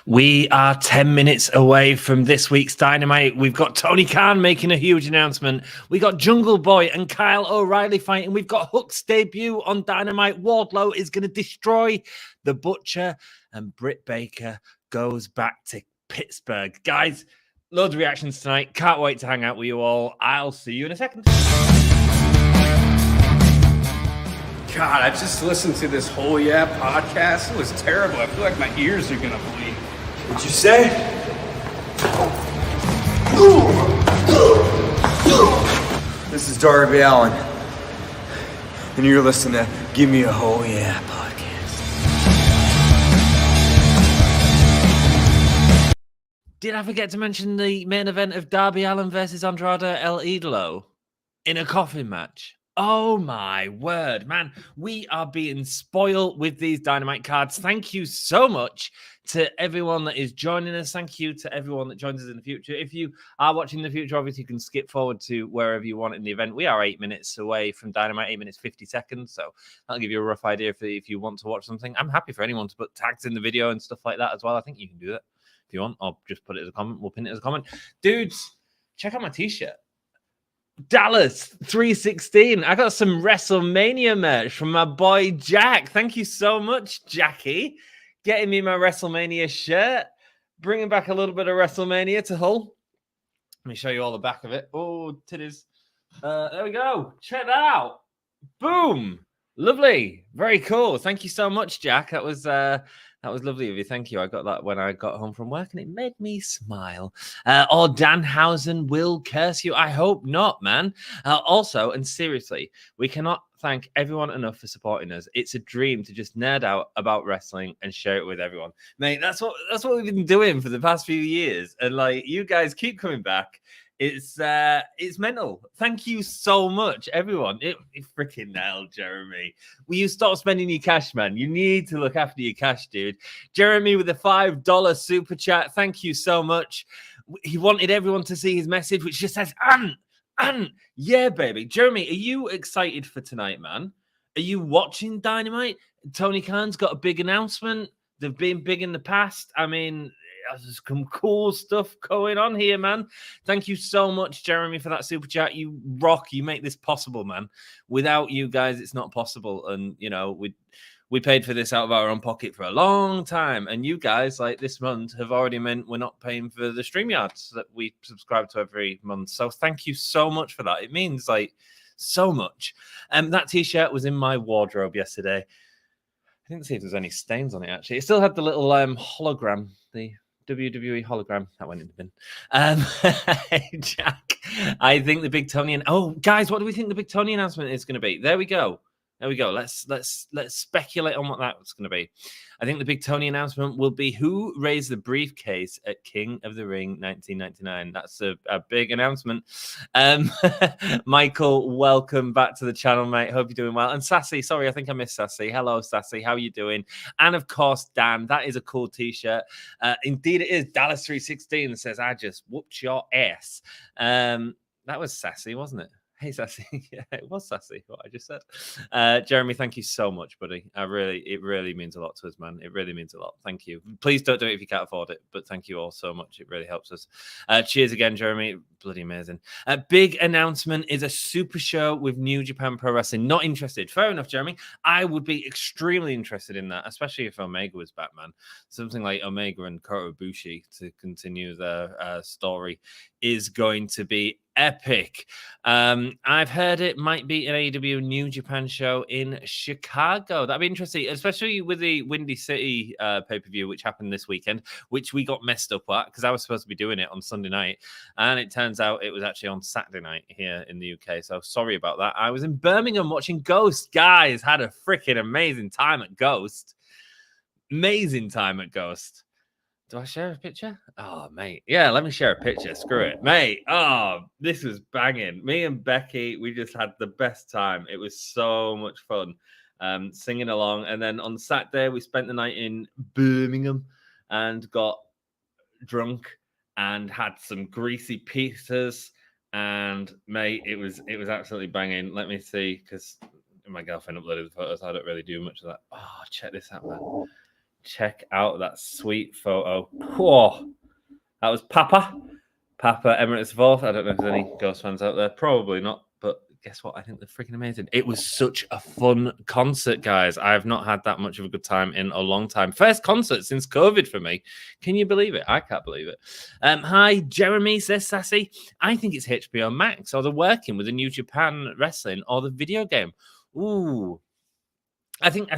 We are 10 minutes away from this week's Dynamite. We've got Tony Khan making a huge announcement. We got Jungle Boy and Kyle O'Reilly fighting. We've got Hook's debut on Dynamite. Wardlow is going to destroy the Butcher, and Britt Baker goes back to Pittsburgh. Guys, loads of reactions tonight. Can't wait to hang out with you all. I'll see you in a second. God, I just listened to this whole podcast. It was terrible. I feel like my ears are gonna bleed. What'd you say? This is Darby Allin, and you're listening to Give Me a Whole Yeah podcast. Did I forget to mention the main event of Darby Allin versus Andrade El Idolo in a coffin match? Oh my word, man. We are being spoiled with these Dynamite cards. Thank you so much to everyone that is joining us. Thank you to everyone that joins us in the future. If you are watching in the future, obviously you can skip forward to wherever you want in the event. We are 8 minutes away from Dynamite, 8 minutes 50 seconds. So that'll give you a rough idea if you want to watch something. I'm happy for anyone to put tags in the video and stuff like that as well. I think you can do that if you want. I'll just put it as a comment. We'll pin it as a comment. Dudes, check out my t-shirt. Dallas 316. I got some WrestleMania merch from my boy Jack. Thank you so much, Jackie. Getting me my WrestleMania shirt. Bringing back a little bit of WrestleMania to Hull. Let me show you all the back of it. Oh, titties. There we go. Check that out. Boom. Lovely. Very cool. Thank you so much, Jack. That was lovely of you. Thank you. I got that when I got home from work and it made me smile. Or Danhausen will curse you. I hope not, man. Also, and seriously, we cannot thank everyone enough for supporting us. It's a dream to just nerd out about wrestling and share it with everyone. Mate, that's what we've been doing for the past few years. And like, you guys keep coming back. It's mental. Thank you so much, everyone. It freaking nailed, Jeremy. Will you stop spending your cash, man? You need to look after your cash, dude. Jeremy with a $5 super chat. Thank you so much. He wanted everyone to see his message, which just says, yeah, baby. Jeremy, are you excited for tonight, man? Are you watching Dynamite? Tony Khan's got a big announcement. They've been big in the past. I mean, there's some cool stuff going on here, man. Thank you so much, Jeremy, for that super chat. You rock. You make this possible, man. Without you guys, it's not possible. And, you know, we paid for this out of our own pocket for a long time. And you guys, like this month, have already meant we're not paying for the StreamYards that we subscribe to every month. So thank you so much for that. It means, like, so much. That T-shirt was in my wardrobe yesterday. I didn't see if there's any stains on it, actually. It still had the little hologram, the WWE hologram. That went in the bin. Jack, I think the Big Tony guys, what do we think the Big Tony announcement is going to be? There we go. Let's speculate on what that's going to be. I think the Big Tony announcement will be who raised the briefcase at King of the Ring 1999. That's a big announcement. Michael, welcome back to the channel, mate. Hope you're doing well. And Sassy, sorry, I think I missed Sassy. Hello, Sassy. How are you doing? And of course, Dan, that is a cool t-shirt. Indeed, it is. Dallas 316 says, I just whooped your ass. That was Sassy, wasn't it? Hey, Sassy. Yeah, it was Sassy, what I just said. Jeremy, thank you so much, buddy. It really means a lot to us, man. It really means a lot. Thank you. Please don't do it if you can't afford it, but thank you all so much. It really helps us. Cheers again, Jeremy. Bloody amazing. Big announcement is a super show with New Japan Pro Wrestling. Not interested. Fair enough, Jeremy. I would be extremely interested in that, especially if Omega was back, man. Something like Omega and Kota Ibushi to continue their story is going to be epic. I've heard it might be an AEW New Japan show in Chicago. That'd be interesting, especially with the Windy City pay-per-view, which happened this weekend, which we got messed up at because I was supposed to be doing it on Sunday night. And it turns out it was actually on Saturday night here in the UK. So sorry about that. I was in Birmingham watching Ghost. Guys, had a freaking amazing time at Ghost. Amazing time at Ghost. Do I share a picture? Oh, mate. Yeah, let me share a picture. Screw it. Mate, oh, this was banging. Me and Becky, we just had the best time. It was so much fun singing along. And then on Saturday, we spent the night in Birmingham and got drunk and had some greasy pizzas. And, mate, it was absolutely banging. Let me see, because my girlfriend uploaded the photos. I don't really do much of that. Oh, check this out, man. check out that sweet photo. Whoa, that was Papa Emirates Evolve. I don't know if there's any Ghost fans out there. Probably not, but guess what? I think they're freaking amazing. It was such a fun concert, guys. I have not had that much of a good time in a long time. First concert since COVID for me. Can you believe it? I can't believe it. Hi, Jeremy, says Sassy. I think it's HBO Max, or they're working with the New Japan Wrestling, or the video game. Ooh. I think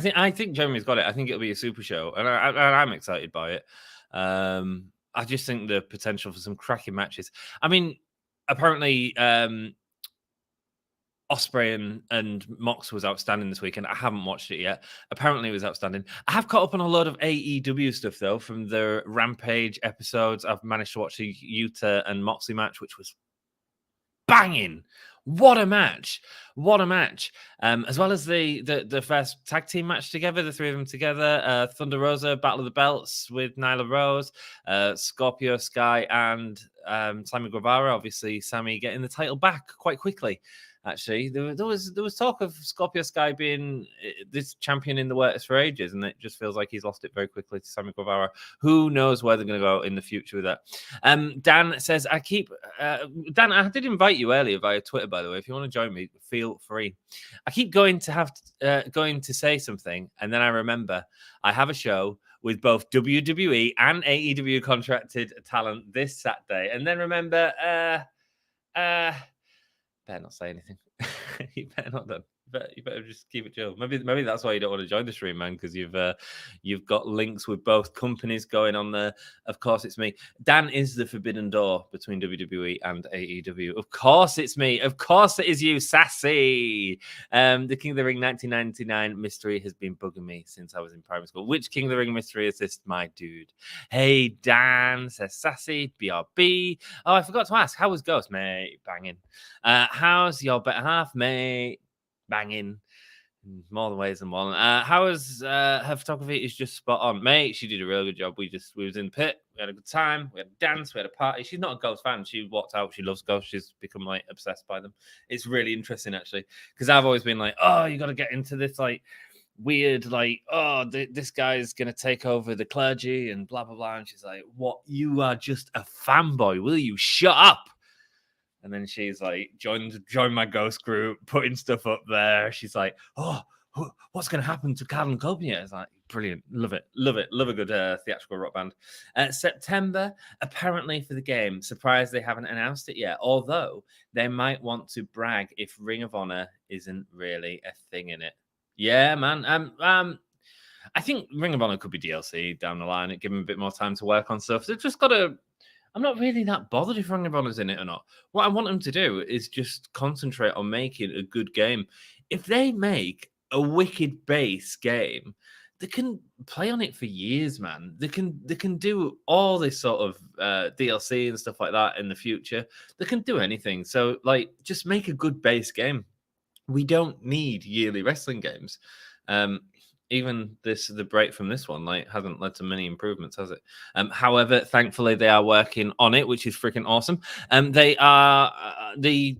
Jeremy's got it. I think it'll be a super show, and I'm excited by it. I just think the potential for some cracking matches. I mean, apparently, Ospreay and Mox was outstanding this weekend. I haven't watched it yet. Apparently, it was outstanding. I have caught up on a lot of AEW stuff, though, from the Rampage episodes. I've managed to watch the Yuta and Moxley match, which was banging. What a match. What a match. As well as the first tag team match together, the three of them together. Thunder Rosa, Battle of the Belts with Nyla Rose, Scorpio Sky, and Sammy Guevara. Obviously, Sammy getting the title back quite quickly. Actually, there was talk of Scorpio Sky being this champion in the works for ages, and it just feels like he's lost it very quickly to Sammy Guevara. Who knows where they're going to go in the future with that? Dan says, Dan, I did invite you earlier via Twitter, by the way. If you want to join me, feel free. I keep going to say something, and then I remember I have a show with both WWE and AEW contracted talent this Saturday, and then remember, better not say anything. You better not done. You better just keep it chill. Maybe that's why you don't want to join the stream, man, because you've got links with both companies going on there. Of course, it's me. Dan is the forbidden door between WWE and AEW. Of course, it's me. Of course, it is you, Sassy. The King of the Ring 1999 mystery has been bugging me since I was in primary school. Which King of the Ring mystery is this, my dude? Hey, Dan, says Sassy. BRB. Oh, I forgot to ask. How was Ghost, mate? Banging. How's your better half, mate? Banging. More than ways than one. How was her photography? Is just spot on, mate. She did a really good job. We was in the pit. We had a good time. We had a dance. We had a party. She's not a Ghost fan. She walked out. She loves Ghost. She's become like obsessed by them. It's really interesting actually, because I've always been like, oh, you got to get into this like weird, like, oh, this guy's gonna take over the clergy and blah blah blah. And she's like, what? You are just a fanboy. Will you shut up? And then she's like, join my Ghost group, putting stuff up there. She's like, oh, what's going to happen to Carl and Copia? It's like, brilliant. Love it. Love a good theatrical rock band. September, apparently for the game. Surprised they haven't announced it yet. Although they might want to brag if Ring of Honor isn't really a thing in it. Yeah, man. I think Ring of Honor could be DLC down the line. It give them a bit more time to work on stuff. They've just got to... I'm not really that bothered if Ring of Honor's in it or not. What I want them to do is just concentrate on making a good game. If they make a wicked base game, they can play on it for years, man. They can do all this sort of DLC and stuff like that in the future. They can do anything. So, like, just make a good base game. We don't need yearly wrestling games. Even the break from this one like hasn't led to many improvements, has it? However, thankfully they are working on it, which is freaking awesome. They are the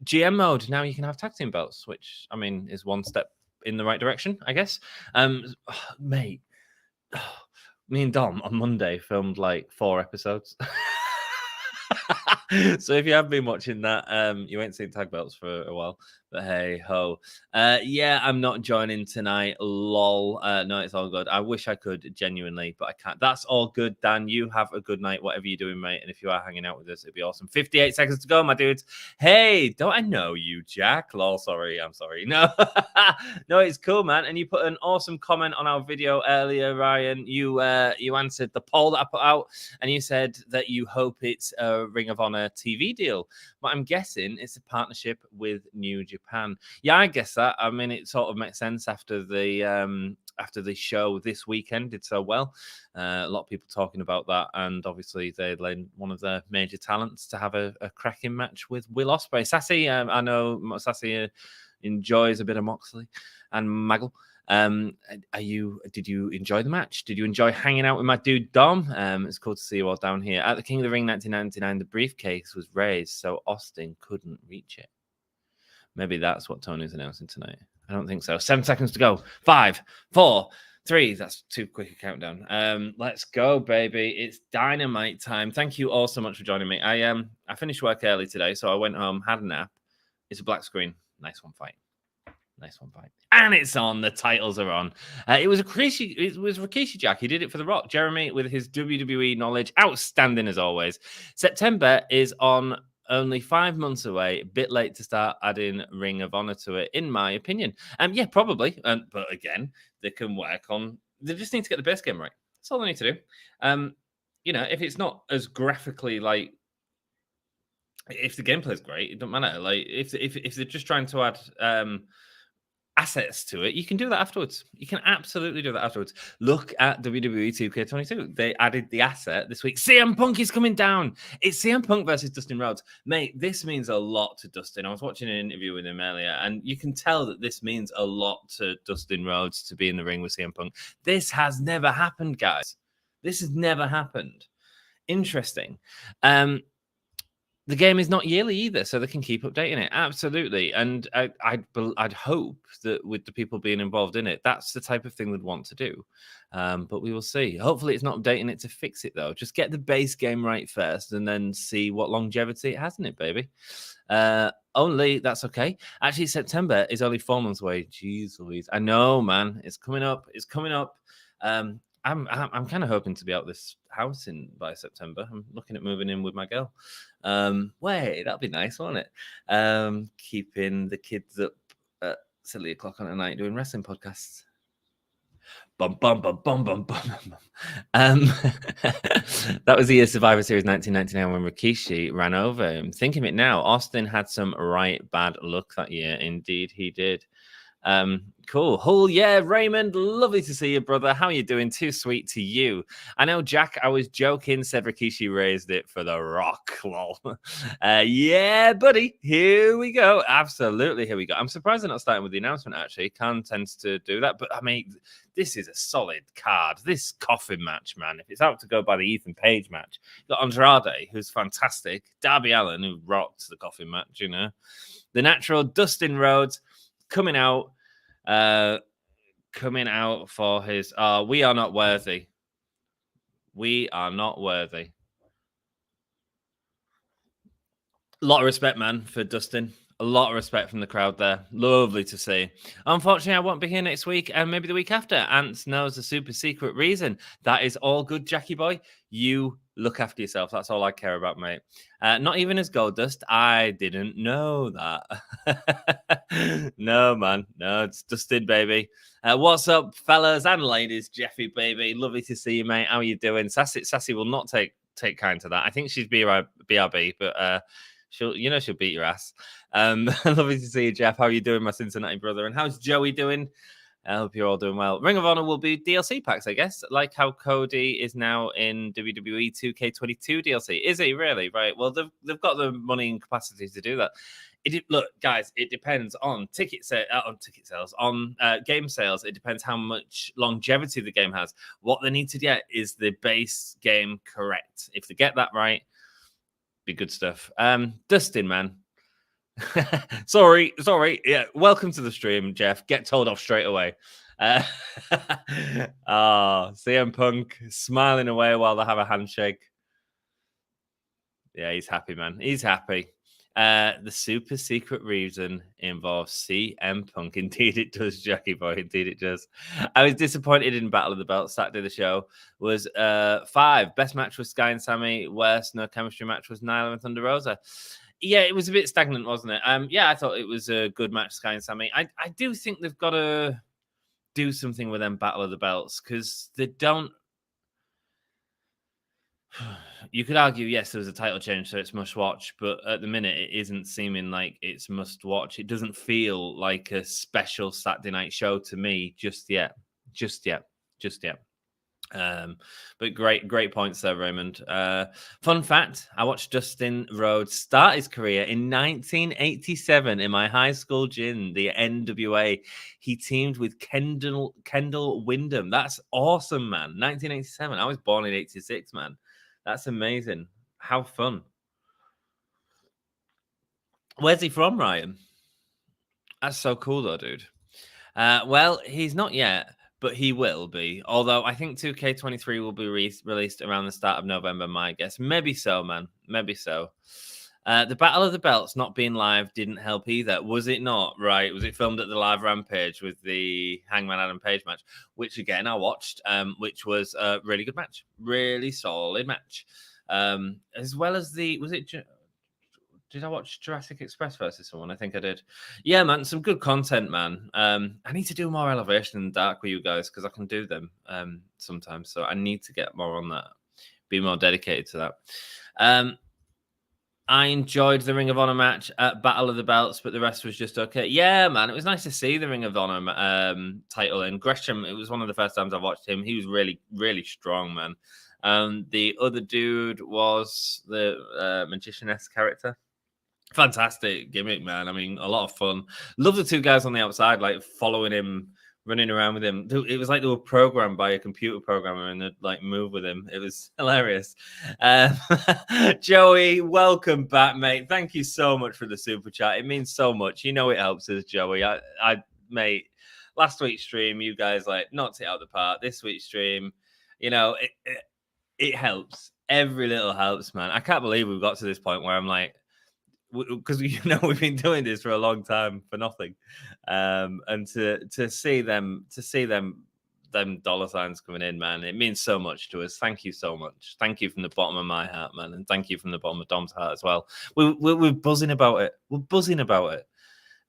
GM mode now. You can have tag team belts, which I mean is one step in the right direction, I guess. Mate, me and Dom on Monday filmed like 4 episodes. So if you have been watching that, you ain't seen tag belts for a while. But hey ho. Yeah, I'm not joining tonight. Lol. No, it's all good. I wish I could genuinely, but I can't. That's all good, Dan. You have a good night, whatever you're doing, mate. And if you are hanging out with us, it'd be awesome. 58 seconds to go, my dudes. Hey, don't I know you, Jack? Lol, sorry. I'm sorry. No, no, it's cool, man. And you put an awesome comment on our video earlier, Ryan. You answered the poll that I put out, and you said that you hope it's a Ring of Honor TV deal. But I'm guessing it's a partnership with New Japan. Yeah, I guess that. I mean, it sort of makes sense after the show this weekend did so well. A lot of people talking about that, and obviously they lent one of their major talents to have a cracking match with Will Ospreay. Sassy, I know Sassy enjoys a bit of Moxley and Maggle. Did you enjoy the match? Did you enjoy hanging out with my dude Dom? It's cool to see you all down here. At the King of the Ring 1999, the briefcase was raised so Austin couldn't reach it. Maybe that's what Tony's announcing tonight. I don't think so. 7 seconds to go. 5, 4, 3. That's too quick a countdown. Let's go, baby. It's Dynamite time. Thank you all so much for joining me. I finished work early today, so I went home, had a nap. It's a black screen. Nice one fight. And it's on. The titles are on. It was Rikishi Jack. He did it for The Rock. Jeremy, with his WWE knowledge, outstanding as always. September is on. Only 5 months away. A bit late to start adding Ring of Honor to it, in my opinion. Yeah, probably. But again, they can work on. They just need to get the base game right. That's all they need to do. If it's not as graphically like, if the gameplay is great, it doesn't matter. Like if they're just trying to add assets to it, you can do that afterwards. You can absolutely do that afterwards. Look at WWE 2K22. They added the asset this week. CM Punk is coming down. It's CM Punk versus Dustin Rhodes. Mate, this means a lot to Dustin. I was watching an interview with him earlier, and you can tell that this means a lot to Dustin Rhodes to be in the ring with CM Punk. This has never happened, guys. This has never happened. Interesting. The game is not yearly either, so they can keep updating it. Absolutely. And I'd hope that with the people being involved in it, that's the type of thing they'd want to do. But we will see. Hopefully it's not updating it to fix it, though. Just get the base game right first and then see what longevity it has in it, baby. Only, that's okay. Actually, September is only 4 months away. Jeez Louise. I know, man. It's coming up. I'm kind of hoping to be out this house by September. I'm looking at moving in with my girl. Wait, that'd be nice, won't it? Keeping the kids up at silly o'clock on a night doing wrestling podcasts. Bum bum bum bum bum bum bum. That was the year Survivor Series 1999 when Rikishi ran over him. Think of it now. Austin had some right bad luck that year. Indeed, he did. Cool. Oh, yeah, Raymond, lovely to see you, brother. How are you doing? Too sweet to you. I know, Jack, I was joking, said Rikishi raised it for The Rock. Lol. Yeah, buddy, here we go. Absolutely, here we go. I'm surprised they're not starting with the announcement, actually. Khan tends to do that, but I mean, this is a solid card. This Coffin match, man, if it's out to go by the Ethan Page match, you've got Andrade, who's fantastic, Darby Allin, who rocked the Coffin match, you know, the natural Dustin Rhodes coming out for his we are not worthy. We are not worthy. A lot of respect, man, for Dustin. A lot of respect from the crowd there. Lovely to see. Unfortunately, I won't be here next week and maybe the week after. Ants knows a super secret reason. That is all good, Jackie boy. You look after yourself. That's all I care about, mate. Not even as Goldust. I didn't know that. No, man. No, it's Dustin, baby. What's up, fellas and ladies? Jeffy, baby. Lovely to see you, mate. How are you doing? Sassy will not take kind to that. I think she's BRB, but she'll beat your ass. Lovely to see you, Jeff. How are you doing, my Cincinnati brother? And how's Joey doing? I hope you're all doing well. Ring of Honor will be DLC packs, I guess, like how Cody is now in WWE 2K22 DLC. Is he really? Right. Well, they've got the money and capacity to do that. Look, guys, it depends on ticket sales, on game sales. It depends how much longevity the game has. What they need to get is the base game correct. If they get that right, be good stuff. Dustin, man. sorry. Yeah, welcome to the stream, Jeff. Get told off straight away. CM Punk smiling away while they have a handshake. Yeah, he's happy, man. He's happy. The super secret reason involves CM Punk. Indeed it does, Jackie boy. Indeed it does. I was disappointed in Battle of the Belts. Saturday the show was 5. Best match was Sky and Sammy. Worst no chemistry match was Nyla and Thunder Rosa. Yeah, it was a bit stagnant, wasn't it? Yeah, I thought it was a good match, Sky and Sammy. I do think they've got to do something with them Battle of the Belts because they don't. You could argue, yes, there was a title change, so it's must watch, but at the minute, it isn't seeming like it's must watch. It doesn't feel like a special Saturday night show to me just yet. But great points there, Raymond. Fun fact, I watched Dustin Rhodes start his career in 1987 in my high school gym, the NWA. He teamed with Kendall Windham. That's awesome, man. 1987. I was born in 86, man. That's amazing. How fun. Where's he from, Ryan? That's so cool, though, dude. Well, he's not yet, but he will be. Although I think 2K23 will be released around the start of November, my guess. Maybe so, man. Maybe so. The Battle of the Belts not being live didn't help either. Was it not? Right. Was it filmed at the live Rampage with the Hangman Adam Page match, which again I watched, which was a really good match. Really solid match. As well as did I watch Jurassic Express versus someone? I think I did. Yeah, man, some good content, man. I need to do more Elevation and Dark with you guys because I can do them sometimes. So I need to get more on that, be more dedicated to that. I enjoyed the Ring of Honor match at Battle of the Belts, but the rest was just okay. Yeah, man, it was nice to see the Ring of Honor title in Gresham. It was one of the first times I watched him. He was really, really strong, man. The other dude was the Magician-esque character. Fantastic gimmick, man. I mean, a lot of fun. Love the two guys on the outside, like following him, running around with him. It was like they were programmed by a computer programmer and they'd like move with him. It was hilarious. Joey, welcome back, mate. Thank you so much for the super chat. It means so much. You know it helps us, Joey. Mate, last week's stream, you guys like knocked it out of the park. This week's stream, you know, it helps. Every little helps, man. I can't believe we've got to this point where I'm like, because we've been doing this for a long time for nothing, and to see them dollar signs coming in, man, it means so much to us. Thank you so much. Thank you from the bottom of my heart, man, and thank you from the bottom of Dom's heart as well. We're buzzing about it. We're buzzing about it.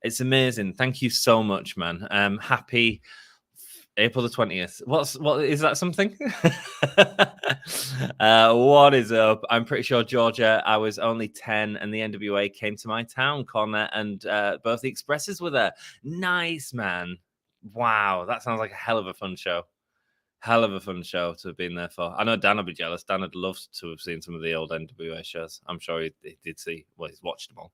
It's amazing. Thank you so much, man. Happy April the 20th. What is that something? What is up? I'm pretty sure, Georgia, I was only 10 and the NWA came to my town, Connor, and both the Expresses were there. Nice, man. Wow, that sounds like a hell of a fun show. Hell of a fun show to have been there for. I know Dan will be jealous. Dan would love to have seen some of the old NWA shows. I'm sure he did see. Well, he's watched them all.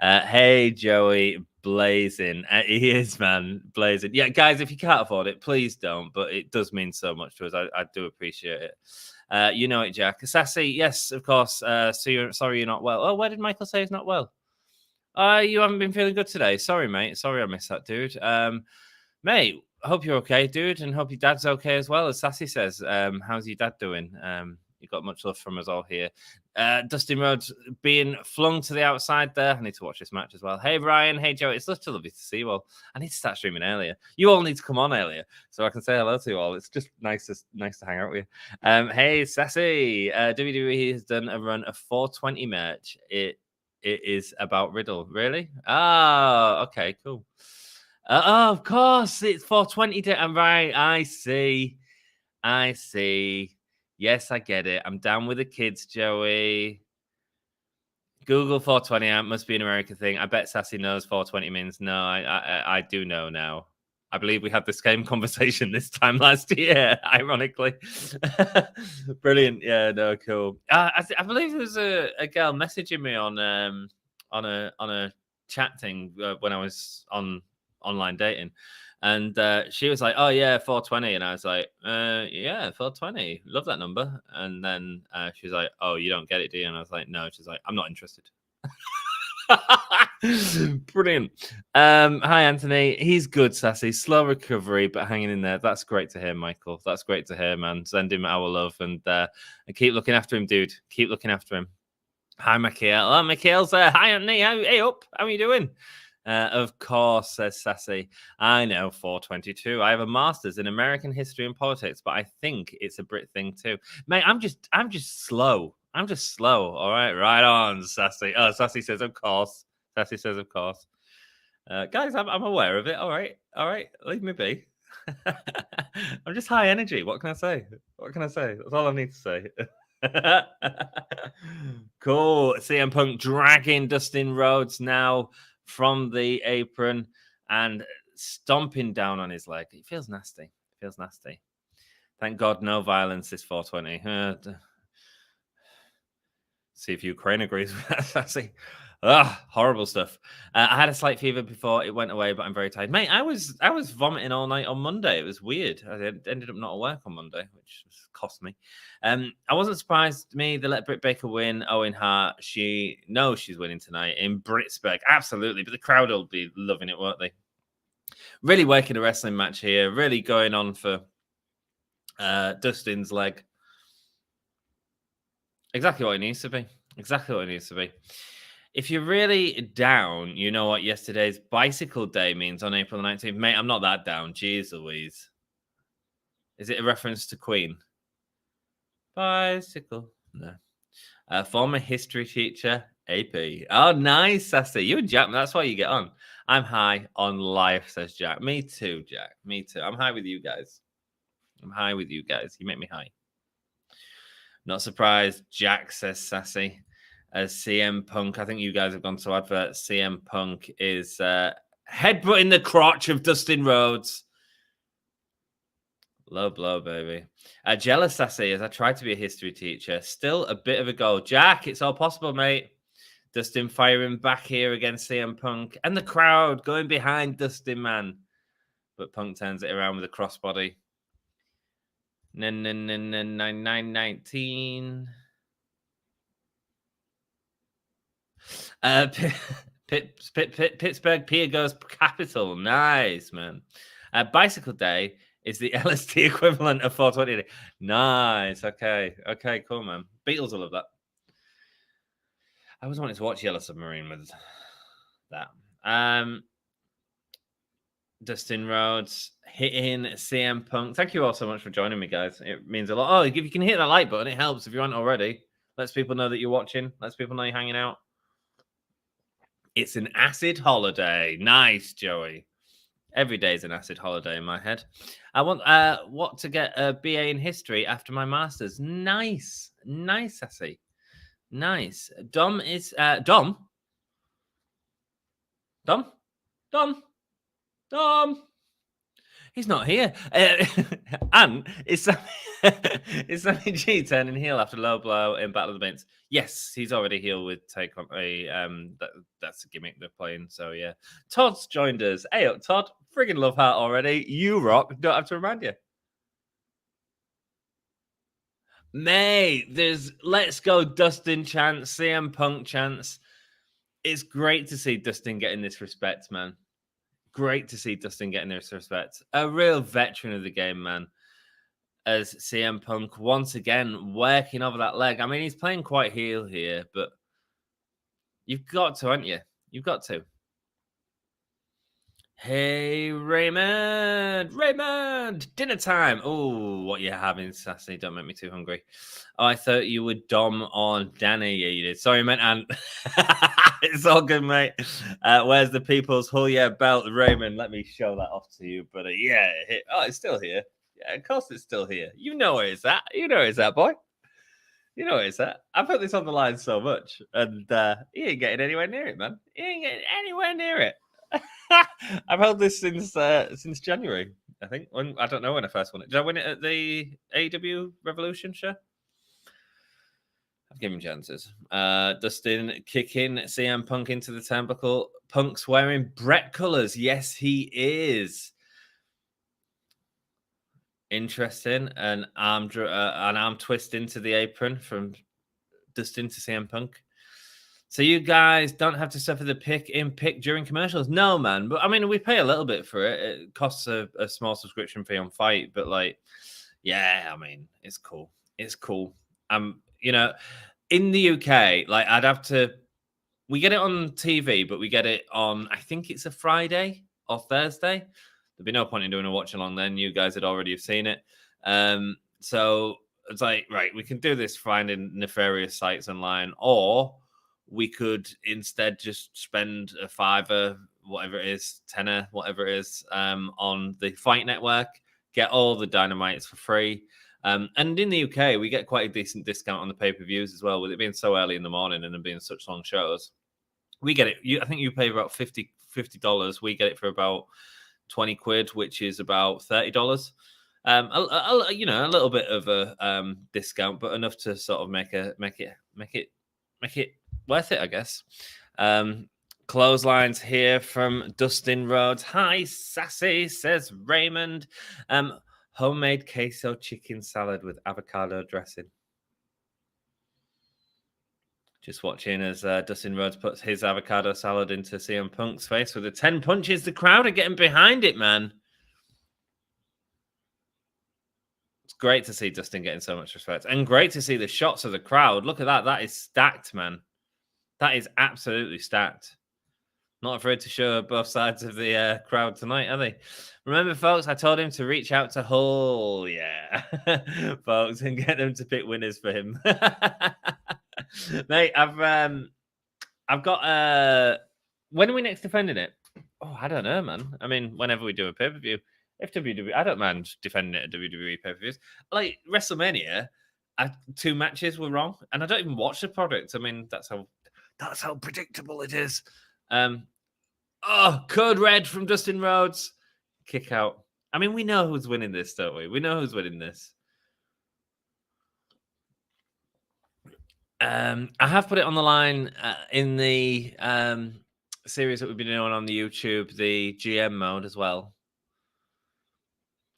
Hey, Joey, blazing. He is, man, blazing. Yeah, guys, if you can't afford it, please don't. But it does mean so much to us. I do appreciate it. You know it, Jack. Sassy, yes, of course. Sorry you're not well. Oh, where did Michael say he's not well? You haven't been feeling good today. Sorry, mate. Sorry I missed that, dude. Mate, I hope you're okay, dude, and hope your dad's okay as well. As Sassy says, how's your dad doing? You got much love from us all here. Dustin Rhodes being flung to the outside there. I need to watch this match as well. Hey, Ryan. Hey, Joe. It's such a lovely to see you all. I need to start streaming earlier. You all need to come on earlier so I can say hello to you all. It's just nice to hang out with you. Hey, Sassy. WWE has done a run of 420 merch. It is about Riddle. Really? Ah, okay, cool. Oh, of course, it's 420. I'm right. I see. Yes, I get it. I'm down with the kids, Joey. Google 420 out must be an American thing. I bet Sassy knows 420 means. No, I do know now. I believe we had the same conversation this time last year, ironically. Brilliant. Yeah, no, cool. I believe there was a girl messaging me on a chat thing when I was on online dating, and she was like, oh yeah, 420, and I was like, yeah, 420, love that number. And then she was like, oh, you don't get it, do you? And I was like, no. She's like, I'm not interested. Brilliant. Hi Anthony. He's good, Sassy. Slow recovery, but hanging in there. That's great to hear, Michael. That's great to hear, man. Send him our love and keep looking after him, dude. Keep looking after him. Hi, Mikhail. Oh, Mikhail's there. Hi, Anthony. Hey up. How are you doing? Of course, says Sassy. I know 422. I have a master's in American history and politics, but I think it's a Brit thing too. Mate, I'm just slow. I'm just slow. All right, right on, Sassy. Oh, Sassy says, of course. Sassy says, of course. Guys, I'm aware of it. All right, leave me be. I'm just high energy. What can I say? That's all I need to say. Cool. CM Punk dragging Dustin Rhodes now from the apron and stomping down on his leg. It feels nasty. Thank God no violence this 420. See if Ukraine agrees with that, Sassy. Horrible stuff. I had a slight fever before it went away, but I'm very tired. Mate, I was vomiting all night on Monday. It was weird. I ended up not at work on Monday, which cost me. I wasn't surprised. They let Britt Baker win. Owen Hart, she knows she's winning tonight in Britsburg. Absolutely. But the crowd will be loving it, won't they? Really working a wrestling match here. Really going on for Dustin's leg. Exactly what it needs to be. Exactly what it needs to be. If you're really down, you know what yesterday's Bicycle Day means on April 19th. Mate, I'm not that down. Jeez Louise. Is it a reference to Queen? Bicycle. No. Former history teacher, AP. Oh, nice, Sassy. You and Jack, that's why you get on. I'm high on life, says Jack. Me too, Jack. Me too. I'm high with you guys. I'm high with you guys. You make me high. Not surprised, Jack, says Sassy. As CM Punk, I think you guys have gone to advert. CM Punk is headbutting the crotch of Dustin Rhodes. Low blow, baby. Jealous, Sassy, as I tried to be a history teacher. Still a bit of a goal. Jack, it's all possible, mate. Dustin firing back here against CM Punk. And the crowd going behind Dustin, man. But Punk turns it around with a crossbody. 19. Pittsburgh Pier goes capital. Nice, man. Bicycle Day is the LST equivalent of 420. Nice. Okay, cool, man. Beatles will love that. I always wanted to watch Yellow Submarine with that. Dustin Rhodes hitting CM Punk. Thank you all so much for joining me, guys. It means a lot. Oh, if you can hit that like button, it helps if you aren't already. Lets people know that you're watching. Lets people know you're hanging out. It's an acid holiday. Nice, Joey. Every day is an acid holiday in my head. I want what to get a BA in history after my master's. Nice, Sassy. Nice. Dom is Dom. He's not here. And is Sammy G turning heel after low blow in Battle of the Mints? Yes, he's already heel with Take on a that's a gimmick they're playing. So yeah. Todd's joined us. Hey up, Todd. Friggin' love Hart already. You rock. Don't have to remind you. Mate, there's Let's Go Dustin chance, CM Punk chance. It's great to see Dustin getting this respect, man. Great to see Dustin getting this respect. A real veteran of the game, man. As CM Punk once again working over that leg. I mean, he's playing quite heel here, but you've got to, haven't you? You've got to. Hey, Raymond, dinner time. Oh, what you having, Sassy? Don't make me too hungry. Oh, I thought you would dom on Danny. Yeah, you did. Sorry, man. And it's all good, mate. Where's the people's Hull Yeah belt, Raymond? Let me show that off to you. But yeah, oh, it's still here. Yeah, of course it's still here. You know where it's at. You know where it's at, boy. You know where it's at. I put this on the line so much, and he ain't getting anywhere near it, man. He ain't getting anywhere near it. I've held this since January, I think. I don't know when I first won it. Did I win it at the AEW Revolution show? I've given chances. Dustin kicking CM Punk into the turnbuckle. Punk's wearing Brett colours. Yes, he is. Interesting. An arm twist into the apron from Dustin to CM Punk. So you guys don't have to suffer the pick during commercials. No, man. But I mean, we pay a little bit for it. It costs a small subscription fee on Fight, but like, yeah, I mean, it's cool. It's cool. You know, in the UK, like we get it on TV, but we get it on, I think it's a Friday or Thursday. There'd be no point in doing a watch along then. You guys had already have seen it. So it's like, right, we can do this finding nefarious sites online, or we could instead just spend a $5, whatever it is, $10, whatever it is, on the Fight Network, get all the Dynamites for free. And in the UK, we get quite a decent discount on the pay-per-views as well, with it being so early in the morning and them being such long shows. We get it. I think you pay about $50. We get it for about 20 quid, which is about $30. You know, a little bit of a discount, but enough to sort of make it worth it, I guess. Clotheslines here from Dustin Rhodes. Hi, Sassy, says Raymond. Homemade queso chicken salad with avocado dressing. Just watching as Dustin Rhodes puts his avocado salad into CM Punk's face with the 10 punches. The crowd are getting behind it, man. It's great to see Dustin getting so much respect. And great to see the shots of the crowd. Look at that. That is stacked, man. That is absolutely stacked. Not afraid to show both sides of the crowd tonight, are they? Remember, folks, I told him to reach out to Hull, folks, and get them to pick winners for him. Mate, I've got. When are we next defending it? Oh, I don't know, man. I mean, whenever we do a pay per view, if WWE, I don't mind defending it at WWE pay per views. Like WrestleMania, 2 matches were wrong, and I don't even watch the product. I mean, that's how predictable it is. Code red from Dustin Rhodes. Kick out. I mean, we know who's winning this, don't we? We know who's winning this. I have put it on the line in the series that we've been doing on the YouTube, the GM mode as well.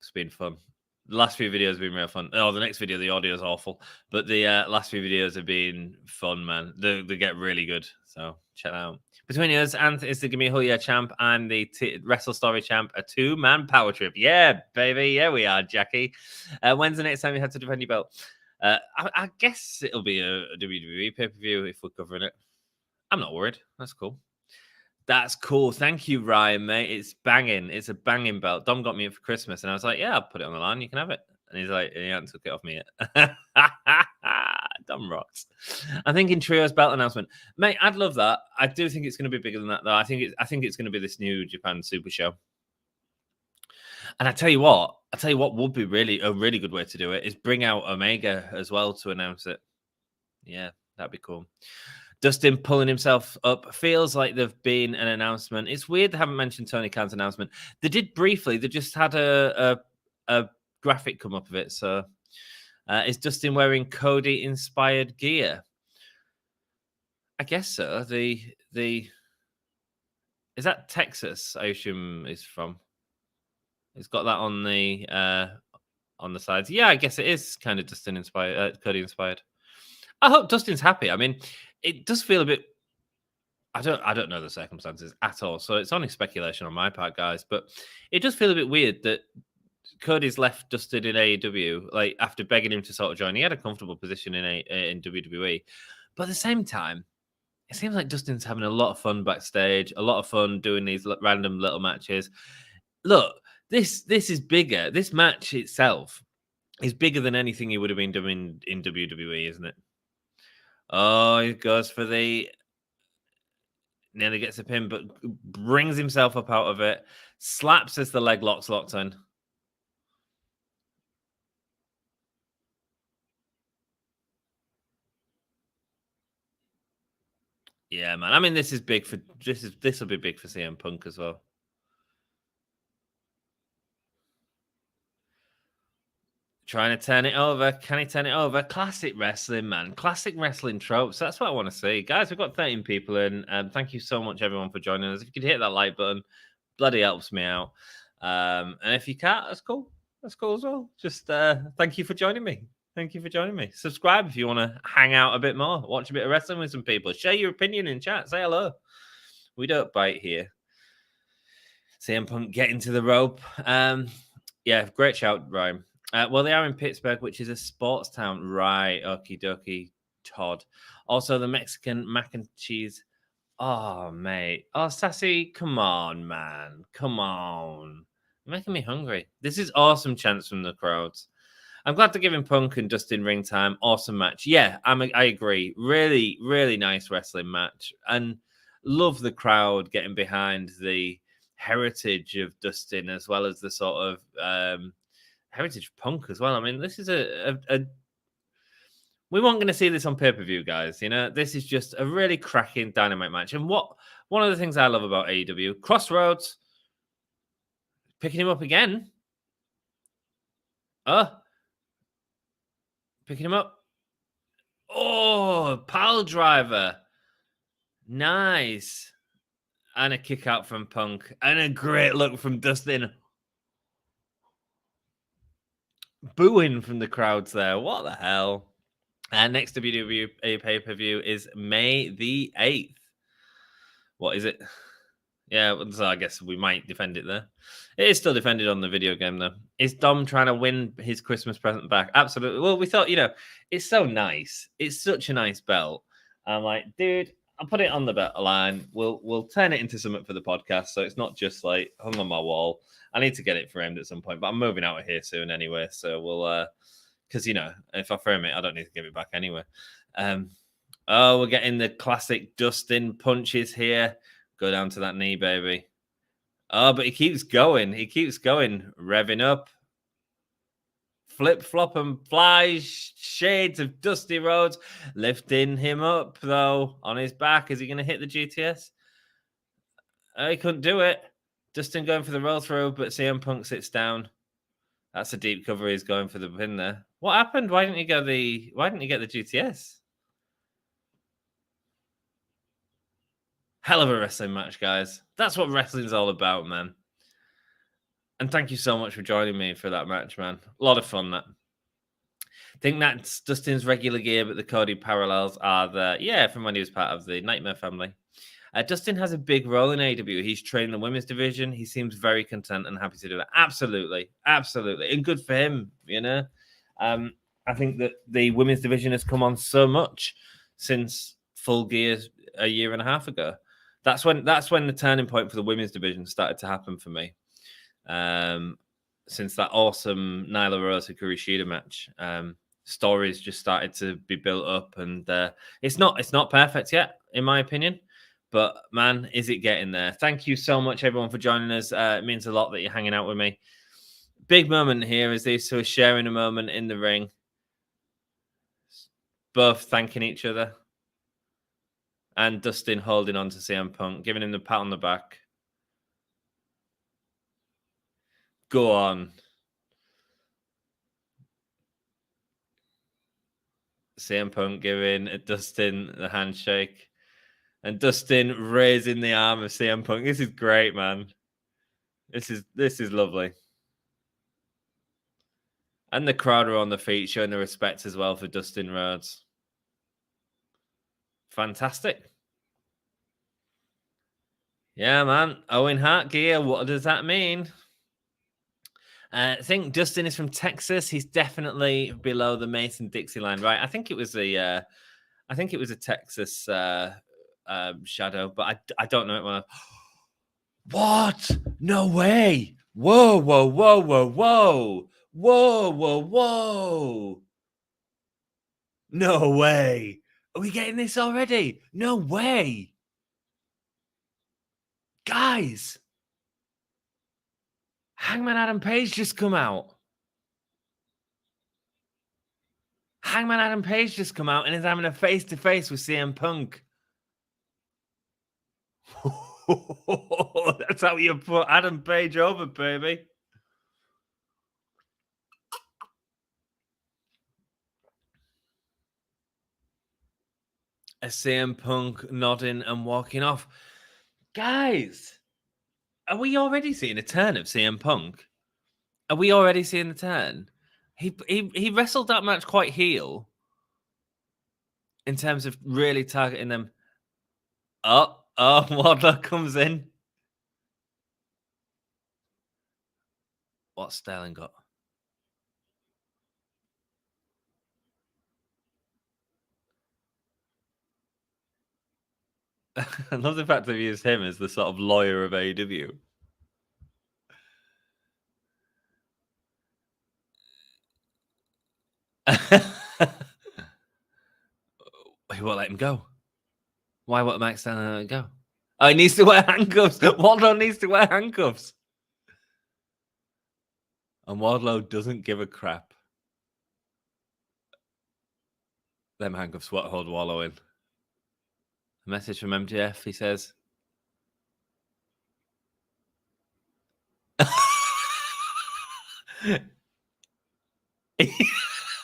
It's been fun. The last few videos have been real fun. Oh, the next video, the audio is awful. But the last few videos have been fun, man. They get really good. So check that out. Between us and is the Gimme a Hell Yeah champ and the Wrestle Story champ a 2-man power trip. Yeah, baby. Yeah, we are, Jackie. When's the next time you have to defend your belt? I guess it'll be a WWE pay-per-view if we're covering it. I'm not worried. That's cool. That's cool. Thank you, Ryan, mate. It's banging. It's a banging belt. Dom got me it for Christmas, and I was like, yeah, I'll put it on the line. You can have it. And he's like, he hasn't took it off me yet. Dom rocks. I'm thinking trios belt announcement. Mate, I'd love that. I do think it's going to be bigger than that, though. I think it's going to be this new Japan Super Show. And I tell you what would be a really good way to do it is bring out Omega as well to announce it. Yeah, that'd be cool. Dustin pulling himself up. Feels like there've been an announcement. It's weird they haven't mentioned Tony Khan's announcement. They did briefly. They just had a graphic come up of it. So is Dustin wearing Cody-inspired gear? I guess so. Is that Texas, I assume is from? It's got that on the sides. Yeah, I guess it is kind of Dustin inspired, Cody inspired. I hope Dustin's happy. I mean, it does feel a bit. I don't know the circumstances at all, so it's only speculation on my part, guys. But it does feel a bit weird that Cody's left Dustin in AEW, like after begging him to sort of join. He had a comfortable position in WWE, but at the same time, it seems like Dustin's having a lot of fun backstage, a lot of fun doing these random little matches. Look. This is bigger. This match itself is bigger than anything he would have been doing in WWE, isn't it? Oh, he goes for nearly gets a pin, but brings himself up out of it. Slaps as the leg locked in. Yeah, man. I mean, this will be big for CM Punk as well. Trying to turn it over. Can he turn it over? Classic wrestling, man. Classic wrestling tropes. That's what I want to see. Guys, we've got 13 people in. Thank you so much, everyone, for joining us. If you could hit that like button, bloody helps me out. And if you can't, that's cool. That's cool as well. Just thank you for joining me. Thank you for joining me. Subscribe if you want to hang out a bit more. Watch a bit of wrestling with some people. Share your opinion in chat. Say hello. We don't bite here. CM Punk getting to the rope. Yeah, great shout, Ryan. Well, they are in Pittsburgh, which is a sports town. Right. Okie dokie, Todd. Also, the Mexican mac and cheese. Oh, mate. Oh, Sassy, come on, man. Come on. You're making me hungry. This is awesome chants from the crowds. I'm glad to give him Punk and Dustin ring time. Awesome match. Yeah, I agree. Really, really nice wrestling match. And love the crowd getting behind the heritage of Dustin as well as the sort of... heritage Punk as well. I mean, this is we weren't going to see this on pay-per-view, guys. You know, this is just a really cracking Dynamite match. And one of the things I love about AEW, Crossroads, picking him up again. Picking him up. Oh, pile driver. Nice. And a kick out from Punk. And a great look from Dustin. Booing from the crowds there. What the hell? Next WWE pay-per-view is May the 8th. What is it? Yeah, so I guess we might defend it there. It is still defended on the video game, though. Is Dom trying to win his Christmas present back? Absolutely. Well, we thought, it's so nice. It's such a nice belt. I'm like, dude, I'll put it on the belt line. We'll turn it into something for the podcast, so it's not just like hung on my wall. I need to get it framed at some point, but I'm moving out of here soon anyway, so we'll because if I frame it, I don't need to give it back anyway. We're getting the classic Dustin punches here. Go down to that knee, baby. Oh, but he keeps going. He keeps going, revving up. Flip, flop, and fly. Shades of Dusty Rhodes. Lifting him up, though, on his back. Is he going to hit the GTS? He couldn't do it. Dustin going for the roll through, but CM Punk sits down. That's a deep cover. He's going for the pin there. What happened? Why didn't you get the GTS? Hell of a wrestling match, guys. That's what wrestling's all about, man. And thank you so much for joining me for that match, man. A lot of fun, that. I think that's Dustin's regular gear, but the Cody parallels are there. Yeah, from when he was part of the Nightmare family. Dustin has a big role in AEW. He's training the women's division. He seems very content and happy to do that. Absolutely. Absolutely. And good for him, I think that the women's division has come on so much since Full Gear a year and a half ago. That's when the turning point for the women's division started to happen for me. Since that awesome Nyla Rose Hikaru Shida match, stories just started to be built up, and it's not perfect yet, in my opinion. But man, is it getting there? Thank you so much, everyone, for joining us. It means a lot that you're hanging out with me. Big moment here as these two are sharing a moment in the ring, both thanking each other. And Dustin holding on to CM Punk, giving him the pat on the back. Go on. CM Punk giving Dustin the handshake. And Dustin raising the arm of CM Punk. This is great, man. This is lovely. And the crowd are on the feet, showing the respect as well for Dustin Rhodes. Fantastic. Yeah, man. Owen Hart gear. What does that mean? I think Dustin is from Texas. He's definitely below the Mason-Dixie line, right? I think it was a Texas shadow, but I don't know it well. What? No way! Whoa, whoa, whoa, whoa, whoa! Whoa, whoa, whoa! No way! Are we getting this already? No way! Guys! Hangman Adam Page just come out. Hangman Adam Page just come out and is having a face-to-face with CM Punk. That's how you put Adam Page over, baby. A CM Punk nodding and walking off. Guys, are we already seeing a turn of CM Punk? Are we already seeing the turn? He wrestled that match quite heel in terms of really targeting them. Oh, Wardlow comes in. What's Sterling got? I love the fact they've used him as the sort of lawyer of AEW. He won't let him go. Why won't Mike Sterling let him go? Oh, he needs to wear handcuffs. Wardlow needs to wear handcuffs. And Wardlow doesn't give a crap. Them handcuffs won't hold Wardlow in. A message from MJF, he says.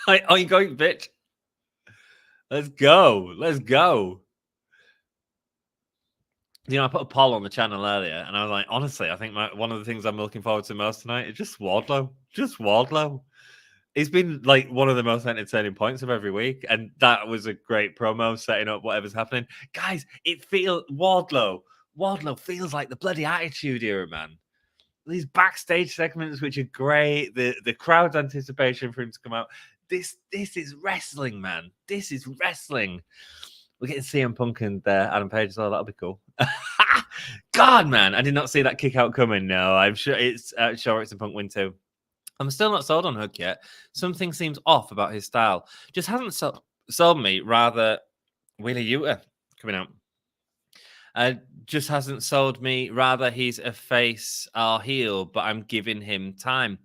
Are you going, bitch? Let's go. Let's go. I put a poll on the channel earlier, and I was like, honestly, I think one of the things I'm looking forward to most tonight is just Wardlow. Just Wardlow. He's been like one of the most entertaining points of every week, and that was a great promo setting up whatever's happening. Guys, it feels Wardlow feels like the bloody Attitude Era, man. These backstage segments, which are great, the crowd's anticipation for him to come out. This is wrestling, man. This is wrestling. We're getting CM Punk and Adam Page as well. That'll be cool. God, man, I did not see that kick out coming. No, I'm sure it's a Punk win too. I'm still not sold on Hook yet. Something seems off about his style. Just hasn't sold me. Rather, Wheeler Yuta coming out. Just hasn't sold me. Rather, he's a face or heel, but I'm giving him time.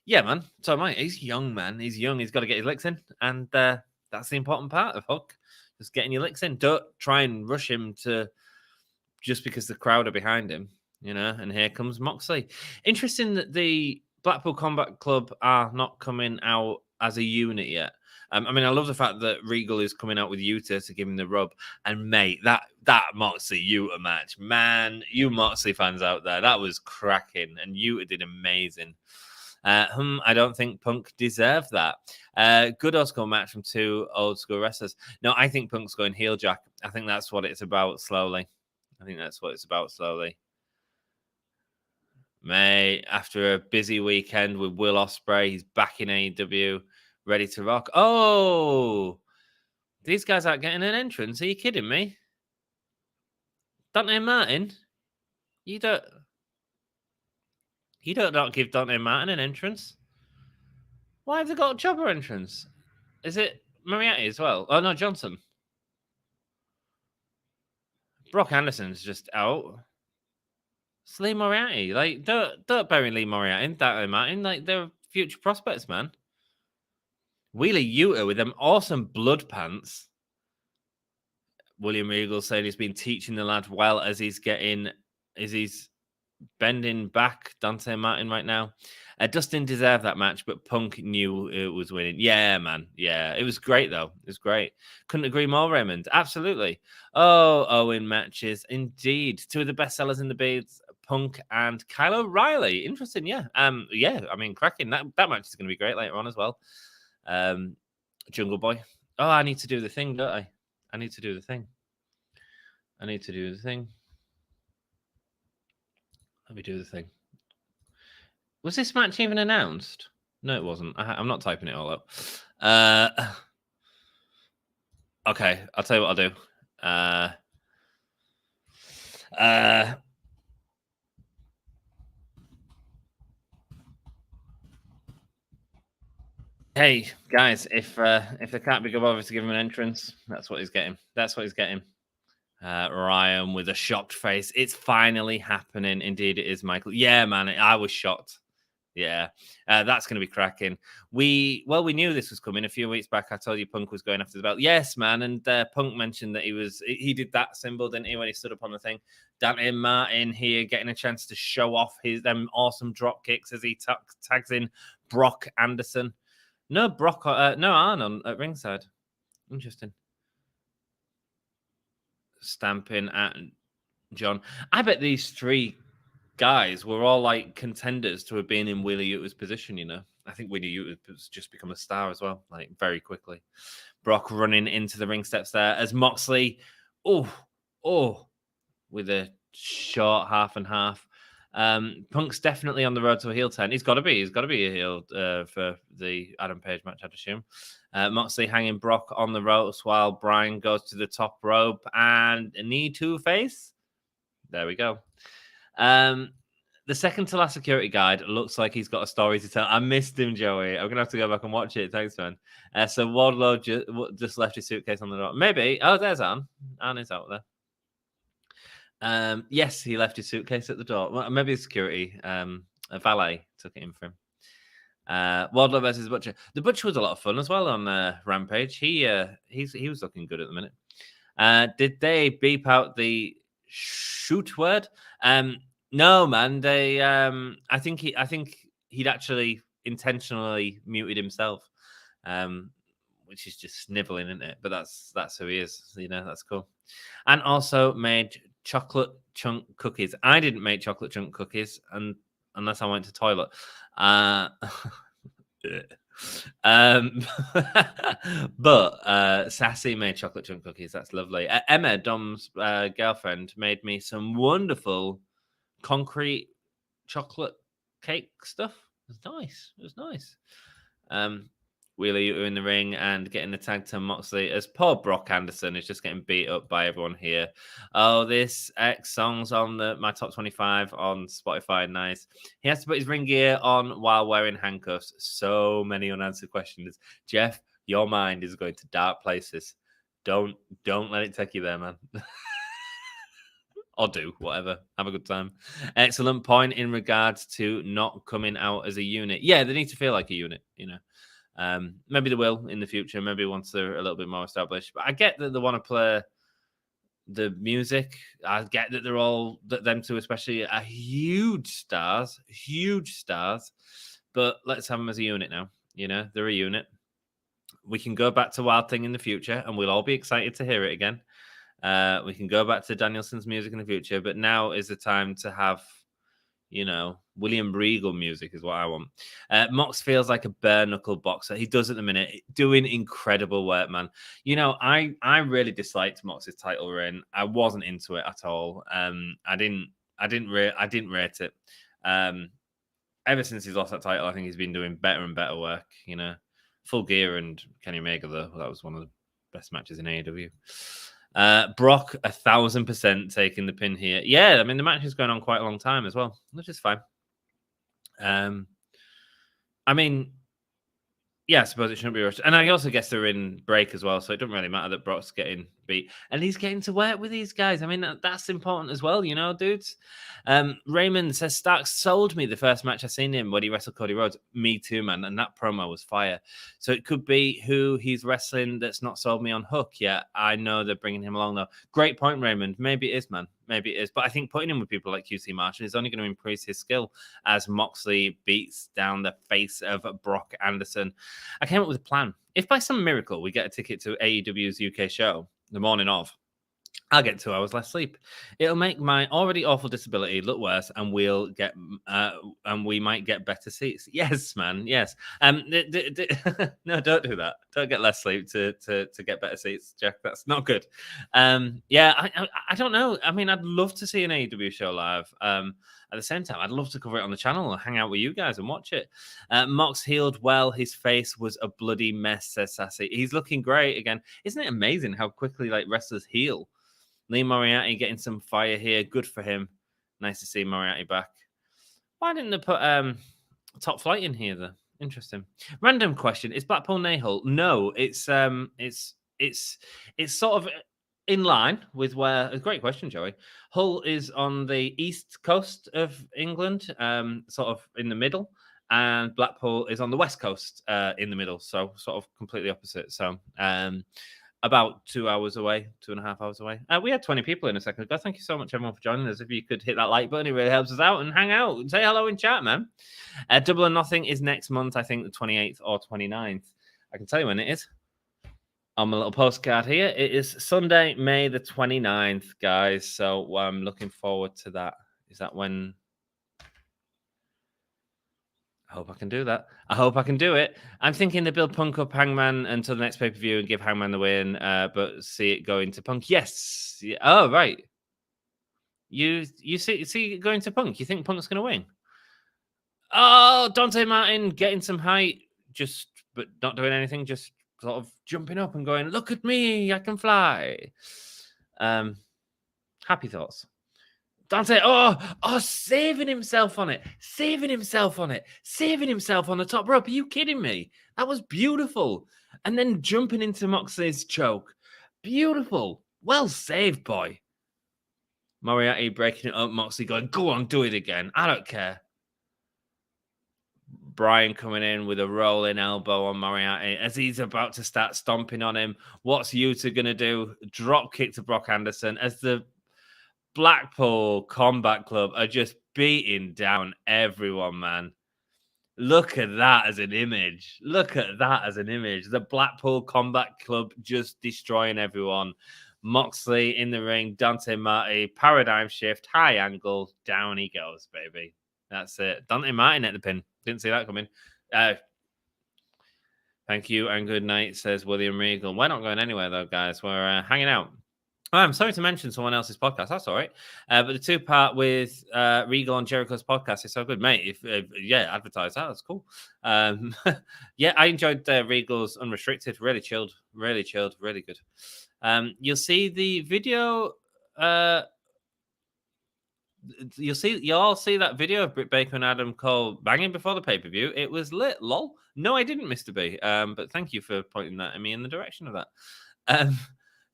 Yeah, man. So am I. He's young, man. He's young. He's got to get his licks in. And that's the important part of Hook. Just getting your licks in. Don't try and rush him to just because the crowd are behind him, you know. And here comes Moxley. Interesting that the Blackpool Combat Club are not coming out as a unit yet. I mean, I love the fact that Regal is coming out with Yuta to give him the rub. And, mate, that Moxley Yuta match, man, you Moxley fans out there, that was cracking. And Yuta did amazing. I don't think Punk deserved that. Good old school match from two old school wrestlers. No, I think Punk's going heel, Jack. I think that's what it's about slowly. Mate, after a busy weekend with Will Ospreay, he's back in AEW, ready to rock. Oh, these guys aren't getting an entrance. Are you kidding me? Dante Martin? You don't not give Dante Martin an entrance. Why have they got a jobber entrance? Is it Moriarty as well? Oh, no, Johnson. Brock Anderson's just out. It's Lee Moriarty. Like, don't bury Lee Moriarty and Dante Martin. Like, they're future prospects, man. Wheeler Yuta with them awesome blood pants. William Regal saying he's been teaching the lad well as he's bending back Dante Martin right now. Dustin deserved that match, but Punk knew it was winning. Yeah, man. Yeah, it was great, though. It was great. Couldn't agree more, Raymond. Absolutely. Oh, Owen matches. Indeed. Two of the best sellers in the beads, Punk and Kyle O'Reilly. Interesting, yeah. Yeah, I mean, cracking. That match is going to be great later on as well. Jungle Boy. Oh, I need to do the thing, don't I? I need to do the thing. Let me do the thing. Was this match even announced? No, it wasn't. I'm not typing it all up. Okay, I'll tell you what I'll do. Hey, guys, if they can't be bothered to give him an entrance, that's what he's getting. Ryan with a shocked face. It's finally happening. Indeed, it is, Michael. Yeah, man, I was shocked. Yeah, that's going to be cracking. We knew this was coming a few weeks back. I told you Punk was going after the belt. Yes, man, and Punk mentioned that he did that symbol, didn't he, when he stood up on the thing? Dante Martin here getting a chance to show off them awesome drop kicks as he tags in Brock Anderson. No Arn at ringside. Interesting. Stamping at John. I bet these three guys were all like contenders to have been in Wheeler Yuta's position, you know. I think Wheeler Yuta has just become a star as well, like very quickly. Brock running into the ring steps there as Moxley, with a short half and half. Punk's definitely on the road to a heel turn. He's got to be a heel for the Adam Page match, I'd assume. Moxley hanging Brock on the ropes while Brian goes to the top rope and a knee to face. There we go. The second to last security guide looks like he's got a story to tell. I missed him, Joey. I'm going to have to go back and watch it. Thanks, man. So Wardlow just left his suitcase on the door. Maybe. Oh, there's Ann. Ann is out there. Yes, he left his suitcase at the door. Well, maybe security. A valet took it in for him. Wardlow versus Butcher. The Butcher was a lot of fun as well on Rampage. He was looking good at the minute. Did they beep out the shoot word? No, man. They I think he'd actually intentionally muted himself. Which is just sniveling, isn't it? But that's who he is. You know, that's cool. And also made chocolate chunk cookies. I didn't make chocolate chunk cookies, and unless I went to toilet. But Sassy made chocolate chunk cookies. That's lovely. Emma, Dom's girlfriend, made me some wonderful concrete chocolate cake stuff. It was nice. It was nice. Wheeler Yuta in the ring and getting the tag to Moxley as poor Brock Anderson is just getting beat up by everyone here. Oh, this X song's on my top 25 on Spotify. Nice. He has to put his ring gear on while wearing handcuffs. So many unanswered questions. Jeff, your mind is going to dark places. Don't let it take you there, man. Or do whatever. Have a good time. Excellent point in regards to not coming out as a unit. Yeah, they need to feel like a unit, you know. Maybe they will in the future. Maybe once they're a little bit more established. But I get that they want to play the music. I get that they're all them two, especially, are huge stars. But let's have them as a unit now. You know, they're a unit. We can go back to Wild Thing in the future, and we'll all be excited to hear it again. We can go back to Danielson's music in the future, but now is the time to have, you know, William Regal music is what I want. Mox feels like a bare knuckle boxer. He does at the minute, doing incredible work, man. You know, I really disliked Mox's title reign. I wasn't into it at all. I didn't rate it. Ever since he's lost that title, I think he's been doing better and better work. You know, Full Gear and Kenny Omega, though, that was one of the best matches in AEW. Brock 1,000% taking the pin here. Yeah, I mean the match is going on quite a long time as well, which is fine. I mean, yeah, I suppose it shouldn't be rushed. And I also guess they're in break as well, so it doesn't really matter that Brock's getting beat. And he's getting to work with these guys. I mean, that's important as well, you know, dudes. Raymond says, Starks sold me the first match I seen him when he wrestled Cody Rhodes. Me too, man. And that promo was fire. So it could be who he's wrestling that's not sold me on Hook yet. I know they're bringing him along, though. Great point, Raymond. Maybe it is, man. Maybe it is. But I think putting him with people like QC Marshall is only going to increase his skill as Moxley beats down the face of Brock Anderson. I came up with a plan. If by some miracle we get a ticket to AEW's UK show the morning of, I'll get 2 hours less sleep. It'll make my already awful disability look worse, and we'll get and we might get better seats. Yes, man. Yes. No, don't do that. Don't get less sleep to get better seats, Jack. That's not good. Yeah, I don't know. I mean, I'd love to see an AEW show live. At the same time, I'd love to cover it on the channel and hang out with you guys and watch it. Mox healed well. His face was a bloody mess, says Sassy. He's looking great again. Isn't it amazing how quickly like wrestlers heal? Lee Moriarty getting some fire here. Good for him. Nice to see Moriarty back. Why didn't they put Top Flight in here, though? Interesting. Random question. Is Blackpool Nahal? No, it's sort of in line with where... A great question, Joey. Hull is on the east coast of England, sort of in the middle, and Blackpool is on the west coast in the middle, so sort of completely opposite. So about 2 hours away, 2.5 hours away. We had 20 people in a second ago. Thank you so much, everyone, for joining us. If you could hit that like button, it really helps us out, and hang out and say hello in chat, man. Double or Nothing is next month, I think the 28th or 29th. I can tell you when it is. On my little postcard here, it is Sunday, May the 29th, guys. So I'm looking forward to that. Is that when... I hope I can do that. I hope I can do it. I'm thinking they build Punk up Hangman until the next pay-per-view and give Hangman the win, but see it going to Punk. Yes. Yeah. Oh, right. You see it going to Punk. You think Punk's going to win? Oh, Dante Martin getting some height, but not doing anything, just sort of jumping up and going, look at me, I can fly. Happy thoughts. Dante, saving himself on it, saving himself on the top rope. Are you kidding me? That was beautiful. And then jumping into Moxley's choke. Beautiful. Well saved, boy. Moriarty breaking it up. Moxley going, go on, do it again. I don't care. Brian coming in with a rolling elbow on Moriarty as he's about to start stomping on him. What's Yuta going to do? Drop kick to Brock Anderson as the Blackpool Combat Club are just beating down everyone, man. Look at that as an image. The Blackpool Combat Club just destroying everyone. Moxley in the ring, Dante Martin, paradigm shift, high angle, down he goes, baby. That's it. Dante Martin at the pin. Didn't see that coming. Thank you and good night, says William Regal. We're not going anywhere, though, guys. We're hanging out. Oh, I'm sorry to mention someone else's podcast. That's all right. But the 2-part with Regal and Jericho's podcast is so good, mate. If advertise that. That's cool. Yeah, I enjoyed Regal's Unrestricted. Really chilled, really good. You'll see the video. You'll all see that video of Britt Baker and Adam Cole banging before the pay-per-view. It was lit, lol. No, I didn't, Mr. B. But thank you for pointing that at me in the direction of that.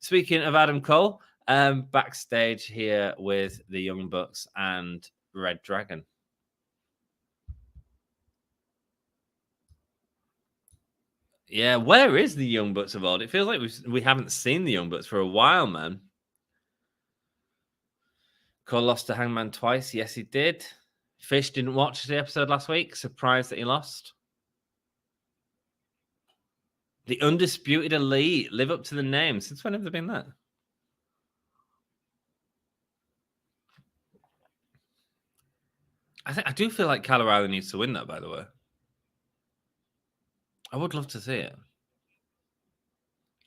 Speaking of Adam Cole, backstage here with the Young Bucks and Red Dragon. Yeah, where is the Young Bucks of old? It feels like we haven't seen the Young Bucks for a while, man. Cole lost to Hangman twice. Yes, he did. Fish didn't watch the episode last week. Surprised that he lost. The Undisputed Elite live up to the name. Since when have they been that? I do feel like Kyle O'Reilly needs to win that, by the way. I would love to see it.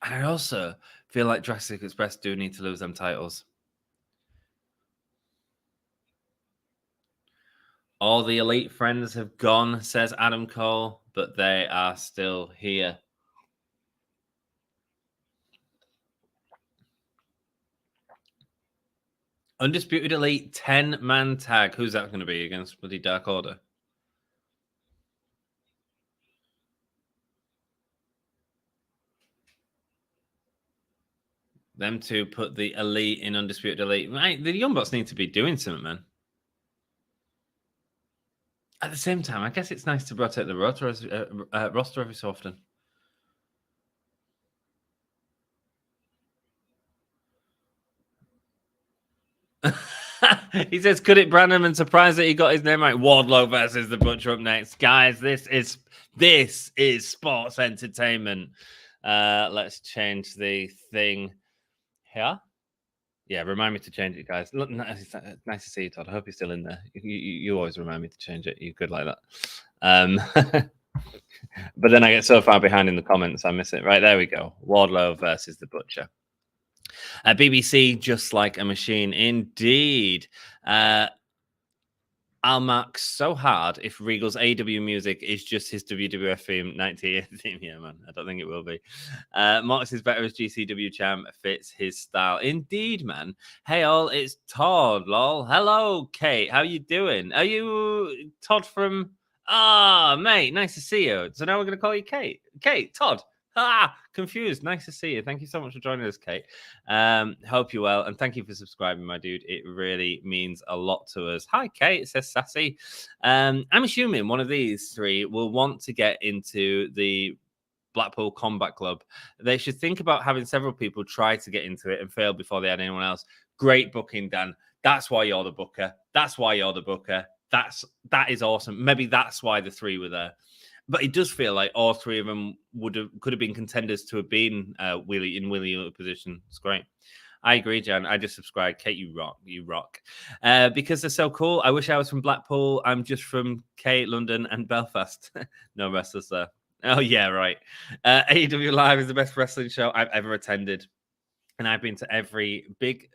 And I also feel like Jurassic Express do need to lose them titles. All the Elite friends have gone, says Adam Cole, but they are still here. Undisputed Elite 10-man tag. Who's that going to be against bloody Dark Order? Them two put the Elite in Undisputed Elite. Right, the Young Bucks need to be doing something, man. At the same time, I guess it's nice to rotate the roster every so often. He says, could it Branham and surprised that he got his name right? Wardlow versus the Butcher up next. Guys, this is sports entertainment. Let's change the thing here. Yeah, remind me to change it, guys. Look, nice to see you, Todd. I hope you're still in there. You always remind me to change it. You're good like that. But then I get so far behind in the comments, I miss it. Right, there we go. Wardlow versus the Butcher. BBC, just like a machine. Indeed. I'll mark so hard if Regal's AEW music is just his WWF theme, 98 theme. Yeah, man, I don't think it will be. Mox is better as GCW champ, fits his style. Indeed, man. Hey, all, it's Todd, lol. Hello, Kate. How you doing? Are you Todd from... mate, nice to see you. So now we're going to call you Kate. Kate, Todd. Confused. Nice to see you. Thank you so much for joining us, Kate. Hope you're well, and thank you for subscribing, my dude. It really means a lot to us. Hi, Kate, says Sassy. I'm assuming one of these three will want to get into the Blackpool Combat Club. They should think about having several people try to get into it and fail before they had anyone else. Great booking, Dan. That's why you're the booker. That is awesome. Maybe that's why the three were there. But it does feel like all three of them could have been contenders to have been Willie position. It's great. I agree, Jan. I just subscribed. Kate, you rock. Because they're so cool. I wish I was from Blackpool. I'm just from Kate, London, and Belfast. No wrestlers there. Oh, yeah, right. AEW Live is the best wrestling show I've ever attended. And I've been to every big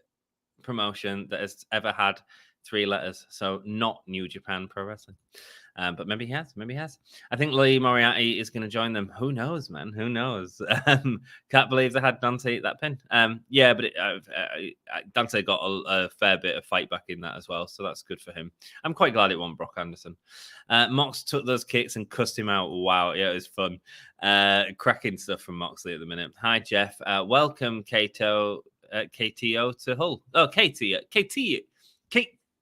promotion that has ever had 3 letters. So not New Japan Pro Wrestling. But maybe he has. I think Lee Moriarty is going to join them. Who knows, man? Who knows? Can't believe they had Dante eat that pin. Yeah, but Dante got a fair bit of fight back in that as well, so that's good for him. I'm quite glad it wasn't Brock Anderson. Mox took those kicks and cussed him out. Wow, yeah, it was fun. Cracking stuff from Moxley at the minute. Hi, Jeff. Welcome, KTO to Hull. Oh,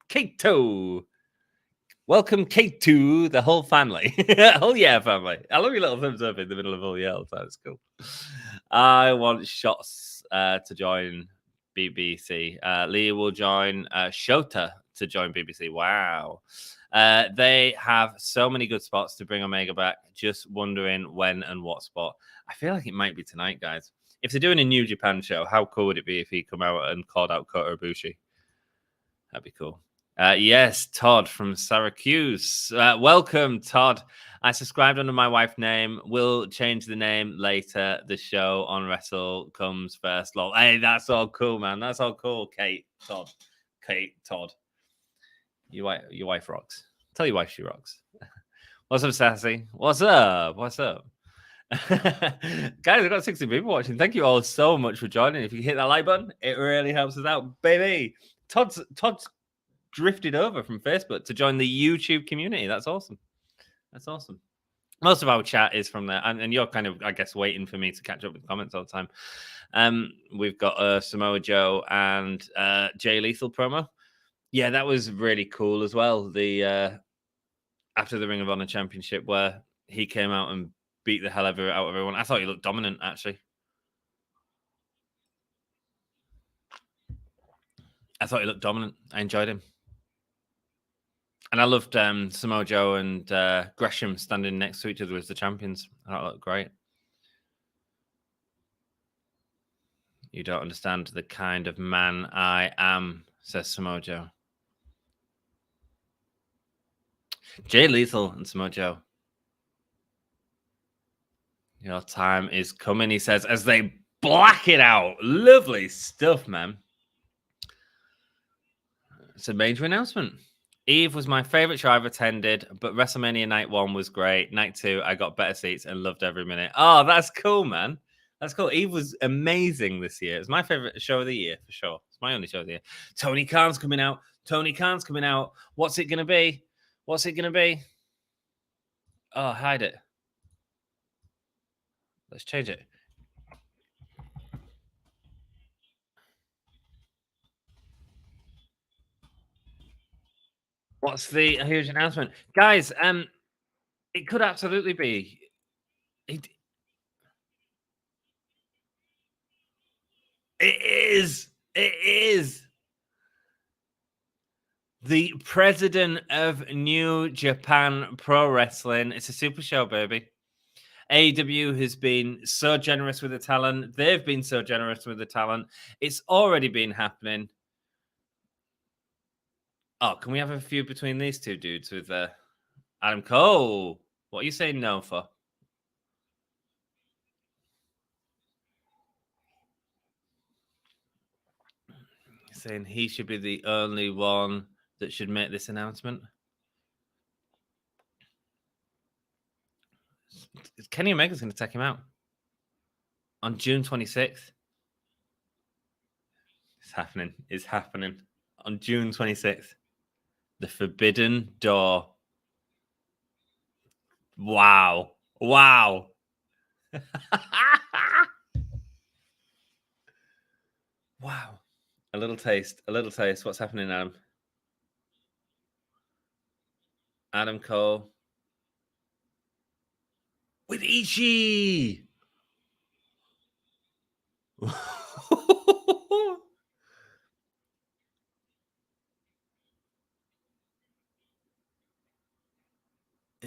Kato. Welcome, Kate, to the whole family. Hull yeah family. I love your little thumbs up in the middle of Hull yeah. That's cool. I want Shots to join BBC. Leah will join Shota to join BBC. Wow. They have so many good spots to bring Omega back. Just wondering when and what spot. I feel like it might be tonight, guys. If they're doing a New Japan show, how cool would it be if he come out and called out Kota Ibushi? That'd be cool. Yes, Todd from Syracuse. Welcome, Todd. I subscribed under my wife's name. We'll change the name later. The show on Wrestle comes first. Lol. Hey, that's all cool, man. That's all cool. Kate, Todd. Your wife rocks. Tell your wife she rocks. What's up, Sassy? What's up? Guys, we've got 60 people watching. Thank you all so much for joining. If you hit that like button, it really helps us out, baby. Todd's drifted over from Facebook to join the YouTube community. That's awesome. Most of our chat is from there, and you're kind of, I guess, waiting for me to catch up with comments all the time. We've got Samoa Joe and Jay Lethal promo. Yeah, that was really cool as well. The after the Ring of Honor Championship, where he came out and beat the hell out of everyone. I thought he looked dominant, actually. I enjoyed him. And I loved Samoa Joe and Gresham standing next to each other as the champions. That looked great. You don't understand the kind of man I am, says Samoa Joe. Jay Lethal and Samoa Joe. Your time is coming, he says, as they black it out. Lovely stuff, man. It's a major announcement. Eve was my favorite show I've attended, but WrestleMania Night 1 was great. Night 2, I got better seats and loved every minute. Oh, that's cool, man. That's cool. Eve was amazing this year. It's my favorite show of the year, for sure. It's my only show of the year. Tony Khan's coming out. What's it going to be? Oh, hide it. Let's change it. What's the huge announcement? Guys, it could absolutely be. It is. The president of New Japan Pro Wrestling. It's a super show, baby. AEW has been so generous with the talent. They've been so generous with the talent. It's already been happening. Oh, can we have a feud between these two dudes with Adam Cole? What are you saying no for? Saying he should be the only one that should make this announcement. Kenny Omega's going to take him out on June 26th. It's happening on June 26th. The Forbidden Door. Wow. Wow. A little taste. What's happening, Adam? Adam Cole with Ishii.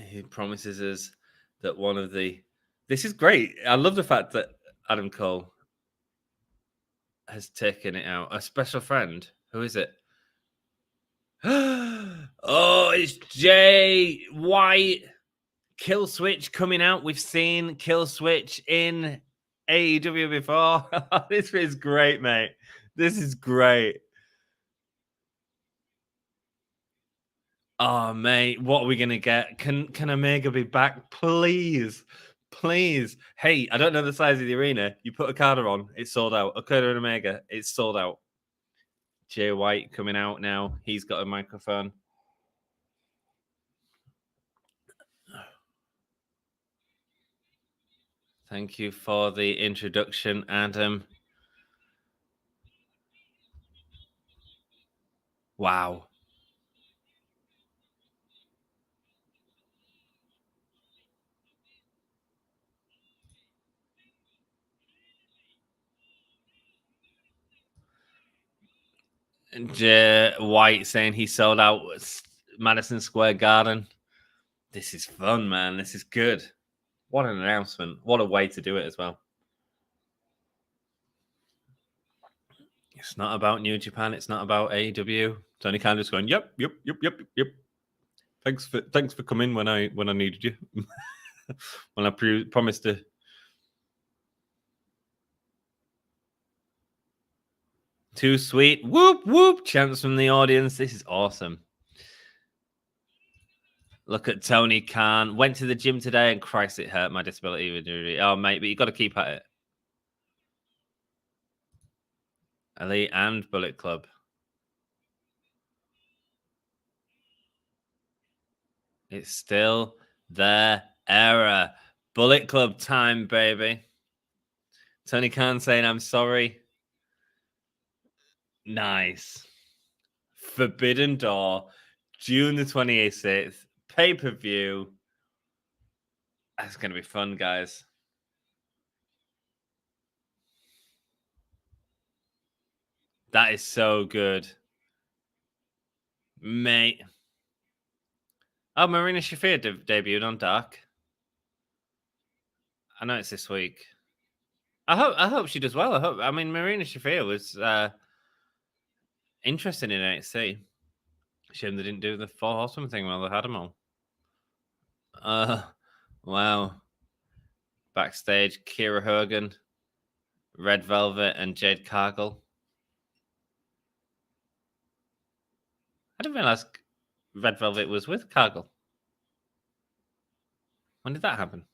He promises us that one of the... This is great. I love the fact that Adam Cole has taken it out. A special friend. Who is it? Oh, it's Jay White. Kill Switch coming out. We've seen Kill Switch in AEW before. This is great, mate. This is great. Oh, mate, what are we going to get? Can Omega be back? Please. Hey, I don't know the size of the arena. You put Okada on, it's sold out. Okada and Omega, it's sold out. Jay White coming out now. He's got a microphone. Thank you for the introduction, Adam. Wow. Jay White saying he sold out Madison Square Garden. This is fun, man. This is good. What an announcement. What a way to do it as well. It's not about New Japan. It's not about AEW. Tony Khan just going, yep. Thanks for coming when I needed you. When I promised to. Too sweet. Whoop, whoop. Chants from the audience. This is awesome. Look at Tony Khan. Went to the gym today and Christ, it hurt my disability injury. Oh, mate, but you got to keep at it. Elite and Bullet Club. It's still their era. Bullet Club time, baby. Tony Khan saying, I'm sorry. Nice. Forbidden Door, June the 26th. Pay-per-view. That's going to be fun, guys. That is so good. Mate. Oh, Marina Shafir debuted on Dark. I know it's this week. I hope she does well. I mean, Marina Shafir was interested in NXT. Shame they didn't do the 4 Horsemen thing while they had them all. Wow. Backstage, Kira Hogan, Red Velvet, and Jade Cargill. I didn't realize Red Velvet was with Cargill. When did that happen?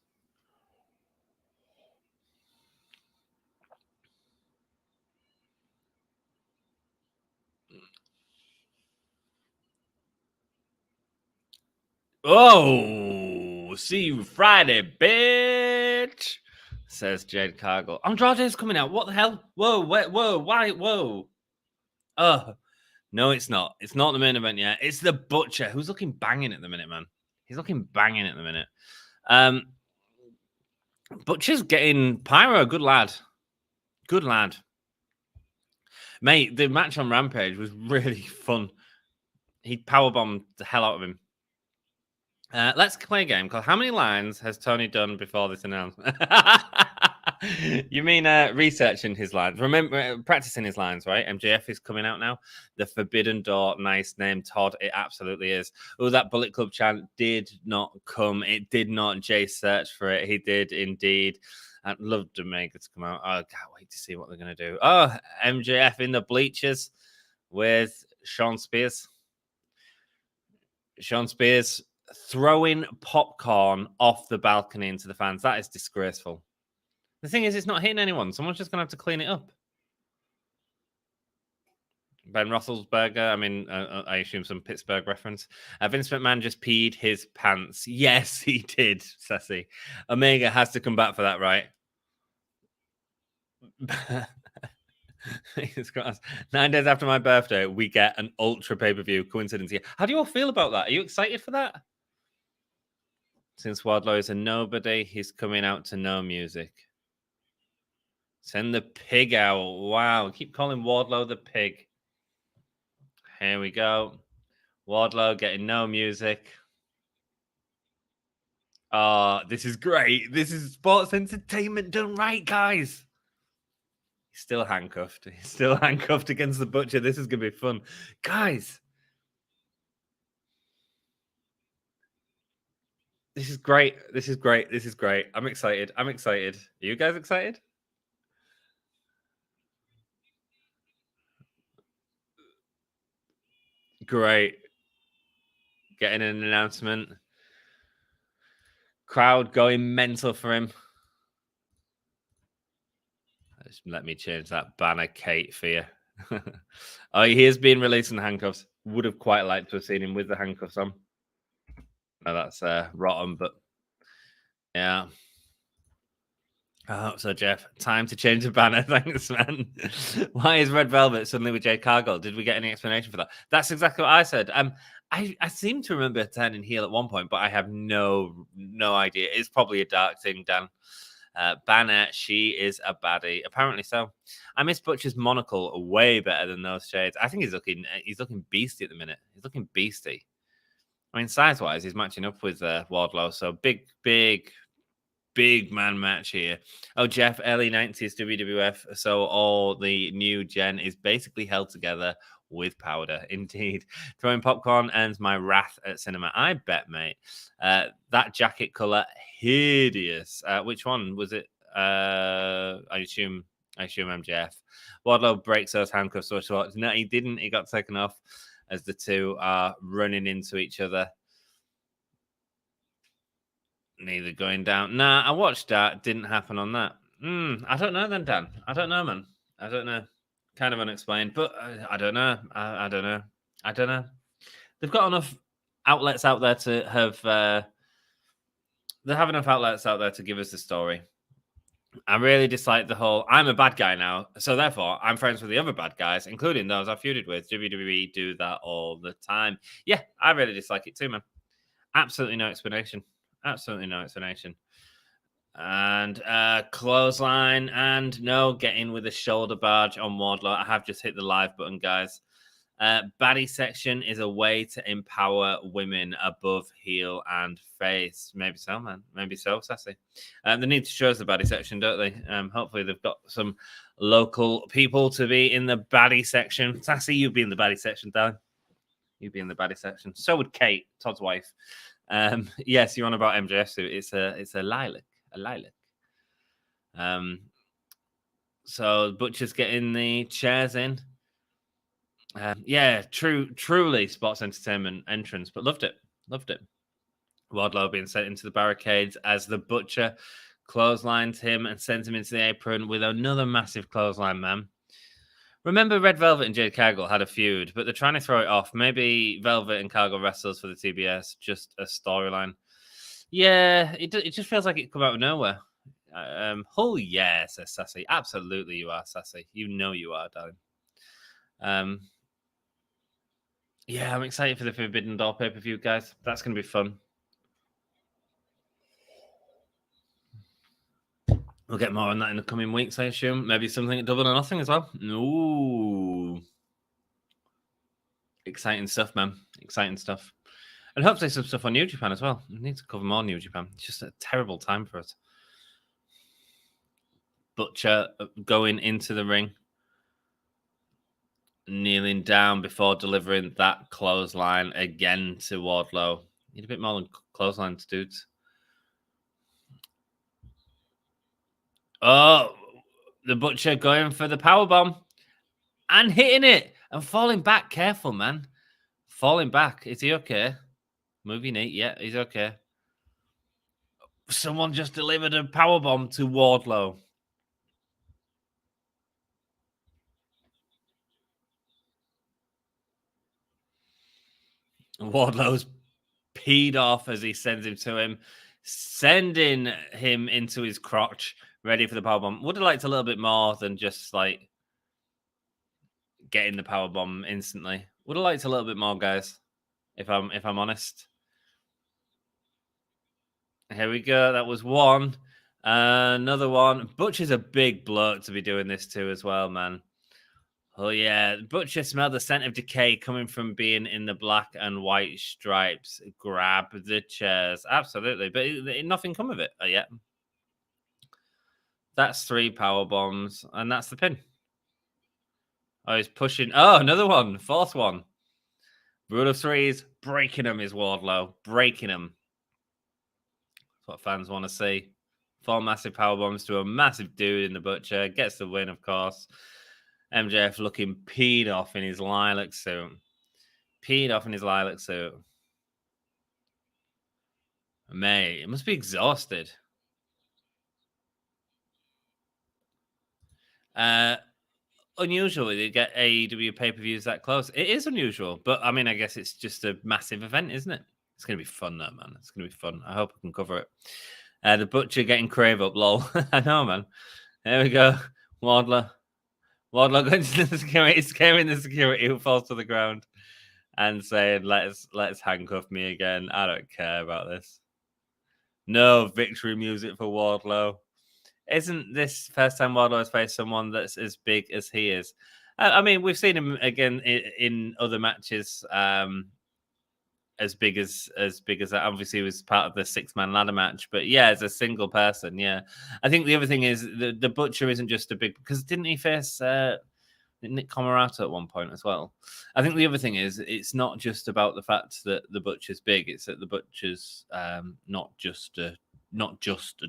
Oh, see you Friday, bitch, says Jade Cargill. Andrade's coming out. What the hell? Whoa, why? Whoa. Oh, no, it's not. It's not the main event yet. It's the Butcher, who's looking banging at the minute, man. He's looking banging at the minute. Butcher's getting pyro. Good lad. Good lad. Mate, the match on Rampage was really fun. He powerbombed the hell out of him. Let's play a game called How Many Lines Has Tony Done Before This Announcement? You mean researching his lines? Remember, practicing his lines, right? MJF is coming out now. The Forbidden Door, nice name, Todd. It absolutely is. Oh, that Bullet Club chant did not come. It did not. Jay search for it. He did indeed. I'd love Omega to come out. Oh, I can't wait to see what they're going to do. Oh, MJF in the bleachers with Sean Spears. Sean Spears throwing popcorn off the balcony into the fans. That is disgraceful. The thing is, it's not hitting anyone. Someone's just going to have to clean it up. Ben Roethlisberger, I mean, I assume some Pittsburgh reference. Vince McMahon just peed his pants. Yes, he did, Sassy. Omega has to come back for that, right? 9 days after my birthday, we get an ultra pay-per-view. Coincidence here. How do you all feel about that? Are you excited for that? Since Wardlow is a nobody, he's coming out to no music. Send the pig out. Wow. Keep calling Wardlow the pig. Here we go. Wardlow getting no music. Oh, this is great. This is sports entertainment done right, guys. He's still handcuffed. He's still handcuffed against the Butcher. This is going to be fun. Guys. This is great. This is great. This is great. I'm excited. I'm excited. Are you guys excited? Great. Getting an announcement. Crowd going mental for him. Just let me change that banner, Kate, for you. Oh, he is being released in handcuffs. Would have quite liked to have seen him with the handcuffs on. No, that's rotten, but yeah. I hope so, Jeff. Time to change the banner. Thanks, man. Why is Red Velvet suddenly with Jade Cargill? Did we get any explanation for that? That's exactly what I said. I seem to remember turning heel at one point, but I have no idea. It's probably a dark thing, Dan. Banner, she is a baddie. Apparently so. I miss Butcher's monocle way better than those shades. I think he's looking beastie at the minute. He's looking beastie. I mean, size-wise, he's matching up with Wardlow. So big big man match here. Oh, Jeff, early 90s WWF. So all the new gen is basically held together with powder. Indeed. Throwing popcorn earns my wrath at cinema. I bet, mate. That jacket color, hideous. Which one was it? I assume MJF. Wardlow breaks those handcuffs. No, he didn't. He got taken off as the two are running into each other. Neither going down. Nah, I watched that. Didn't happen on that. I don't know then, Dan. I don't know, man. I don't know. Kind of unexplained, but I don't know. I don't know. I don't know. They've got enough outlets out there to have. They have enough outlets out there to give us the story. I really dislike the whole, I'm a bad guy now, so therefore I'm friends with the other bad guys, including those I feuded with. WWE do that all the time. Yeah, I really dislike it too, man. Absolutely no explanation. Absolutely no explanation. And clothesline, and no, get in with a shoulder barge on Wardlow. I have just hit the live button, guys. Baddie section is a way to empower women above heel and face. Maybe so, man. Maybe so, Sassy. They need to show us the baddie section, don't they? Hopefully they've got some local people to be in the baddie section. Sassy, you'd be in the baddie section, darling. You'd be in the baddie section. So would Kate, Todd's wife. Yes, you're on about MJF suit. It's a lilac. A lilac. So Butcher's getting the chairs in. Yeah, truly sports entertainment entrance, but loved it. Wardlow being sent into the barricades as the Butcher clotheslines him and sends him into the apron with another massive clothesline, man. Remember Red Velvet and Jade Cargill had a feud, but they're trying to throw it off. Maybe Velvet and Cargill wrestles for the TBS, just a storyline. Yeah, it just feels like it come out of nowhere. Oh, yeah, says Sassy. Absolutely you are, Sassy. You know you are, darling. Yeah, I'm excited for the Forbidden Door pay-per-view, guys. That's going to be fun. We'll get more on that in the coming weeks, I assume. Maybe something at Double or Nothing as well. Ooh. Exciting stuff, man. Exciting stuff. And hopefully some stuff on New Japan as well. We need to cover more New Japan. It's just a terrible time for us. Butcher going into the ring. Kneeling down before delivering that clothesline again to Wardlow. Need a bit more than clotheslines, dudes. Oh, the Butcher going for the powerbomb and hitting it and falling back. Careful, man. Falling back. Is he okay? Movie Nate. Yeah, he's okay. Someone just delivered a powerbomb to Wardlow. Wardlow's peed off as he sends him to him, sending him into his crotch, ready for the powerbomb. Would have liked a little bit more than just like getting the powerbomb instantly. Would have liked a little bit more, guys. If I'm honest. Here we go. That was one. Another one. Butcher's a big bloke to be doing this to as well, man. Oh, yeah. Butcher smelled the scent of decay coming from being in the black and white stripes. Grab the chairs. Absolutely. But nothing come of it yet. That's 3 power bombs, and that's the pin. Oh, he's pushing. Oh, another one. 4th one. Rule of 3s. Breaking him is Wardlow. Breaking him. That's what fans want to see. 4 massive power bombs to a massive dude in the Butcher. Gets the win, of course. MJF looking peed off in his lilac suit. Mate, it must be exhausted. Unusual you get AEW pay-per-views that close. It is unusual, but I mean, I guess it's just a massive event, isn't it? It's going to be fun, though, man. It's going to be fun. I hope I can cover it. The Butcher getting Crave up, lol. I know, man. There we go. Wardlow going to the security, scaring the security who falls to the ground and saying, let's handcuff me again. I don't care about this. No victory music for Wardlow. Isn't this first time Wardlow has faced someone that's as big as he is? I mean, we've seen him again in other matches as big as that. Obviously, he was part of the 6-man ladder match, but yeah, as a single person, yeah. I think the other thing is the Butcher isn't just a big, because didn't he face Nick Comoroto at one point as well? I think the other thing is it's not just about the fact that the Butcher's big; it's that the Butcher's not just a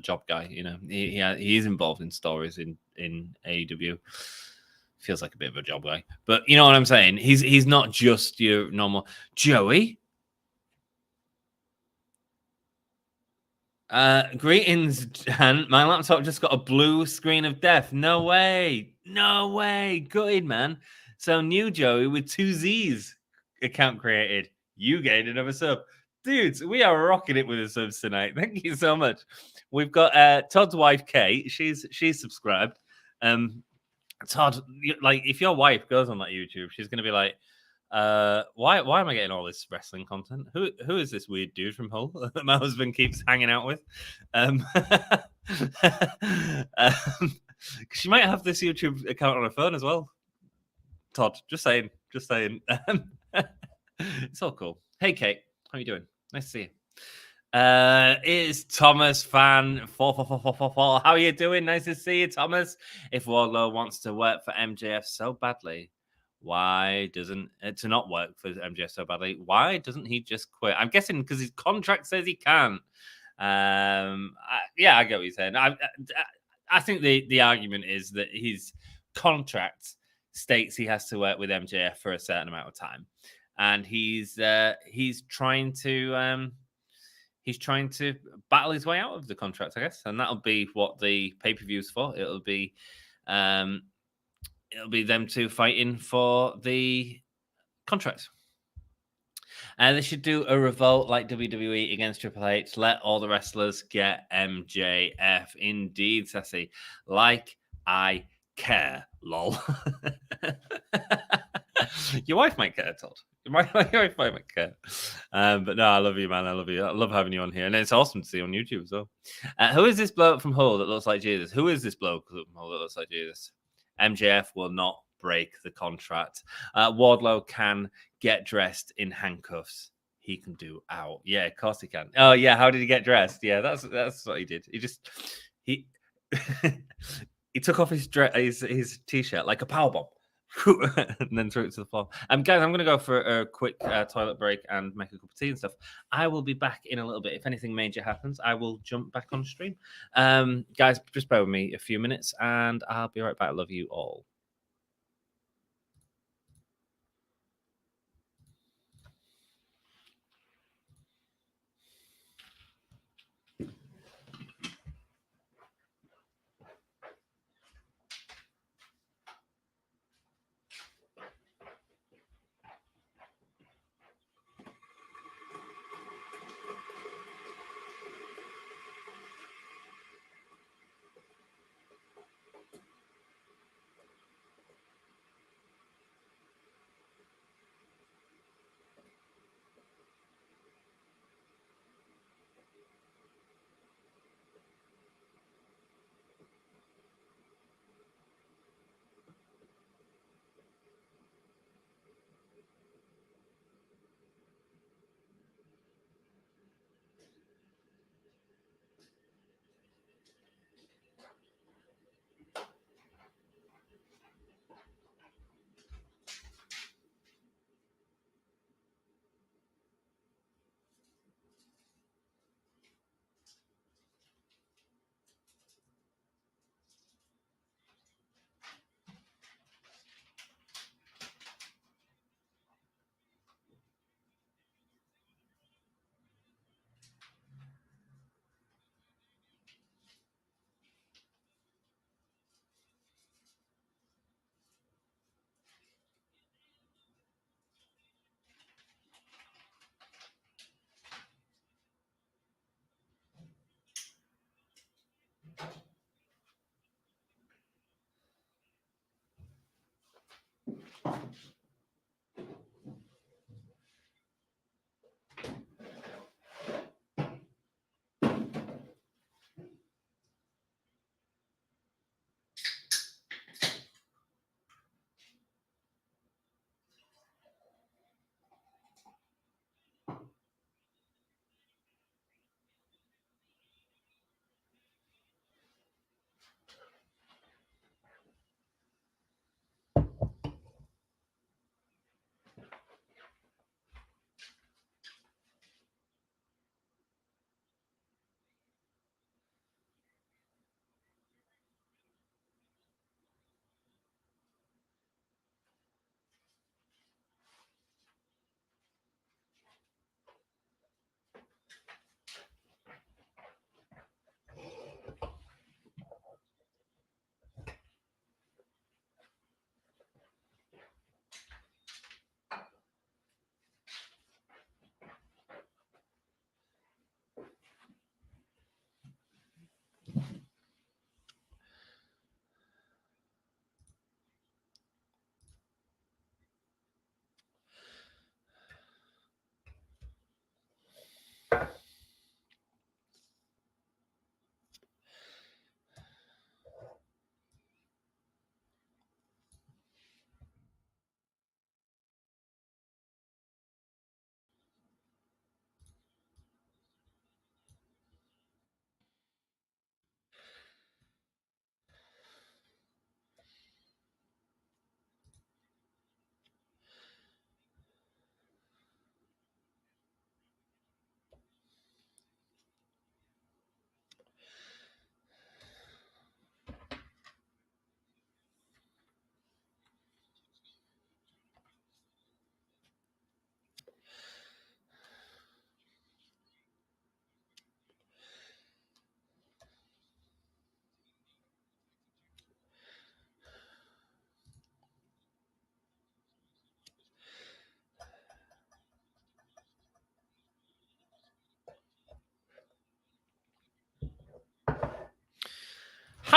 job guy. You know, he is involved in stories in AEW. Feels like a bit of a job guy, but you know what I'm saying. He's not just your normal Joey. Greetings, Dan. My laptop just got a blue screen of death. No way. Good, man. So new Joey with 2 Z's account created. You gained another sub. Dudes, we are rocking it with the subs tonight. Thank you so much. We've got Todd's wife, Kate. She's subscribed. Todd, like, if your wife goes on that YouTube, she's going to be like, why am I getting all this wrestling content? Who is this weird dude from Hull that my husband keeps hanging out with? She might have this YouTube account on her phone as well. Todd, just saying. It's all cool. Hey, Kate, how are you doing? Nice to see you. It's Thomas Fan 4444. How are you doing? Nice to see you, Thomas. If Wardlow wants to work for MJF so badly, why doesn't to not work for MJF so badly? Why doesn't he just quit? I'm guessing because his contract says he can't. I get what you're saying. I think the argument is that his contract states he has to work with MJF for a certain amount of time, and he's trying to battle his way out of the contract, I guess, and that'll be what the pay-per-view's for. It'll be them two fighting for the contract. And they should do a revolt like WWE against Triple H. Let all the wrestlers get MJF. Indeed, Sassy. Like I care, lol. Your wife might care, Todd. Your wife might care. But no, I love you, man. I love you. I love having you on here. And it's awesome to see you on YouTube as well. Who is this bloke from Hull that looks like Jesus? Who is this bloke from Hull that looks like Jesus? MJF will not break the contract. Wardlow can get dressed in handcuffs. He can do out. Yeah, of course he can. Oh, yeah. How did he get dressed? Yeah, that's what he did. He he took off his t-shirt like a powerbomb. And then threw it to the floor. Guys, I'm going to go for a quick toilet break and make a cup of tea and stuff. I will be back in a little bit. If anything major happens, I will jump back on stream. Guys, just bear with me a few minutes and I'll be right back. I love you all.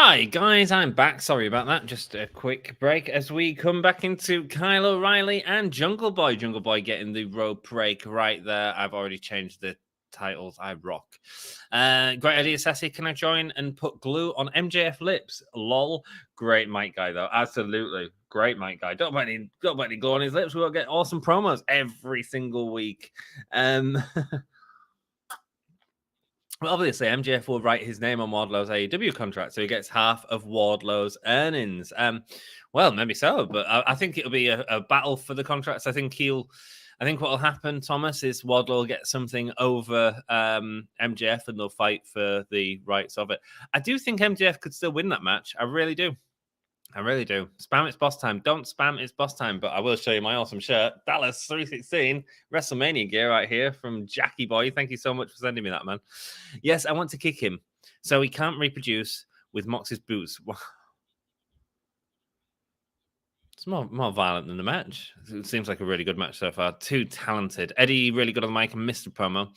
Hi guys, I'm back. Sorry about that. Just a quick break as we come back into Kyle O'Reilly and Jungle Boy. Jungle Boy getting the rope break right there. I've already changed the titles. I rock. Great idea, Sassy. Can I join and put glue on MJF lips? Lol. Great mic guy though. Absolutely. Great mic guy. Don't put any glue on his lips. We'll get awesome promos every single week. Well, obviously, MJF will write his name on Wardlow's AEW contract, so he gets half of Wardlow's earnings. Well, maybe so, but I think it'll be a battle for the contracts. I think what will happen, Thomas, is Wardlow will get something over MJF, and they'll fight for the rights of it. I do think MJF could still win that match. I really do. I really do. Spam It's Boss Time. Don't spam It's Boss Time, but I will show you my awesome shirt. Dallas 316 WrestleMania gear right here from Jackie Boy. Thank you so much for sending me that, man. Yes, I want to kick him. So he can't reproduce with Mox's boots. It's more violent than the match. It seems like a really good match so far. Too talented. Eddie, really good on the mic, and Mr. Promo.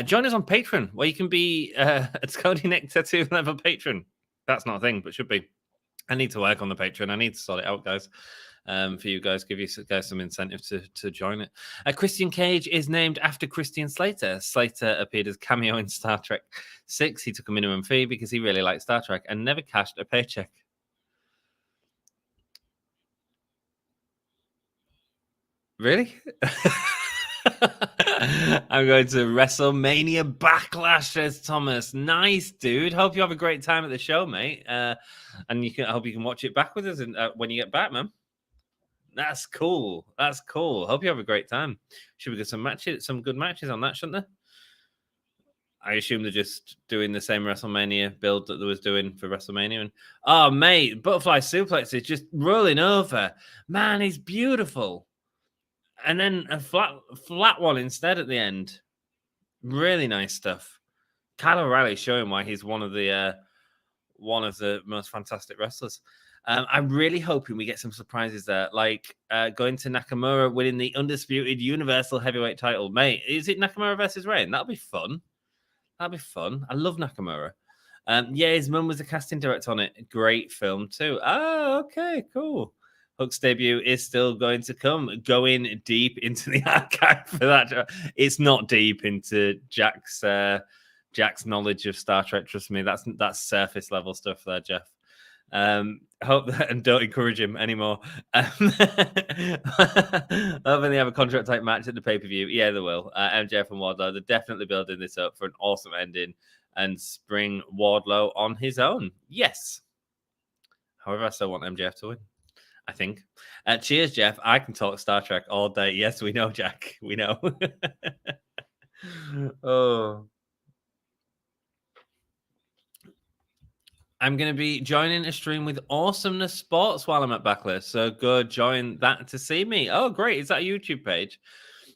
Join us on Patreon, where you can be a Cody Neck Tattoo level patron. That's not a thing, but should be. I need to work on the Patreon. I need to sort it out, guys, for you guys. Give you guys some incentive to join it. Christian Cage is named after Christian Slater. Slater appeared as cameo in Star Trek 6. He took a minimum fee because he really liked Star Trek and never cashed a paycheck. Really? I'm going to WrestleMania Backlash, says Thomas. Nice, dude. Hope you have a great time at the show, mate. And I hope you can watch it back with us when you get back, man. That's cool. That's cool. Hope you have a great time. Should we get some good matches on that, shouldn't there? I assume they're just doing the same WrestleMania build that they was doing for WrestleMania. And oh, mate, Butterfly Suplex is just rolling over. Man, he's beautiful. And then a flat one instead at the end. Really nice stuff. Kyle O'Reilly showing why he's one of the most fantastic wrestlers. I'm really hoping we get some surprises there, like going to Nakamura winning the undisputed Universal Heavyweight title. Mate, is it Nakamura versus Reign? That'll be fun. That'll be fun. I love Nakamura. Yeah, his mum was a casting director on it. Great film too. Oh, okay, cool. Hook's debut is still going to come. Going deep into the archive for that. It's not deep into Jack's knowledge of Star Trek. Trust me, that's surface level stuff there, Jeff. Hope that, and don't encourage him anymore. Hoping they have a contract type match at the pay-per-view. Yeah, they will. MJF and Wardlow, they're definitely building this up for an awesome ending and spring Wardlow on his own. Yes. However, I still want MJF to win, I think. Cheers, Jeff. I can talk Star Trek all day. Yes, we know, Jack. We know. Oh. I'm going to be joining a stream with Awesomeness Sports while I'm at Backlash. So go join that to see me. Oh, great. Is that a YouTube page?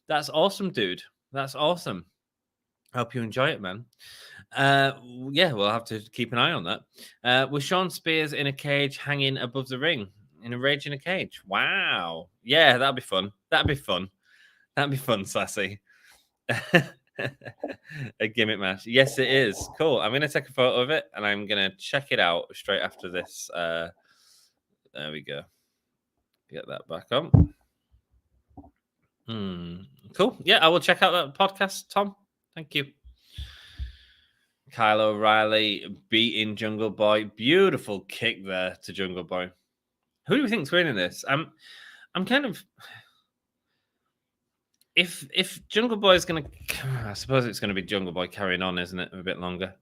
That's awesome, dude. That's awesome. I hope you enjoy it, man. Yeah, we'll have to keep an eye on that. With Sean Spears in a cage hanging above the ring. In a rage in a cage. Wow. Yeah, that'd be fun. That'd be fun. That'd be fun, Sassy. A gimmick match. Yes, it is. Cool. I'm going to take a photo of it and I'm going to check it out straight after this. There we go. Get that back on. Cool. Yeah, I will check out that podcast, Tom. Thank you. Kyle O'Reilly beating Jungle Boy. Beautiful kick there to Jungle Boy. Who do you think's winning this? I'm kind of... If Jungle Boy is going to... I suppose it's going to be Jungle Boy carrying on, isn't it? A bit longer.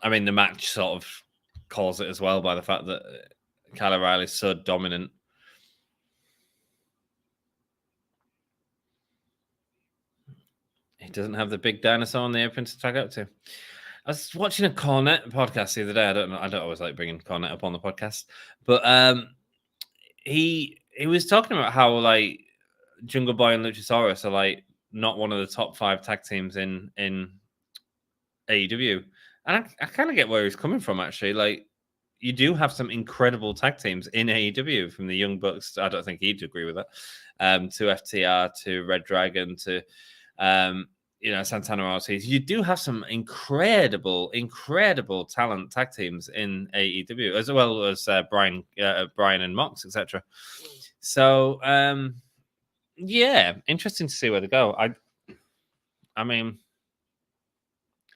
I mean, the match sort of calls it as well by the fact that Kyle O'Reilly's so dominant. He doesn't have the big dinosaur on the apron to tag out to. I was watching a Cornette podcast the other day. I don't always like bringing Cornette up on the podcast, but he was talking about how like Jungle Boy and Luchasaurus are like not one of the top 5 tag teams in AEW, and I kind of get where he's coming from. Actually, like you do have some incredible tag teams in AEW, from the Young Bucks. I don't think he'd agree with that. To FTR, to Red Dragon, to Santana Ortiz. You do have some incredible talent tag teams in AEW, as well as Brian and Mox, etc. So, yeah, interesting to see where they go. I mean,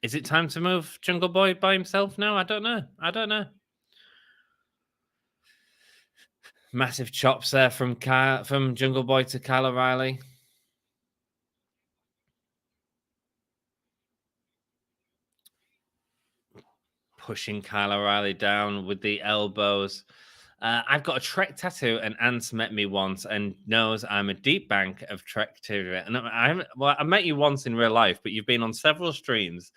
is it time to move Jungle Boy by himself now? I don't know. Massive chops there from Jungle Boy to Kyle O'Reilly. Pushing Kyle O'Reilly down with the elbows. I've got a Trek tattoo, and Ant's met me once and knows I'm a deep bank of Trek tattoo. And I met you once in real life, but you've been on several streams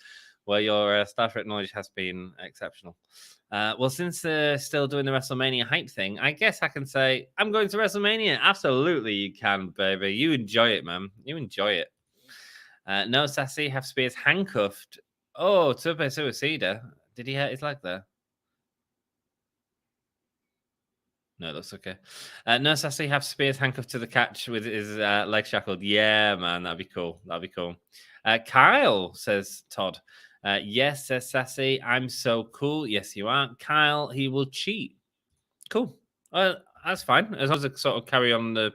where your Star Trek knowledge has been exceptional. Well, since they're still doing the WrestleMania hype thing, I guess I can say I'm going to WrestleMania. Absolutely, you can, baby. You enjoy it, man. You enjoy it. No, Sassy, have Spears handcuffed. Oh, Tope Suicida. Did he hurt his leg there? No, it looks okay. No, Sassy, have Spears handcuffed to the catch with his leg shackled. Yeah, man, that'd be cool. Kyle, says Todd. Yes, says Sassy. I'm so cool. Yes, you are. Kyle, he will cheat. Cool. That's fine. As long as they sort of carry on the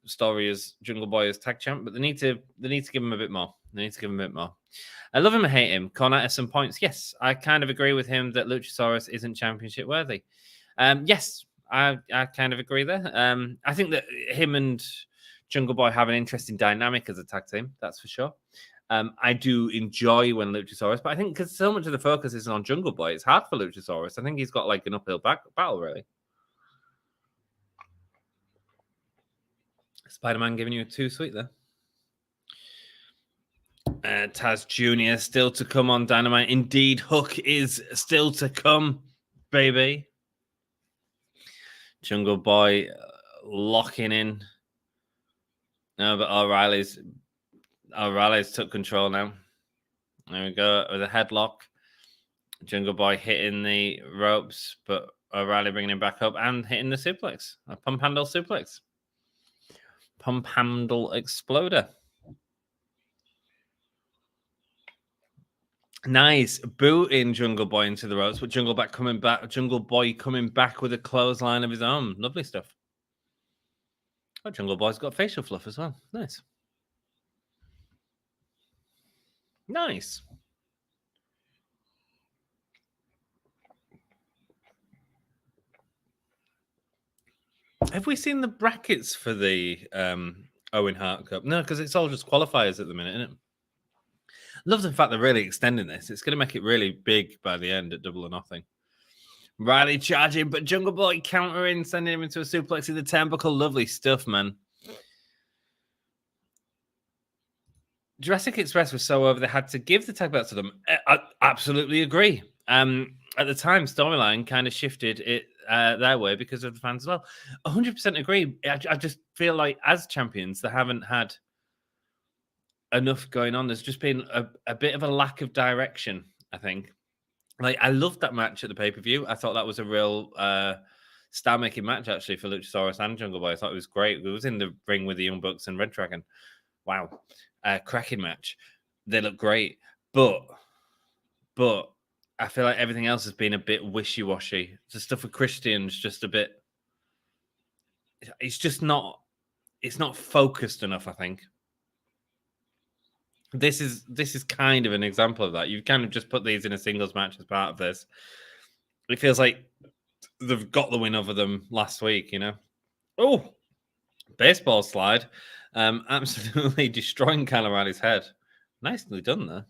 story as Jungle Boy as tag champ, but they need to give him a bit more. I love him or hate him. Connor at some points. Yes, I kind of agree with him that Luchasaurus isn't championship worthy. Yes, I kind of agree there. I think that him and Jungle Boy have an interesting dynamic as a tag team. That's for sure. I do enjoy when Luchasaurus, but I think because so much of the focus is on Jungle Boy, it's hard for Luchasaurus. I think he's got like an uphill battle, really. Spider-Man giving you a 2 sweet there. Taz Jr. still to come on Dynamite. Indeed, Hook is still to come, baby. Jungle Boy locking in. No, but O'Reilly's took control now. There we go with a headlock. Jungle Boy hitting the ropes, but O'Reilly bringing him back up and hitting the suplex. A pump handle suplex. Pump handle exploder. Nice booting Jungle Boy into the ropes, but Jungle Boy coming back with a clothesline of his own. Lovely stuff. Oh, Jungle Boy's got facial fluff as well. Nice. Have we seen the brackets for the Owen Hart Cup? No, because it's all just qualifiers at the minute, isn't it? Love the fact they're really extending this. It's going to make it really big by the end at Double or Nothing. Reilly charging, but Jungle Boy countering, sending him into a suplex in the turnbuckle. Lovely stuff, man. Jurassic Express was so over they had to give the tag belts to them. I absolutely agree. At the time, storyline kind of shifted it their way because of the fans as well. 100% agree. I just feel like as champions, they haven't had enough going on. There's just been a bit of a lack of direction, I think. Like, I loved that match at the pay-per-view. I thought that was a real star-making match, actually, for Luchasaurus and Jungle Boy. I thought it was great. It was in the ring with the Young Bucks and Red Dragon. Wow. Cracking match. They look great. But I feel like everything else has been a bit wishy-washy. The stuff with Christian's just a bit... It's not focused enough, I think. This is kind of an example of that. You've kind of just put these in a singles match as part of this. It feels like they've got the win over them last week, you know? Oh, baseball slide. Absolutely destroying Kyle O'Reilly's head. Nicely done there.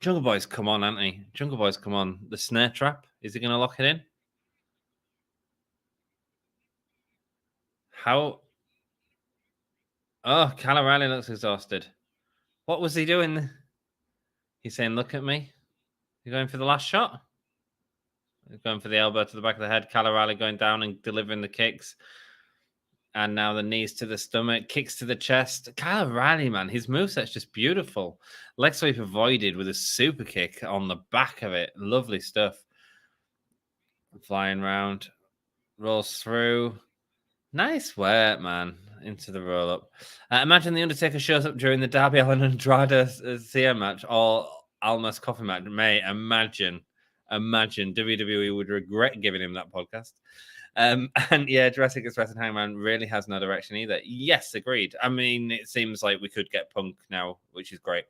Jungle Boy's come on, hasn't he? Jungle Boy's come on. The snare trap. Is he going to lock it in? How? Oh, Kyle O'Reilly looks exhausted. What was he doing? He's saying, look at me. You're going for the last shot? He's going for the elbow to the back of the head. Kyle O'Reilly going down and delivering the kicks. And now the knees to the stomach, kicks to the chest. Kyle O'Reilly, man, his moveset's just beautiful. Leg sweep avoided with a super kick on the back of it. Lovely stuff. Flying round. Rolls through. Nice work, man. into the roll-up. Imagine The Undertaker shows up during the Darby Allin Andrade CM match or Almas Coffin match. Mate, imagine WWE would regret giving him that podcast. And yeah, Jurassic Express and Hangman really has no direction either. Yes, agreed. I mean, it seems like we could get Punk now, which is great.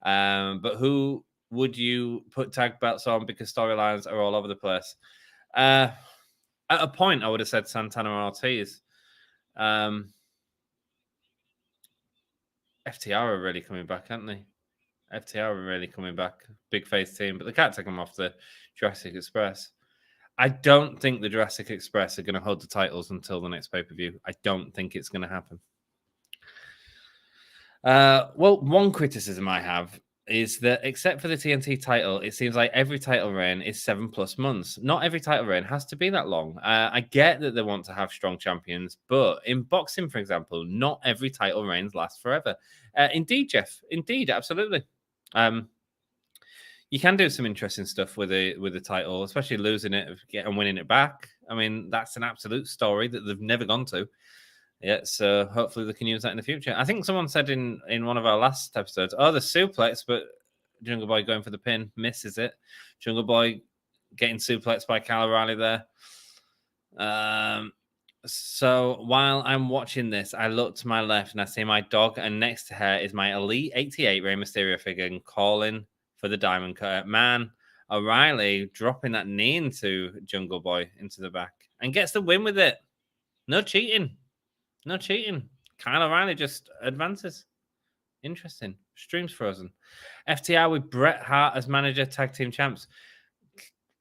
But who would you put tag belts on? Because storylines are all over the place. At a point, I would have said Santana or Ortiz. FTR are really coming back, aren't they? FTR are really coming back. Big face team, but they can't take them off the Jurassic Express. I don't think the Jurassic Express are going to hold the titles until the next pay-per-view. I don't think it's going to happen. Well, one criticism I have is that except for the TNT title, it seems like every title reign is 7+ months. Not every title reign has to be that long. I get that they want to have strong champions, but in boxing, for example, not every title reigns last forever. Indeed, Jeff. Indeed, absolutely. You can do some interesting stuff with the title, especially losing it and winning it back. I mean, that's an absolute story that they've never gone to. Yeah, so hopefully they can use that in the future. I think someone said in one of our last episodes, the suplex, but Jungle Boy going for the pin, misses it. Jungle Boy getting suplexed by Kyle O'Reilly there. So while I'm watching this, I look to my left and I see my dog, and next to her is my Elite 88 Rey Mysterio figure and calling for the Diamond Cutter. Man, O'Reilly dropping that knee into Jungle Boy into the back and gets the win with it. No cheating. No cheating. Kyle O'Reilly just advances. Interesting. Stream's frozen. FTR with Bret Hart as manager, tag team champs.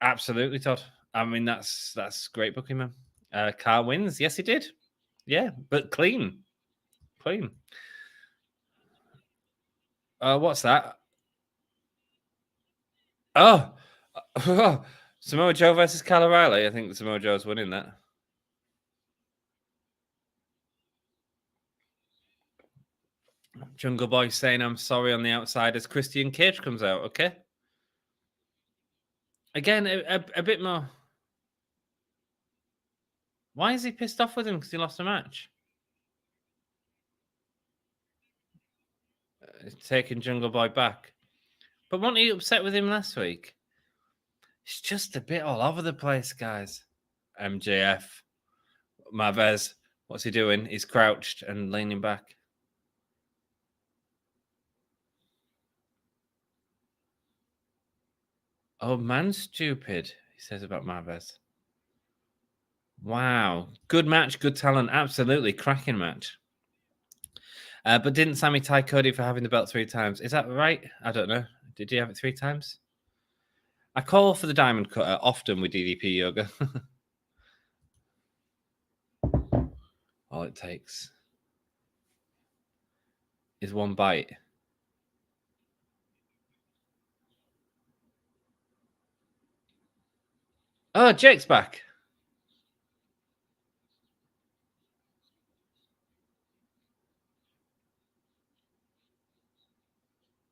Absolutely, Todd. I mean, that's great booking, man. Carl wins. Yes, he did. Yeah, but clean. Clean. What's that? Oh, Samoa Joe versus Kyle O'Reilly. I think Samoa Joe's winning that. Jungle Boy saying I'm sorry on the outside as Christian Cage comes out. Okay. Again, a bit more. Why is he pissed off with him? Because he lost a match. Taking Jungle Boy back. But weren't you upset with him last week? It's just a bit all over the place, guys. MJF. Marvez. What's he doing? He's crouched and leaning back. Oh, man, stupid, he says about Marvez. Wow. Good match, good talent. Absolutely. Cracking match. But didn't Sammy tie Cody for having the belt 3 times? Is that right? I don't know. Did he have it 3 times? I call for the Diamond Cutter often with DDP Yoga. All it takes is one bite. Oh, Jake's back.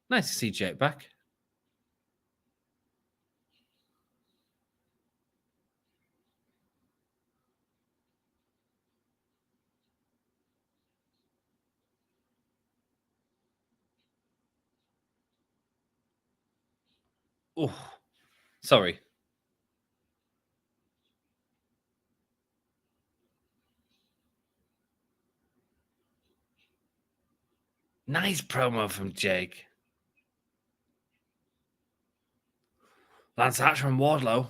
Nice to see Jake back. Oh, sorry. Nice promo from Jake. Lance Archer and Wardlow.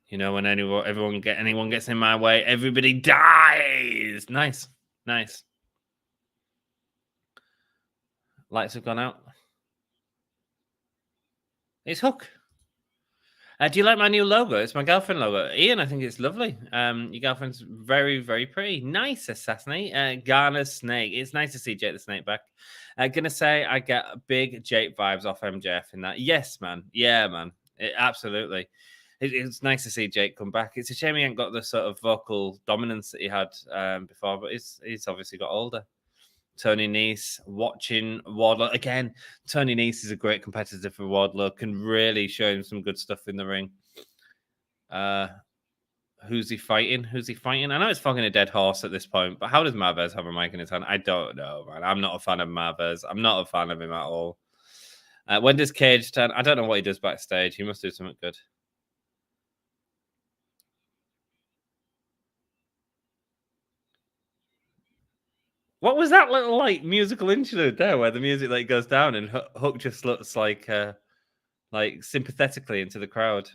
You know, when anyone gets in my way, everybody dies. Nice. Lights have gone out. It's Hook. Do you like my new logo? It's my girlfriend logo. Ian, I think it's lovely. Your girlfriend's very, very pretty. Nice, Assassinate. Garner's Snake. It's nice to see Jake the Snake back. Gonna say I get big Jake vibes off MJF in that. Yes, man. Yeah, man. Absolutely. It's nice to see Jake come back. It's a shame he ain't got the sort of vocal dominance that he had before, but he's obviously got older. Tony Nese watching Wardlow. Again, Tony Nese is a great competitor for Wardlow. Can really show him some good stuff in the ring. Who's he fighting? Who's he fighting? I know it's fucking a dead horse at this point, but how does Marvez have a mic in his hand? I don't know, man. I'm not a fan of Marvez. I'm not a fan of him at all. When does Cage turn? I don't know what he does backstage. He must do something good. What was that little like musical interlude there, where the music like goes down and Hook just looks like sympathetically into the crowd,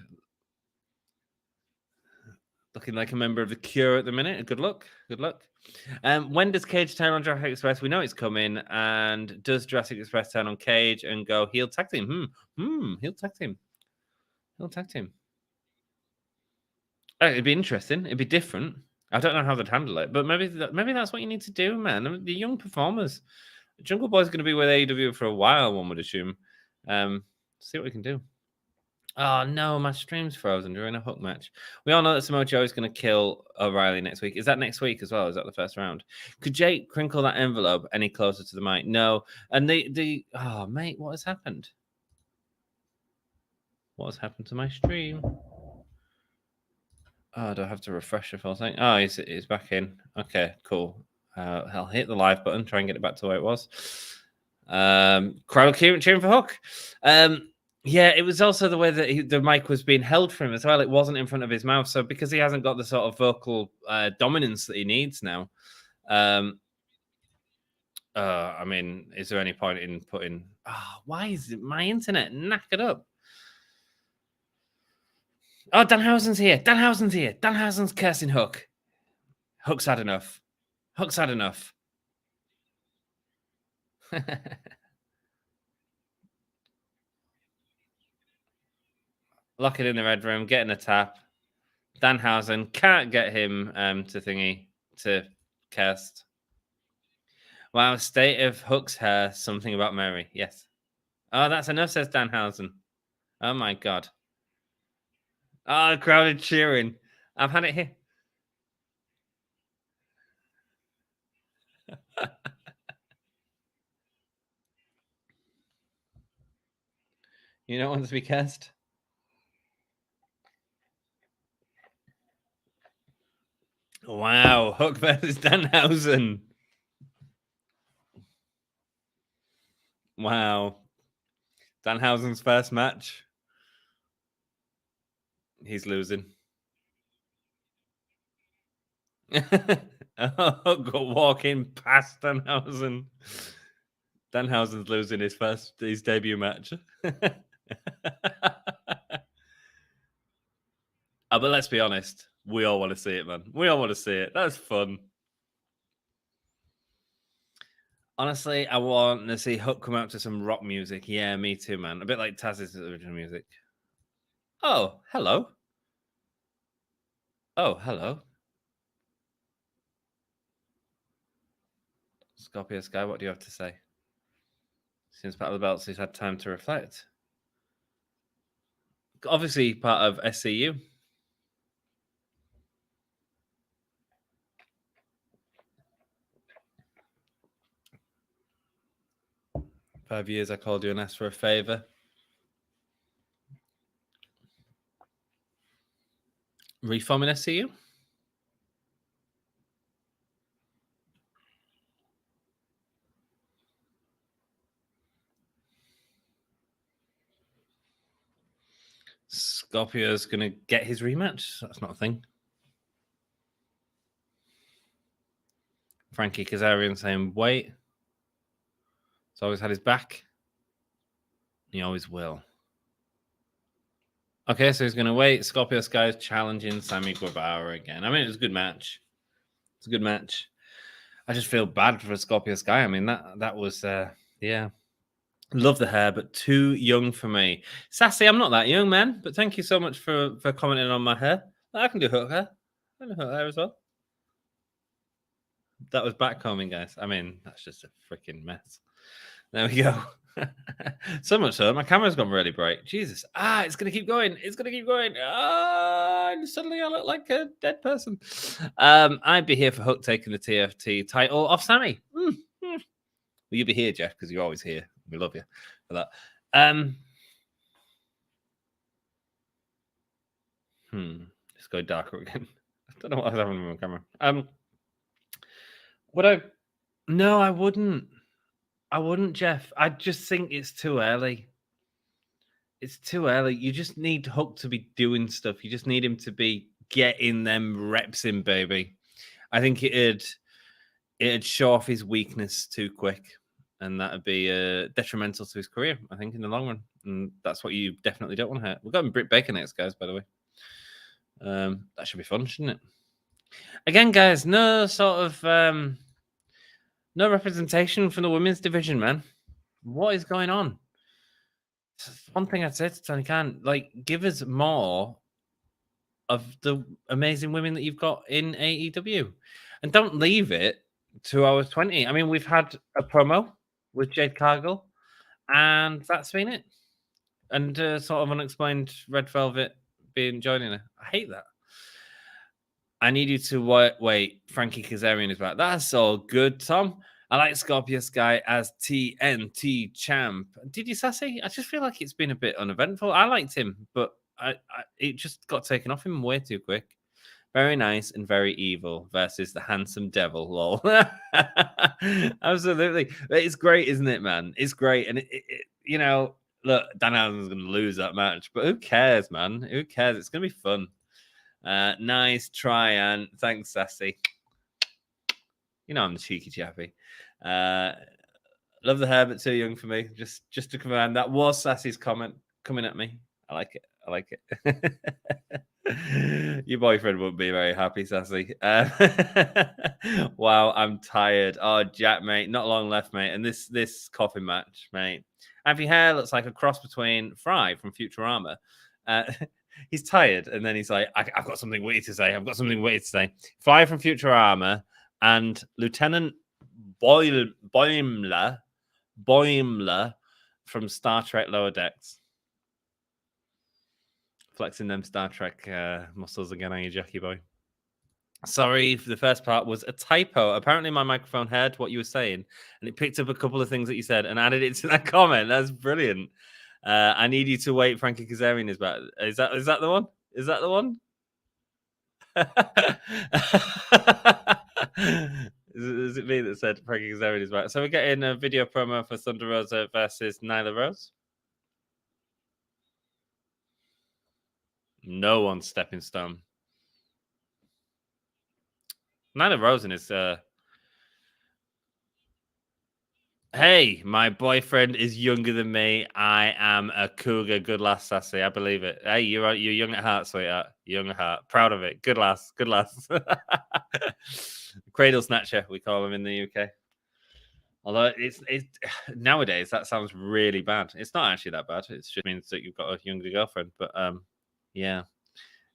looking like a member of the Cure at the minute. Good luck, good luck. When does Cage turn on Jurassic Express? We know it's coming. And does Jurassic Express turn on Cage and go heel tag team? Heel tag team. Heel tag team. It'd be interesting. It'd be different. I don't know how they'd handle it, but maybe that's what you need to do, man. I mean, the young performers. Jungle Boy's going to be with AEW for a while, one would assume. See what we can do. Oh, no, my stream's frozen during a Hook match. We all know that Samoa Joe is going to kill O'Reilly next week. Is that next week as well? Is that the first round? Could Jake crinkle that envelope any closer to the mic? No. And oh, mate, what has happened? What has happened to my stream? Oh, do I have to refresh the full thing? Oh, he's back in. Okay, cool. I'll hit the live button, try and get it back to where it was. Crowd cheering for Hook. Yeah, it was also the way that the mic was being held for him as well. It wasn't in front of his mouth. So because he hasn't got the sort of vocal dominance that he needs now, I mean, is there any point in putting... Oh, why is my internet knackered up? Oh, Danhausen's here. Danhausen's cursing Hook. Hook's had enough. Lock it in the red room, getting a tap. Danhausen can't get him to cast. Wow, state of Hook's hair, something about Mary. Yes. Oh, that's enough, says Danhausen. Oh my god. Oh, the crowd is cheering. I've had it here. You don't want to be cast? Wow, Hook versus Danhausen. Wow. Danhausen's first match. He's losing. Hook walking past Danhausen. Danhausen's losing his debut match. But let's be honest. We all want to see it, man. We all want to see it. That's fun. Honestly, I want to see Hook come out to some rock music. Yeah, me too, man. A bit like Taz's original music. Oh, hello. Oh, hello. Scorpio Sky, what do you have to say? Since Battle of the Belts, he's had time to reflect. Obviously, part of SCU. "5 years I called you and asked for a favor." Reforming SCU? Scorpio's going to get his rematch. That's not a thing. Frankie Kazarian saying, wait. He's always had his back. He always will. Okay, so he's going to wait. Scorpio Sky is challenging Sammy Guevara again. I mean, it was a good match. It's a good match. I just feel bad for Scorpio Sky. I mean, that was, yeah. Love the hair, but too young for me. Sassy, I'm not that young, man. But thank you so much for commenting on my hair. I can do Hook hair. I can do Hook hair as well. That was backcombing, guys. I mean, that's just a freaking mess. There we go. So much so, my camera's gone really bright. Jesus. It's going to keep going. It's going to keep going. And suddenly I look like a dead person. I'd be here for Hook taking the TFT title off Sammy. Well, you'll be here, Jeff, because you're always here. We love you for that. Let's go darker again. Don't know what was happening with my camera. Would I? No, I wouldn't. I wouldn't, Jeff. I just think it's too early. It's too early. You just need Hook to be doing stuff. You just need him to be getting them reps in, baby. I think it'd show off his weakness too quick, and that'd be detrimental to his career, I think, in the long run. And that's what you definitely don't want to hurt. We've got Britt Baker next, guys, by the way. That should be fun, shouldn't it? Again, guys, no sort of no representation from the women's division, man. What is going on? One thing I'd say to Tony Khan, like, give us more of the amazing women that you've got in AEW, and don't leave it 2 hours 20. I mean, we've had a promo with Jade Cargill, and that's been it. And sort of unexplained Red Velvet joining her. I hate that. I need you to wait. Frankie Kazarian is back. That's all good, Tom. I like Scorpio Sky as TNT champ. Did you, Sassy? I just feel like it's been a bit uneventful. I liked him, but it just got taken off him way too quick. Very nice and very evil versus the handsome devil. Lol. Absolutely. It's great, isn't it, man? It's great. And you know, look, Dan Allen's going to lose that match, but who cares, man? Who cares? It's going to be fun. Nice try, and thanks, Sassy. You know I'm the cheeky chappy. Love the hair, but too young for me. Just to confirm, that was Sassy's comment coming at me. I like it. I like it. Your boyfriend wouldn't be very happy, Sassy. Wow, I'm tired. Oh, Jack, mate, not long left, mate. And this Coffin match, mate. Have your hair looks like a cross between Fry from Futurama. He's tired, and then he's like, I've got something witty to say. I've got something witty to say. Fly from Futurama and Lieutenant Boimler from Star Trek Lower Decks. Flexing them Star Trek muscles again on you, Jackie boy. Sorry, the first part was a typo. Apparently, my microphone heard what you were saying, and it picked up a couple of things that you said and added it to that comment. That's brilliant. I need you to wait. Frankie Kazarian is back. Is that the one? Is that the one? Is it me that said Frankie Kazarian is back? So we're getting a video promo for Thunder Rosa versus Nyla Rose. No one's stepping stone. Nyla Rose is hey, my boyfriend is younger than me. I am a cougar. Good lass, Sassy. I believe it. Hey, you're young at heart, sweetheart. Young at heart. Proud of it. Good lass. Good lass. Cradle snatcher, we call them in the UK. Although it's nowadays that sounds really bad. It's not actually that bad. It just means that you've got a younger girlfriend. But yeah,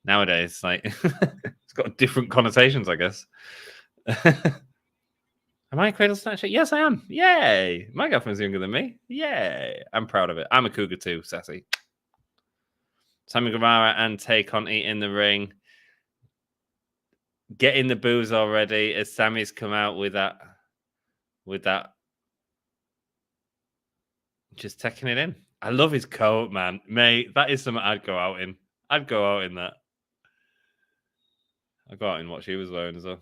nowadays like it's got different connotations, I guess. Am I a cradle snatcher? Yes, I am. Yay! My girlfriend's younger than me. Yay! I'm proud of it. I'm a cougar too, Sassy. Sammy Guevara and Tay Conti in the ring. Getting the booze already as Sammy's come out with that. Just taking it in. I love his coat, man. Mate, that is something I'd go out in. I'd go out in that. I'd go out in what she was wearing as well.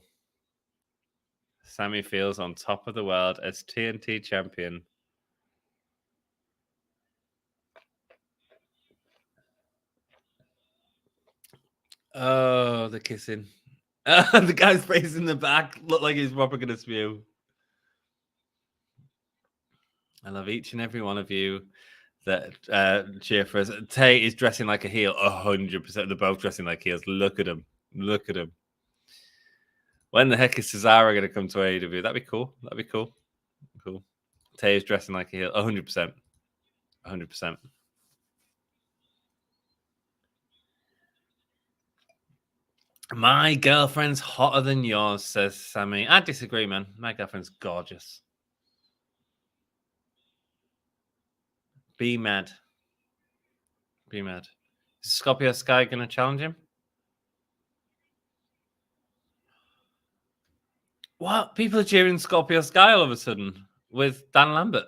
Sammy feels on top of the world as TNT champion. Oh, the kissing. The guy's face in the back looked like he's probably going to spew. I love each and every one of you that cheer for us. Tay is dressing like a heel 100%. They're both dressing like heels. Look at him. Look at him. When the heck is Cesaro going to come to AEW? That'd be cool. That'd be cool. Cool. Tay is dressing like a heel 100%. 100%. My girlfriend's hotter than yours, says Sammy. I disagree, man. My girlfriend's gorgeous. Be mad. Be mad. Is Scorpio Sky going to challenge him? What? People are cheering Scorpio Sky all of a sudden with Dan Lambert.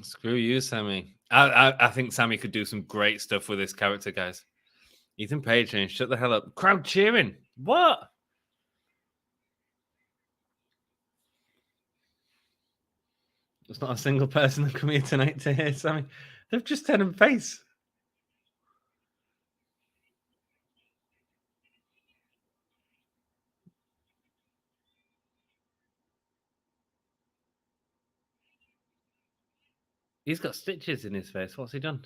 Screw you, Sammy. I think Sammy could do some great stuff with this character, guys. Ethan Page and shut the hell up. Crowd cheering. What? There's not a single person that come here tonight to hear Sammy. They've just turned him face. He's got stitches in his face. What's he done?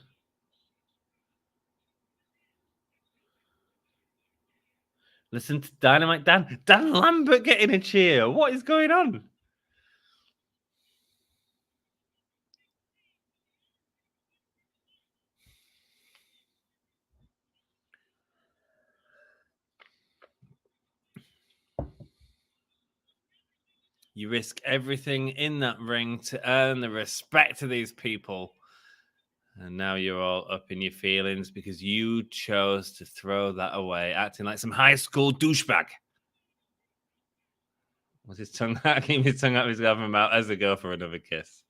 Listen to Dynamite Dan. Dan Lambert getting a cheer. What is going on? You risk everything in that ring to earn the respect of these people. And now you're all up in your feelings because you chose to throw that away, acting like some high school douchebag. Was his tongue out? Keep his tongue out of his government mouth as they go for another kiss.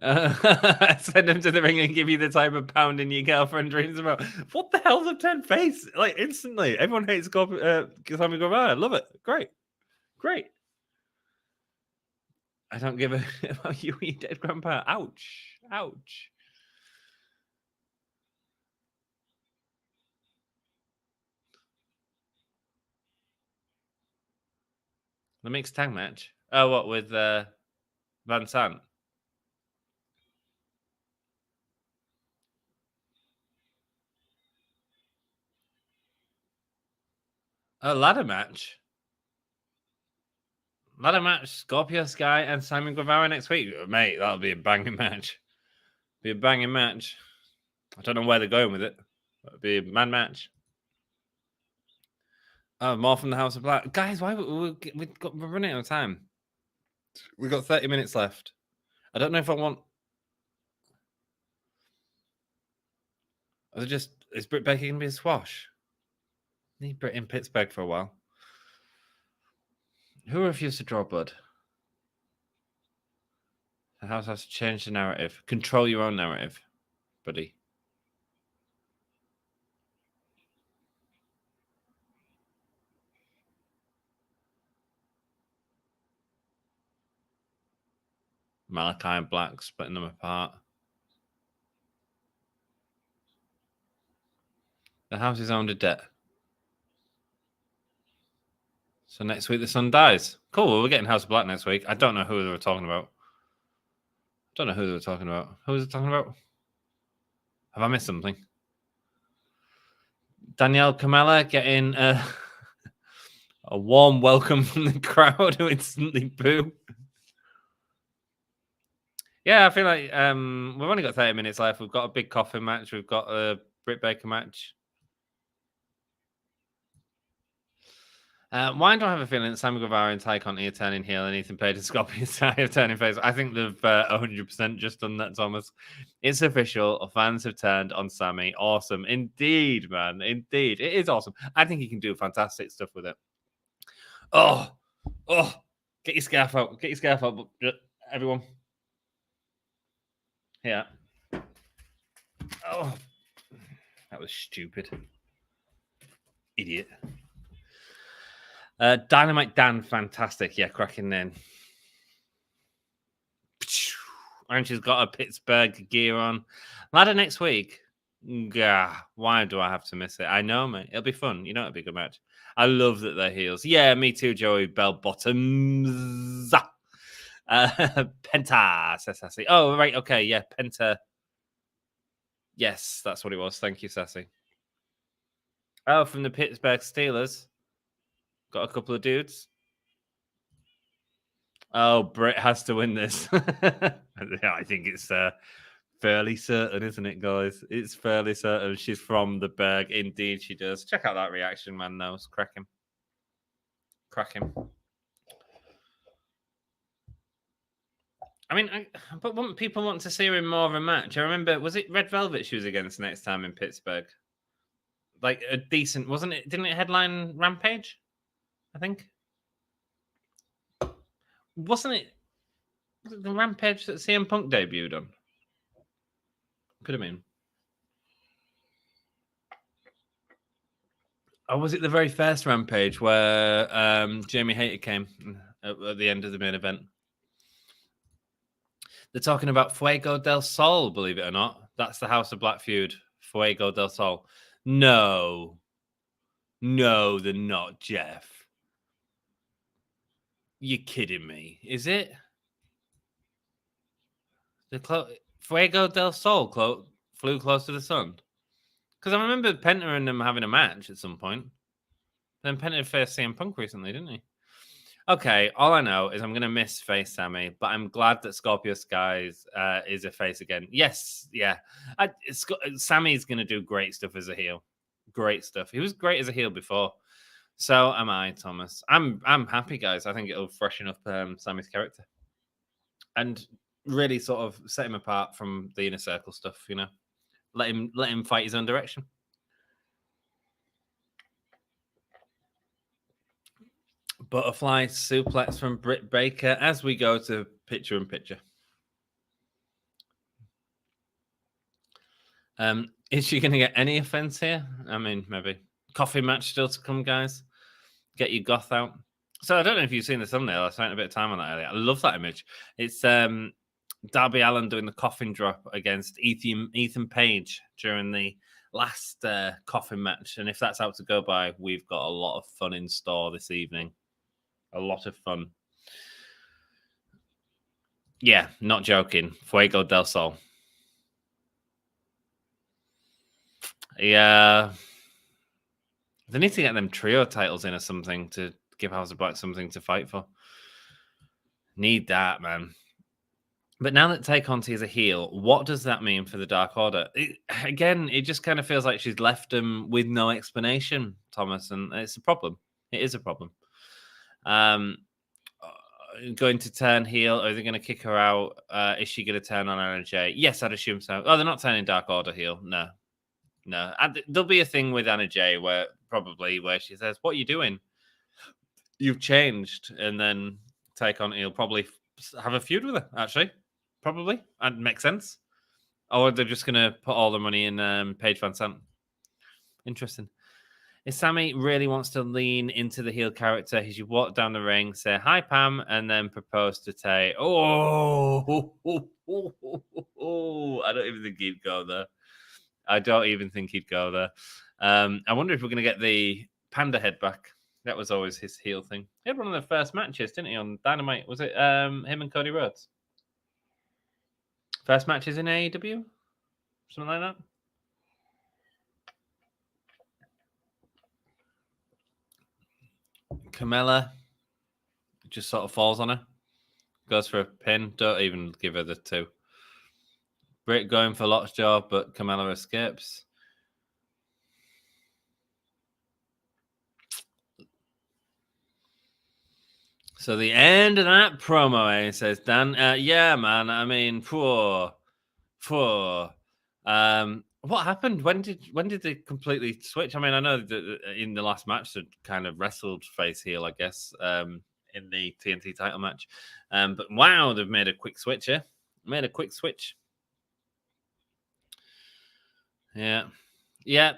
Send them to the ring and give you the type of pounding your girlfriend dreams about. What the hell's a 10 face? Like instantly, everyone hates Sammy Guevara. I love it. Great. I don't give a about you, you dead grandpa. Ouch. The mixed tag match. Oh, what with Van Sant? A ladder match. Scorpio Sky and Simon Guevara next week. Mate, that'll be a banging match. I don't know where they're going with it. It'll be a mad match. Oh, more from the House of Black. Guys, why we're running out of time. We've got 30 minutes left. I don't know if I want... Is Britt Baker going to be a squash? Need Britt in Pittsburgh for a while. Who refused to draw blood? The house has to change the narrative. Control your own narrative, buddy. Malachi and Black splitting them apart. The house is owned a debt. So next week the son dies. Cool, well, we're getting House of Black next week. I don't know who they were talking about. Who was it talking about? Have I missed something? Danielle Kamela getting a warm welcome from the crowd who instantly boo. Yeah, I feel like we've only got 30 minutes left. We've got a big Coffin match. We've got a Britt Baker match. Why do I have a feeling that Sammy Guevara and Ty Conti are turning heel and Ethan Page and Scorpio Sky are turning face? I think they've 100% just done that, Thomas. It's official. Fans have turned on Sammy. Awesome. Indeed, man. Indeed. It is awesome. I think he can do fantastic stuff with it. Oh. Get your scarf out. Everyone. Yeah. Oh. That was stupid. Idiot. Dynamite Dan, fantastic. Yeah, cracking then. And she's got a Pittsburgh gear on. Ladder next week. Gah, why do I have to miss it? I know, mate. It'll be fun. You know it'll be a good match. I love that they're heels. Yeah, me too, Joey. Bell bottoms. Penta, says Sassy. Oh, right. Okay. Yeah, Penta. Yes, that's what it was. Thank you, Sassy. Oh, from the Pittsburgh Steelers. Got a couple of dudes. Oh, Britt has to win this. I think it's fairly certain, isn't it, guys? It's fairly certain she's from the Berg. Indeed, she does. Check out that reaction, man. That was cracking. I mean, but wouldn't people want to see her in more of a match? I remember, was it Red Velvet she was against next time in Pittsburgh? like a decent, wasn't it? Didn't it headline Rampage? I think. Was it the Rampage that CM Punk debuted on? Could have been. Or was it the very first Rampage where Jamie Hayter came at the end of the main event? They're talking about Fuego del Sol, believe it or not. That's the House of Black feud. Fuego del Sol. No, they're not, Jeff. You're kidding me. Is it? Fuego del Sol flew close to the sun? Because I remember Penta and them having a match at some point. Then Penta faced CM Punk recently, didn't he? Okay, all I know is I'm going to miss face Sammy, but I'm glad that Scorpio Skies is a face again. Yes, yeah. Sammy's going to do great stuff as a heel. Great stuff. He was great as a heel before. So am I, Thomas. I'm happy, guys. I think it'll freshen up Sammy's character. And really sort of set him apart from the Inner Circle stuff, you know. Let him fight his own direction. Butterfly suplex from Britt Baker as we go to picture-in-picture. Is she going to get any offense here? I mean, maybe. Coffee match still to come, guys. Get your goth out. So I don't know if you've seen the thumbnail. I spent a bit of time on that earlier. I love that image. It's Darby Allin doing the coffin drop against Ethan Page during the last coffin match. And if that's out to go by, we've got a lot of fun in store this evening. A lot of fun. Yeah, not joking. Fuego del Sol. Yeah. They need to get them trio titles in or something to give House of Black something to fight for. Need that, man. But now that Tay Conti is a heel, what does that mean for the Dark Order? It just kind of feels like she's left them with no explanation, Thomas, and it's a problem. It is a problem. Going to turn heel? Are they going to kick her out? Is she going to turn on Anna? Yes, I'd assume so. Oh, they're not turning Dark Order heel. No. There'll be a thing with Anna Jay where she says, "What are you doing? You've changed," and then Take on he'll probably have a feud with her. Actually, probably, and makes sense. Or they're just going to put all the money in Paige Van Sant. Interesting. If Sammy really wants to lean into the heel character, he should walk down the ring, say hi Pam, and then propose to Tay. Oh, I don't even think he'd go there. I wonder if we're going to get the Panda head back. That was always his heel thing. He had one of the first matches, didn't he, on Dynamite? Was it him and Cody Rhodes? First matches in AEW? Something like that? Kamela just sort of falls on her. Goes for a pin. Don't even give her the 2. Britt going for Lockjaw, but Kamela escapes. So the end of that promo, says Dan. Yeah, man. I mean, poor. What happened? When did they completely switch? I mean, I know that in the last match they kind of wrestled face heel, I guess, in the TNT title match. But wow, they've made a quick switch here. Made a quick switch. Yeah,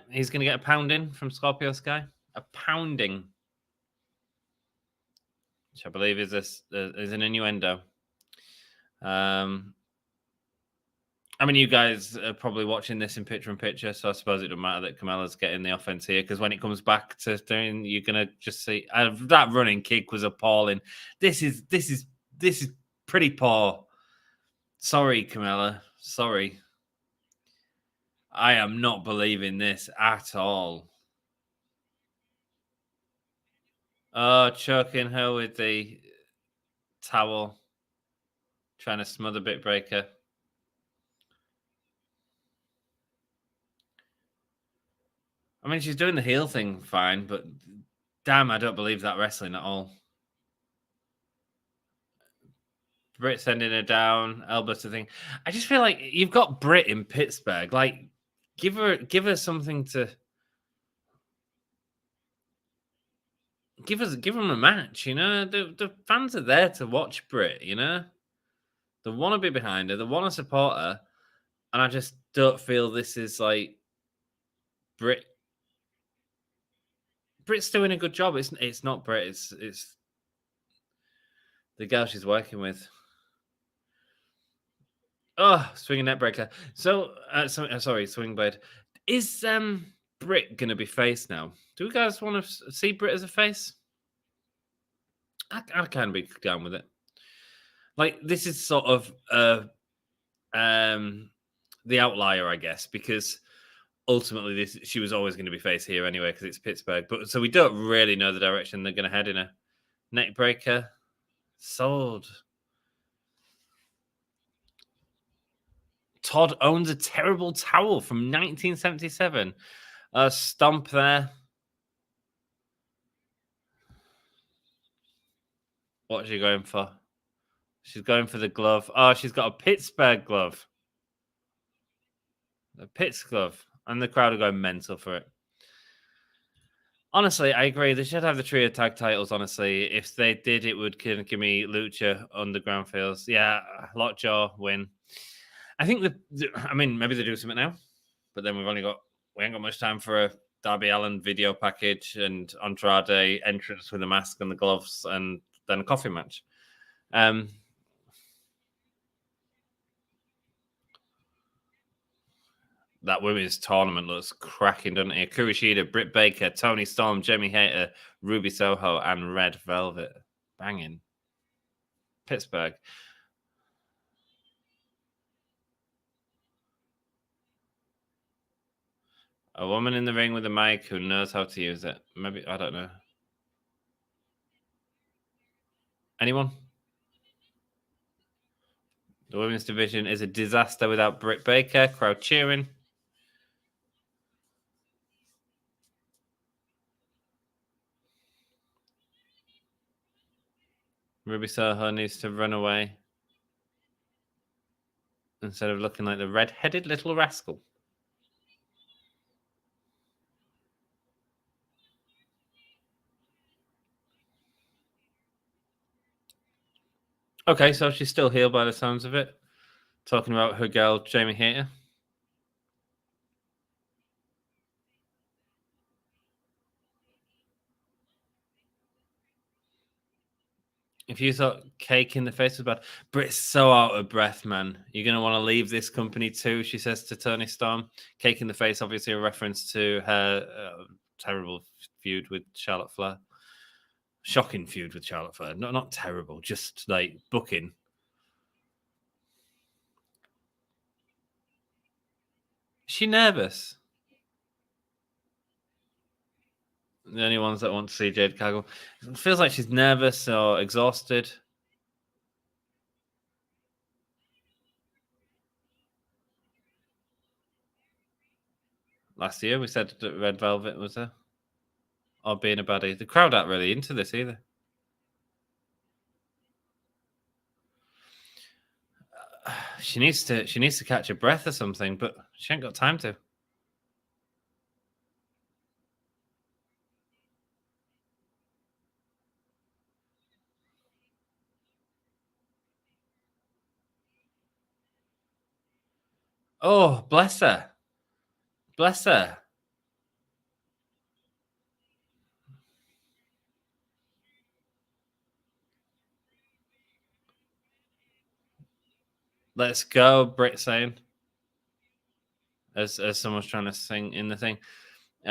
he's going to get a pounding from Scorpio Sky. A pounding, which I believe is an innuendo. I mean, you guys are probably watching this in picture-in-picture, so I suppose it doesn't matter that Kamela's getting the offense here, because when it comes back to doing, you're going to just see that running kick was appalling. This is pretty poor. Sorry, Kamela. Sorry. I am not believing this at all. Oh, choking her with the towel. Trying to smother Britt Baker. I mean, she's doing the heel thing fine, but damn, I don't believe that wrestling at all. Britt sending her down, elbow to thing. I just feel like you've got Britt in Pittsburgh. Like, give her something to give them a match. The fans are there to watch Britt. They want to be behind her. They want to support her, and I just don't feel this is like Britt. Britt's doing a good job. It's not Britt. It's the girl she's working with. Oh, swinging net breaker. So, sorry, swing blade. Is Britt gonna be face now? Do you guys want to see Britt as a face? I can be down with it. Like, this is sort of the outlier, I guess, because ultimately she was always going to be face here anyway because it's Pittsburgh. But so we don't really know the direction they're going to head in. A neck breaker, sold. Todd owns a terrible towel from 1977. Stomp there. What's she going for? She's going for the glove. Oh, she's got a Pittsburgh glove. A Pitts glove. And the crowd are going mental for it. Honestly, I agree. They should have the trio tag titles, honestly. If they did, it would give me Lucha Underground feels. Yeah, Lockjaw win. I think maybe they do something now, but then we ain't got much time for a Darby Allin video package and Andrade entrance with a mask and the gloves and then a coffee match. That women's tournament looks cracking, doesn't it? Kurashida, Britt Baker, Toni Storm, Jamie Hayter, Ruby Soho, and Red Velvet. Banging. Pittsburgh. A woman in the ring with a mic who knows how to use it. Maybe, I don't know. Anyone? The women's division is a disaster without Britt Baker. Crowd cheering. Ruby Soho needs to run away instead of looking like the red-headed little rascal. Okay, so she's still healed by the sounds of it. Talking about her girl, Jamie Hayter. If you thought cake in the face was bad, Britt's so out of breath, man. You're going to want to leave this company too, she says to Toni Storm. Cake in the face, obviously a reference to her terrible feud with Charlotte Flair. Shocking feud with Charlotte Flair. Not terrible, just like booking. Is she nervous? The only ones that want to see Jade Cargill. It feels like she's nervous or exhausted. Last year we said that Red Velvet was there. Or being a baddie. The crowd aren't really into this either. She needs to catch a breath or something, but she ain't got time to. Oh, bless her. Bless her. Let's go, Britt saying. As someone's trying to sing in the thing.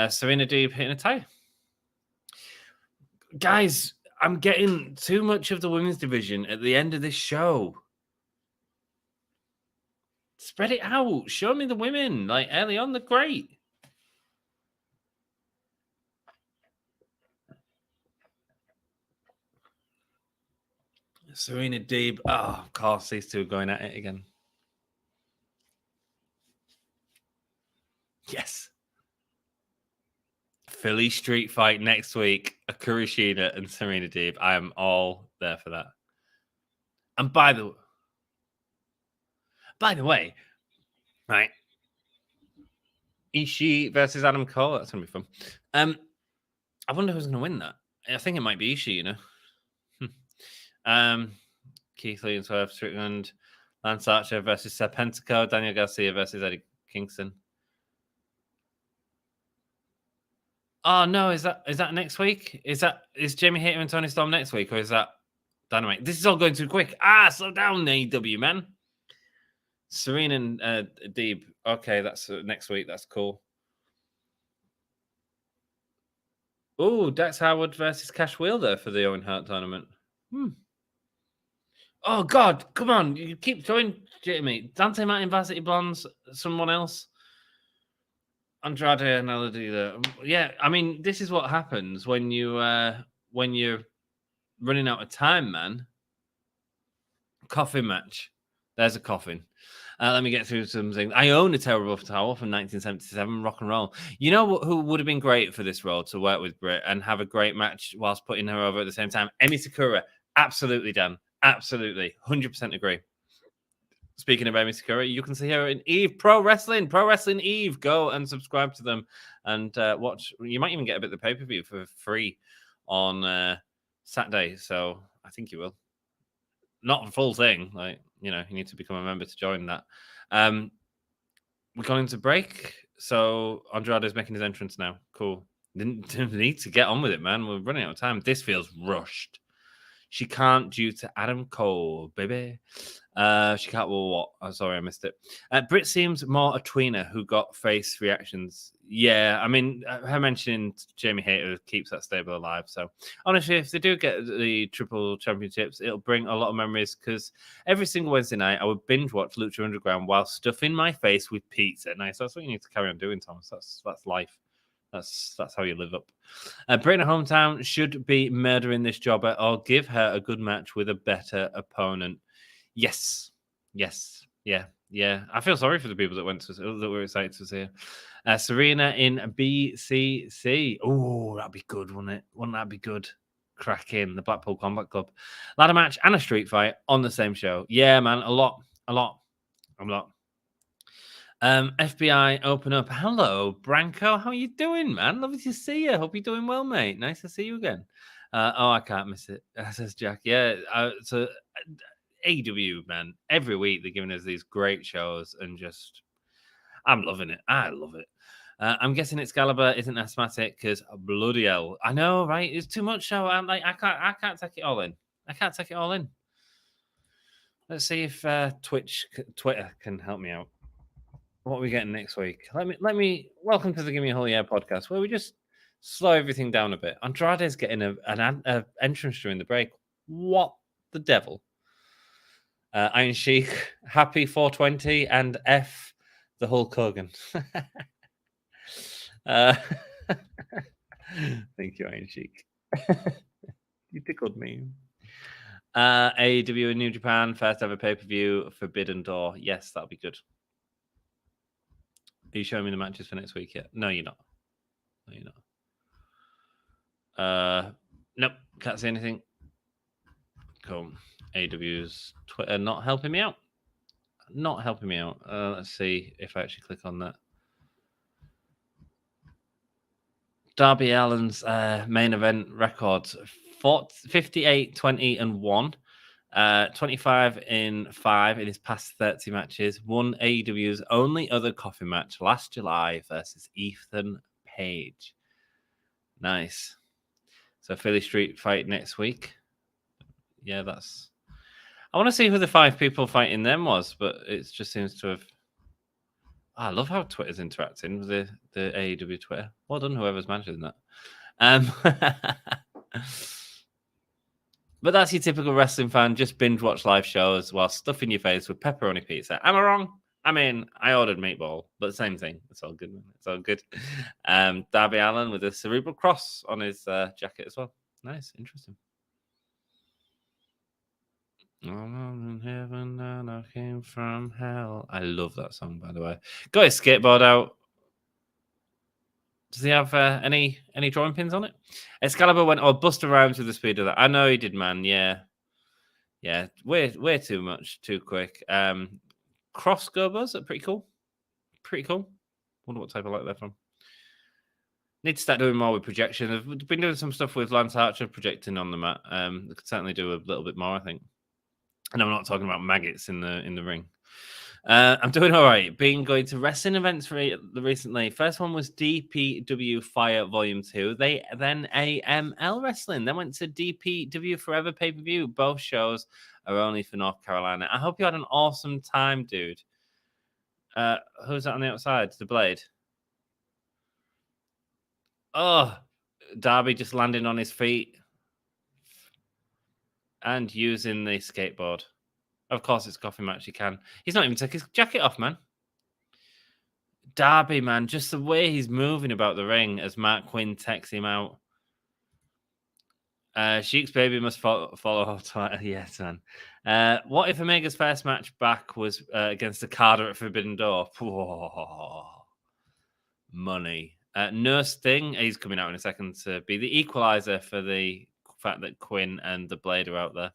Serena Deeb hitting a tie. Guys, I'm getting too much of the women's division at the end of this show. Spread it out. Show me the women. Like, early on, they're great. Serena Deeb. Oh, of course, these two are going at it again. Yes. Philly Street Fight next week. Akira Shida and Serena Deeb. I am all there for that. And by the way, right? Ishii versus Adam Cole. That's going to be fun. I wonder who's going to win that. I think it might be Ishii, Keith Lee and Swerve Strickland, Lance Archer versus Serpentico, Daniel Garcia versus Eddie Kingston. Oh no, is that next week? Is Jamie Hayter and Tony Storm next week, or is that Dynamite? This is all going too quick. Slow down, AEW, man. Serena and Deeb. Okay, that's next week. That's cool. Oh, Dax Howard versus Cash Wheeler for the Owen Hart tournament. Oh God, come on! You keep throwing Jamie. Dante Martin, Varsity Blondes, someone else. Andrade and Allin. Yeah, I mean, this is what happens when you're running out of time, man. Coffin match. There's a coffin. Let me get through something. I own a terrible towel from 1977, rock and roll. You know who would have been great for this role to work with Britt and have a great match whilst putting her over at the same time? Emi Sakura. Absolutely, Dan. Absolutely. 100% agree. Speaking of Emi Sakura, you can see her in Eve Pro Wrestling Eve. Go and subscribe to them and watch. You might even get a bit of the pay-per-view for free on Saturday. So I think you will. Not the full thing. You need to become a member to join that. We're going into break. So Andrade is making his entrance now. Cool. Didn't need to get on with it, man. We're running out of time. This feels rushed. She can't due to Adam Cole, baby. She can't. Well, what? Oh, sorry, I missed it. Britt seems more a tweener who got face reactions. Yeah, I mean, her mentioning Jamie Hayter keeps that stable alive. So, honestly, if they do get the triple championships, it'll bring a lot of memories because every single Wednesday night I would binge watch Lucha Underground while stuffing my face with pizza. Nice. That's what you need to carry on doing, Thomas. That's life. That's how you live up. Britt in her hometown should be murdering this jobber or give her a good match with a better opponent. Yes. Yeah. I feel sorry for the people that were excited to see her. Serena in BCC. Oh, that'd be good, wouldn't it? Wouldn't that be good? Cracking the Blackpool Combat Club. Ladder match and a street fight on the same show. Yeah, man, a lot. FBI, open up. Hello, Branko. How are you doing, man? Lovely to see you. Hope you're doing well, mate. Nice to see you again. I can't miss it, says Jack. Yeah, so AEW, man. Every week they're giving us these great shows and just, I'm loving it. I love it. I'm guessing Excalibur isn't asthmatic because bloody hell. I know, right? It's too much show. I'm like, I can't take it all in. Let's see if Twitter can help me out. What are we getting next week? Let me welcome to the Give Me a Whole Year podcast, where we just slow everything down a bit. Andrade's getting an entrance during the break. What the devil? Iron Sheik, happy 420, and F the Hulk Hogan. Thank you, Iron Sheik. You tickled me. AEW in New Japan, first ever pay-per-view, Forbidden Door. Yes, that'll be good. Are you showing me the matches for next week yet? No, you're not. Nope, can't see anything. Cool. AW's Twitter not helping me out. Let's see if I actually click on that. Darby Allin's main event records: 58, 20, and 1. 25 in 5 in his past 30 matches. Won AEW's only other coffin match last July versus Ethan Page. Nice. So Philly Street fight next week. Yeah, I want to see who the 5 people fighting them was, but it just seems to have. I love how Twitter's interacting with the AEW Twitter. Well done, whoever's managing that. But that's your typical wrestling fan. Just binge watch live shows while stuffing your face with pepperoni pizza. Am I wrong? I mean, I ordered meatball, but same thing. It's all good, man. It's all good. Darby Allin with a cerebral cross on his jacket as well. Nice, interesting. In heaven and I came from hell. I love that song, by the way. Got his skateboard out. Does he have any drawing pins on it? Excalibur went Buster Rhymes with the speed of that. I know he did, man. Yeah. Way too much, too quick. Cross Gobos are pretty cool. Wonder what type of light they're from. Need to start doing more with projection. I've been doing some stuff with Lance Archer projecting on the mat. They could certainly do a little bit more, I think. And I'm not talking about maggots in the ring. I'm doing all right. Been going to wrestling events recently. First one was DPW Fire Volume 2. Then AML Wrestling. Then went to DPW Forever Pay-Per-View. Both shows are only for North Carolina. I hope you had an awesome time, dude. Who's that on the outside? The Blade. Oh, Darby just landing on his feet and using the skateboard. Of course, it's Coffin match. He can. He's not even took his jacket off, man. Darby, man, just the way he's moving about the ring as Mark Quinn takes him out. Sheik's baby must follow her. Yes, man. What if Omega's first match back was against the Carter at Forbidden Door? Whoa. Money. No Sting. He's coming out in a second to be the equalizer for the fact that Quinn and the Blade are out there.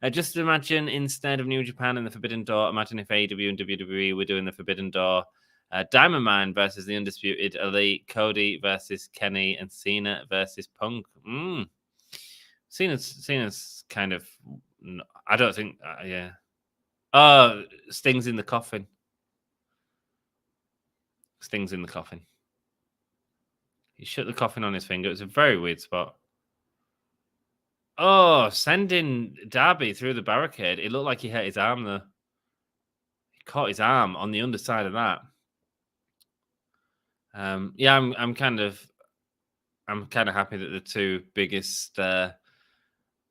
Just imagine instead of New Japan and the Forbidden Door, imagine if AEW and WWE were doing the Forbidden Door. Diamond Mine versus the Undisputed Elite, Cody versus Kenny, and Cena versus Punk. Cena's kind of, I don't think, yeah. Oh, Sting's in the coffin. Sting's in the coffin. He shut the coffin on his finger. It was a very weird spot. Oh, sending Darby through the barricade. It looked like he hurt his arm there. He caught his arm on the underside of that. Yeah, I'm kind of happy that the two biggest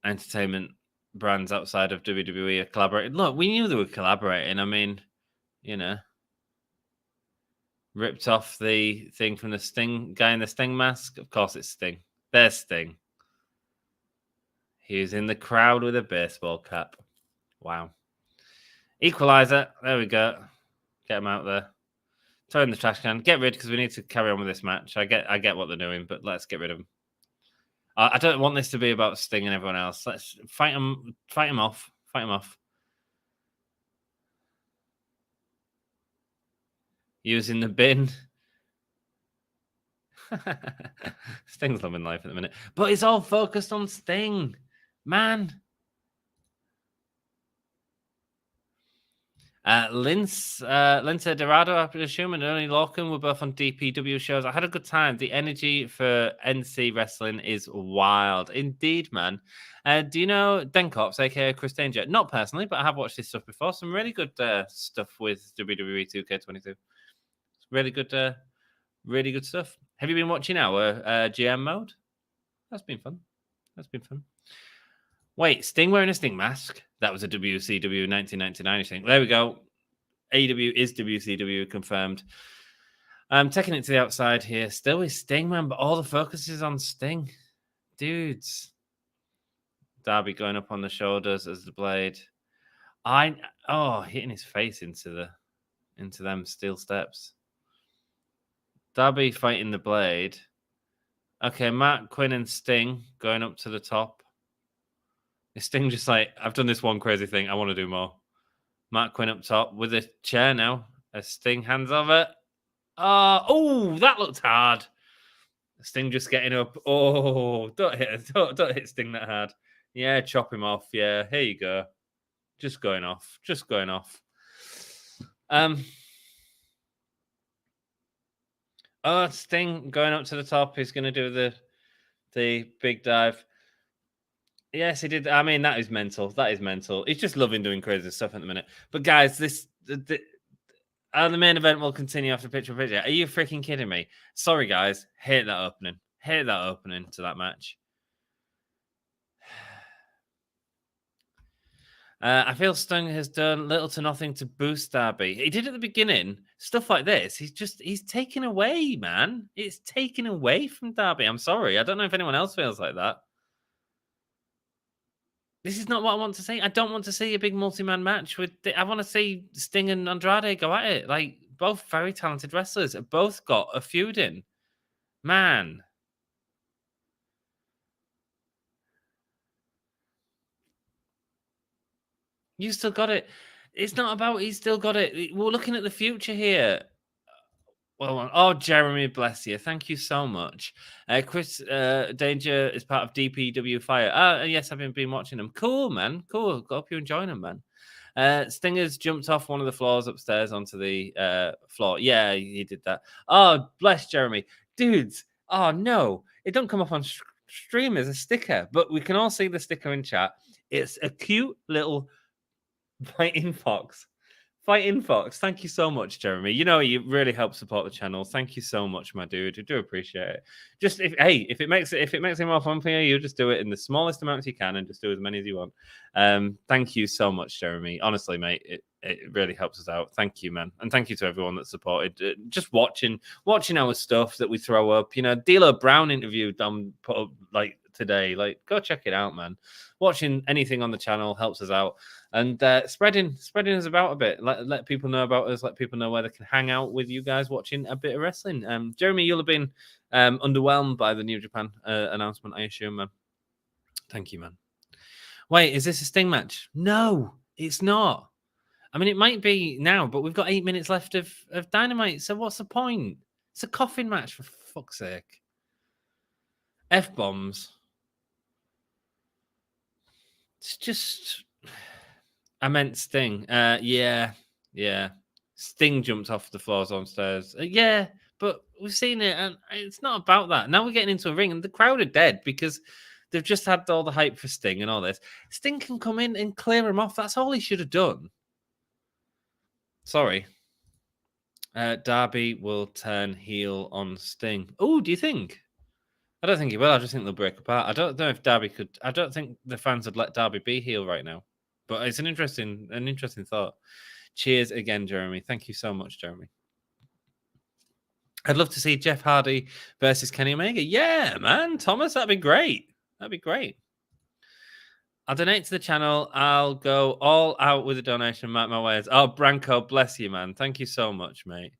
entertainment brands outside of WWE are collaborating. Look, we knew they were collaborating. I mean, you know, ripped off the thing from the Sting guy in the Sting mask. Of course, it's Sting. There's Sting. He was in the crowd with a baseball cap. Wow. Equalizer. There we go. Get him out there. Throw in the trash can. Get rid because we need to carry on with this match. I get what they're doing, but let's get rid of them. I don't want this to be about Sting and everyone else. Let's fight him off. Fight him off. Using the bin. Sting's loving life at the minute. But it's all focused on Sting. Man. Lince Dorado, I assume, and Ernie Lorcan were both on DPW shows. I had a good time. The energy for NC Wrestling is wild. Indeed, man. Do you know Denkops, aka Chris Danger? Not personally, but I have watched his stuff before. Some really good stuff with WWE 2K22. It's really good stuff. Have you been watching our GM mode? That's been fun. Wait, Sting wearing a Sting mask? That was a WCW 1999 thing. There we go. AEW is WCW confirmed. I'm taking it to the outside here. Still with Sting, man, but all the focus is on Sting. Dudes. Darby going up on the shoulders as the Blade. Hitting his face into them steel steps. Darby fighting the Blade. Okay, Matt, Quinn, and Sting going up to the top. Is Sting just like, I've done this one crazy thing. I want to do more. Matt Quinn up top with a chair now. As Sting hands over. That looked hard. Sting just getting up. Oh, don't hit Sting that hard. Yeah, chop him off. Yeah, here you go. Just going off. Sting going up to the top. He's going to do the big dive. Yes, he did. I mean, that is mental. He's just loving doing crazy stuff at the minute. But guys, the main event will continue after picture picture. Are you freaking kidding me? Sorry, guys. Hate that opening to that match. I feel Sting has done little to nothing to boost Darby. He did at the beginning. Stuff like this. He's taken away, man. It's taken away from Darby. I'm sorry. I don't know if anyone else feels like that. This is not what I want to see. I don't want to see a big multi-man match. I want to see Sting and Andrade go at it. Like, both very talented wrestlers. Both got a feud in. Man. You still got it. It's not about he's still got it. We're looking at the future here. Well, oh, Jeremy, bless you. Thank you so much. Chris Danger is part of DPW Fire. Yes, I've been watching them. Cool, man. Cool. Hope you're enjoying them, man. Stinger's jumped off one of the floors upstairs onto the floor. Yeah, he did that. Oh, bless Jeremy. Dudes, oh, no. It don't come up on stream as a sticker, but we can all see the sticker in chat. It's a cute little fighting fox. Fighting Fox, thank you so much, Jeremy. You know, you really help support the channel. Thank you so much, my dude. I do appreciate it. Just if it makes it more fun for you, you just do it in the smallest amounts you can and just do as many as you want. Thank you so much, Jeremy. Honestly, mate, it really helps us out. Thank you, man, and thank you to everyone that supported. Just watching our stuff that we throw up. You know, D'Lo Brown interview done put up like today. Like, go check it out, man. Watching anything on the channel helps us out. And spreading us about a bit. Let people know about us. Let people know where they can hang out with you guys watching a bit of wrestling. Jeremy, you'll have been underwhelmed by the New Japan announcement, I assume, man. Thank you, man. Wait, is this a Sting match? No, it's not. I mean, it might be now, but we've got 8 minutes left of Dynamite. So what's the point? It's a coffin match, for fuck's sake. F-bombs. It's just... I meant Sting. Yeah. Sting jumped off the floors downstairs. Yeah, but we've seen it, and it's not about that. Now we're getting into a ring, and the crowd are dead because they've just had all the hype for Sting and all this. Sting can come in and clear him off. That's all he should have done. Sorry. Darby will turn heel on Sting. Oh, do you think? I don't think he will. I just think they'll break apart. I don't know if Darby could. I don't think the fans would let Darby be heel right now. But it's an interesting thought. Cheers again, Jeremy. Thank you so much, Jeremy. I'd love to see Jeff Hardy versus Kenny Omega. Yeah, man, Thomas, that'd be great. That'd be great. I'll donate to the channel. I'll go all out with a donation. Mark my words. Oh, Branko, bless you, man. Thank you so much, mate.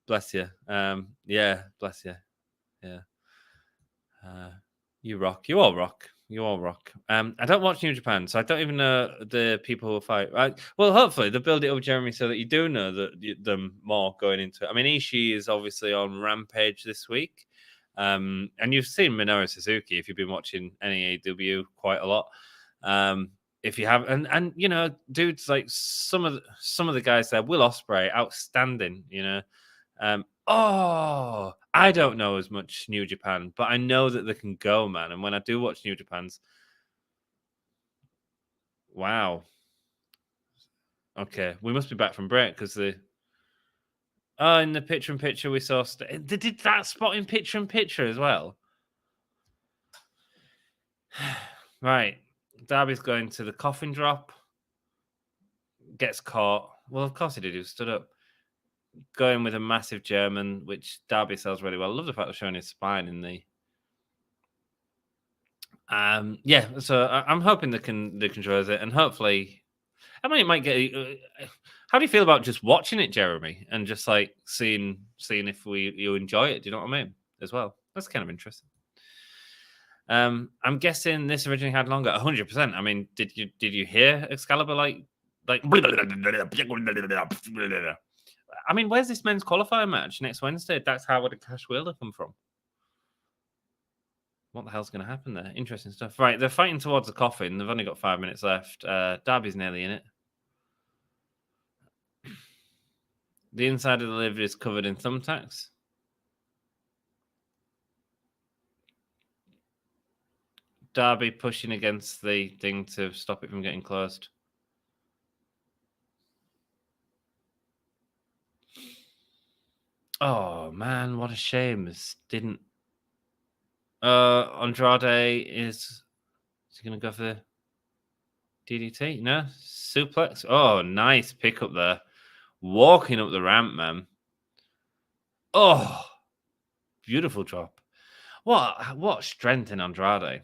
Bless you. Yeah, bless you. Yeah. You rock. You all rock. You all rock. I don't watch New Japan, so I don't even know the people who fight. Well, hopefully they'll build it up, Jeremy, so that you do know them more going into it. I mean, Ishii is obviously on Rampage this week, and you've seen Minoru Suzuki if you've been watching any AEW quite a lot. If you have, and you know, dudes like some of the guys there, Will Ospreay, outstanding. You know, I don't know as much New Japan, but I know that they can go, man. And when I do watch New Japan's, wow. Okay, we must be back from break because in the picture-in-picture we saw they did that spot in picture-in-picture as well. Right, Darby's going to the coffin drop, gets caught. Well, of course he did. He stood up. Going with a massive German, which Darby sells really well. I love the fact they're showing his spine in the. Yeah, so I'm hoping they can show us it, and hopefully, I mean, it might get. How do you feel about just watching it, Jeremy, and just like seeing if you enjoy it? Do you know what I mean? As well, that's kind of interesting. I'm guessing this originally had longer. 100%. I mean, did you hear Excalibur like? I mean, where's this men's qualifier match next Wednesday? That's how would a Cash Wheeler come from? What the hell's going to happen there? Interesting stuff. Right, they're fighting towards the coffin. They've only got 5 minutes left. Darby's nearly in it. The inside of the liver is covered in thumbtacks. Darby pushing against the thing to stop it from getting closed. Oh, man, what a shame. This didn't... Andrade is he going to go for the DDT? No? Suplex? Oh, nice pick up there. Walking up the ramp, man. Oh, beautiful drop. What strength in Andrade.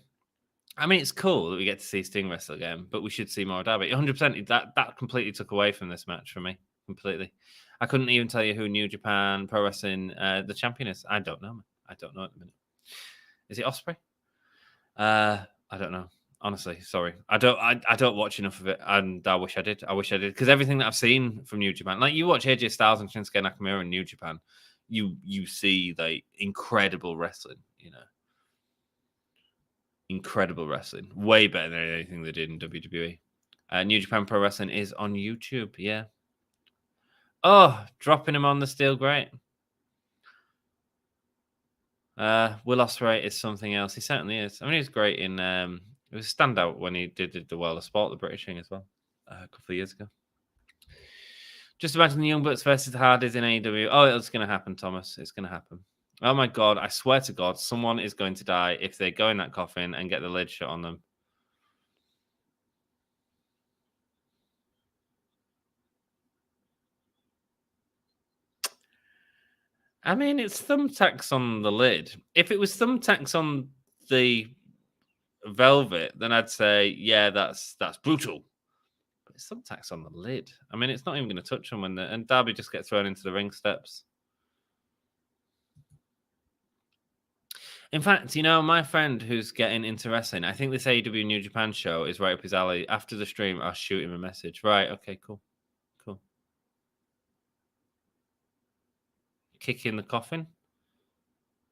I mean, it's cool that we get to see Sting wrestle again, but we should see more Darby. 100%. That completely took away from this match for me. Completely. I couldn't even tell you who New Japan Pro Wrestling the champion is. I don't know. I don't know at the minute. Is it Ospreay? I don't know. Honestly, sorry. I don't watch enough of it, and I wish I did. Because everything that I've seen from New Japan, like you watch AJ Styles and Shinsuke Nakamura in New Japan, you see like incredible wrestling, incredible wrestling, way better than anything they did in WWE. New Japan Pro Wrestling is on YouTube. Yeah. Oh, dropping him on the steel grate. Will Ospreay is something else. He certainly is. I mean, he's great in. It was a standout when he did the World of Sport, the British thing as well, a couple of years ago. Just imagine the Young Bucks versus the Hardys in AEW. Oh, it's going to happen, Thomas. It's going to happen. Oh my God! I swear to God, someone is going to die if they go in that coffin and get the lid shut on them. I mean, it's thumbtacks on the lid. If it was thumbtacks on the velvet, then I'd say, yeah, that's brutal. But it's thumbtacks on the lid. I mean, it's not even going to touch them and Darby just gets thrown into the ring steps. In fact, my friend who's getting into wrestling, I think this AEW New Japan show is right up his alley. After the stream, I'll shoot him a message. Right, okay, cool. Kick in the coffin.